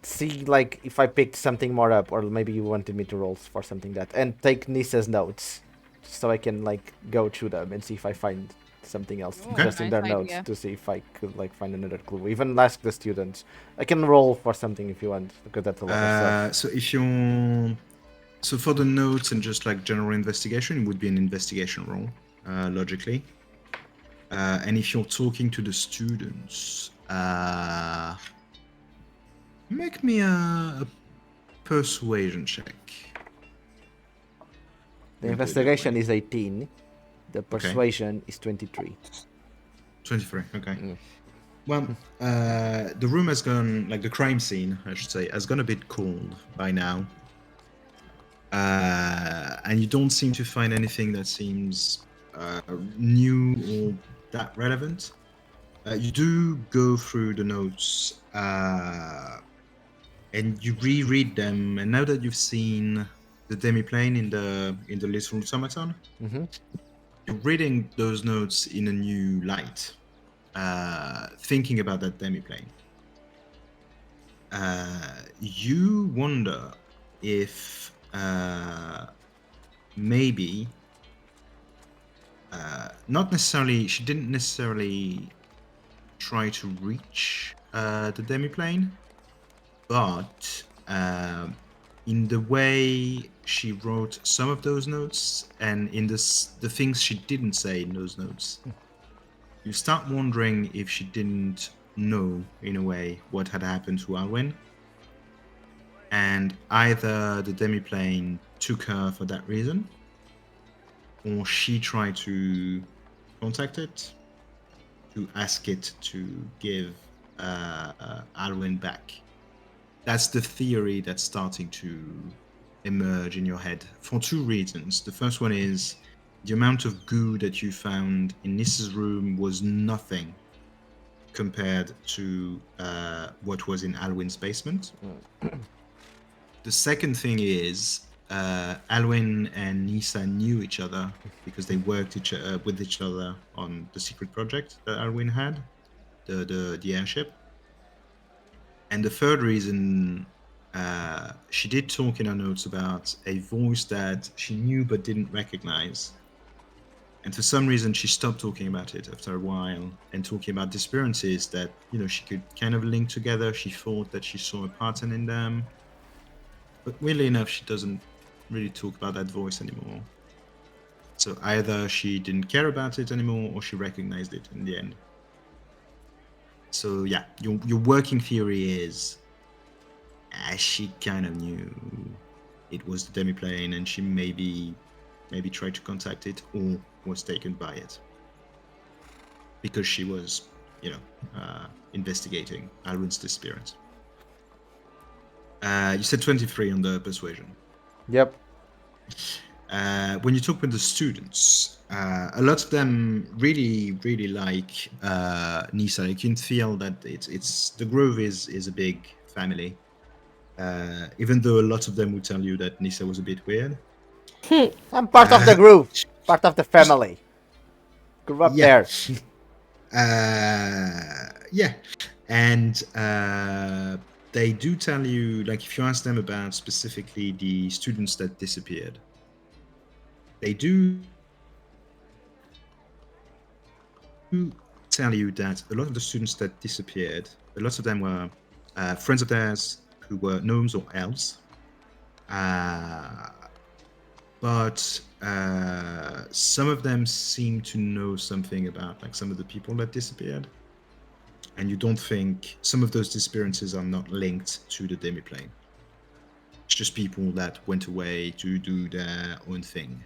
See, like, if I picked something more up, or maybe you wanted me to roll for something that, and take Nisa's notes, so I can like go through them and see if I find something else Okay. just in their Nice notes idea. to see if I could like find another clue. Even ask the students. I can roll for something if you want, because that's a lot of stuff. So if you're for the notes and just like general investigation, it would be an investigation roll, logically. And if you're talking to the students, make me a persuasion check. The investigation is 18. The persuasion is 23. 23. Okay. Mm. Well, the room has gone, like the crime scene, I should say, has gone a bit cold by now. And you don't seem to find anything that seems new or that relevant. You do go through the notes and you reread them, and now that you've seen the demiplane in the little automaton, you're reading those notes in a new light, thinking about that demiplane. You wonder if maybe not necessarily. She didn't necessarily try to reach the demiplane, but in the way she wrote some of those notes, and in the things she didn't say in those notes, you start wondering if she didn't know, in a way, what had happened to Alwyn. And either the demiplane took her for that reason, or she tried to contact it to ask it to give Alwyn back. That's the theory that's starting to emerge in your head for two reasons. The first one is the amount of goo that you found in Nissa's room was nothing compared to what was in Alwyn's basement. The second thing is Alwyn and Nissa knew each other because they worked with each other on the secret project that Alwyn had, the airship. And the third reason, she did talk in her notes about a voice that she knew but didn't recognize. And for some reason, she stopped talking about it after a while and talking about disappearances that, she could kind of link together. She thought that she saw a pattern in them. But weirdly enough, she doesn't really talk about that voice anymore. So either she didn't care about it anymore or she recognized it in the end. So yeah, your working theory is she kind of knew it was the demiplane and she maybe tried to contact it or was taken by it. Because she was, investigating Alwyn's disappearance. You said 23 on the persuasion. Yep. When you talk with the students, a lot of them really, really like Nissa. You can feel that it's the Grove is a big family. Even though a lot of them would tell you that Nissa was a bit weird. I'm part of the group, part of the family. Grew up there. Yeah, and they do tell you, like, if you ask them about specifically the students that disappeared, they do tell you that a lot of the students that disappeared, a lot of them were friends of theirs who were gnomes or elves. But some of them seem to know something about, like, some of the people that disappeared. And you don't think some of those disappearances are not linked to the demiplane. It's just people that went away to do their own thing.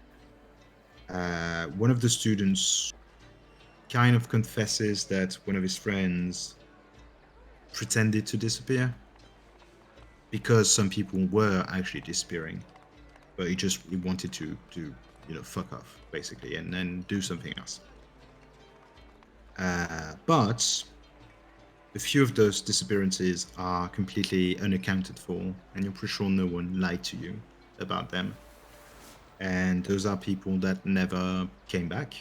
One of the students kind of confesses that one of his friends pretended to disappear because some people were actually disappearing, but he wanted to fuck off basically and then do something else. But a few of those disappearances are completely unaccounted for, and you're pretty sure no one lied to you about them. And those are people that never came back.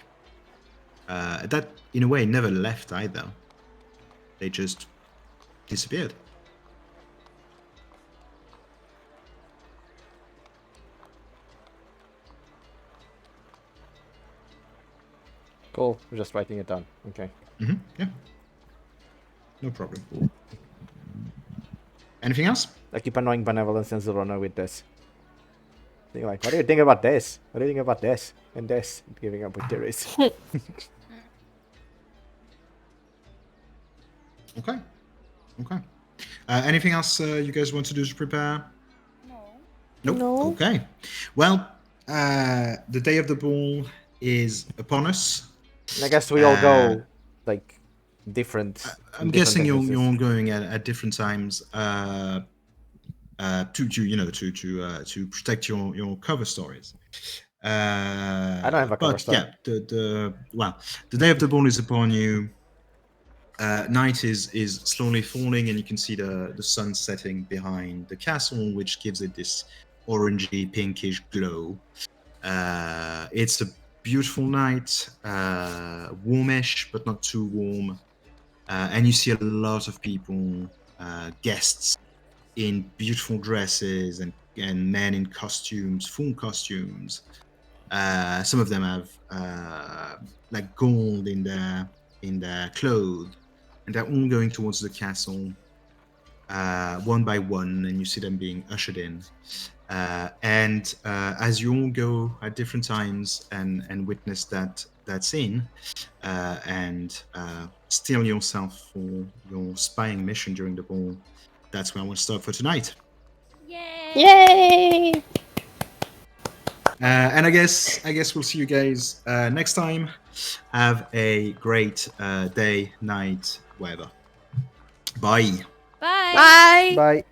That, in a way, never left either. They just disappeared. Cool. We're just writing it down. Okay. Mm-hmm. Yeah. No problem. Anything else? I keep annoying Benevolence and Zorona with this. Being like, what do you think about this? What do you think about this? And this. Giving up with theories. Okay. Anything else you guys want to do to prepare? No. Nope. No. Okay. Well, the day of the ball is upon us. And I guess we all go, like, different. I'm different guessing you're entrances. all going at different times to protect your cover stories. I don't have a cover story. Yeah, the day of the ball is upon you. Night is slowly falling, and you can see the sun setting behind the castle, which gives it this orangey, pinkish glow. It's a beautiful night, warmish, but not too warm. And you see a lot of people, guests, in beautiful dresses and men in costumes, full costumes, Some of them have like gold in their clothes, and they're all going towards the castle one by one, and you see them being ushered in. And as you all go at different times and witness that scene, and steel yourself for your spying mission during the ball, that's where I want to start for tonight. Yay! Yay! And I guess we'll see you guys next time. Have a great day, night, whatever. Bye. Bye. Bye. Bye.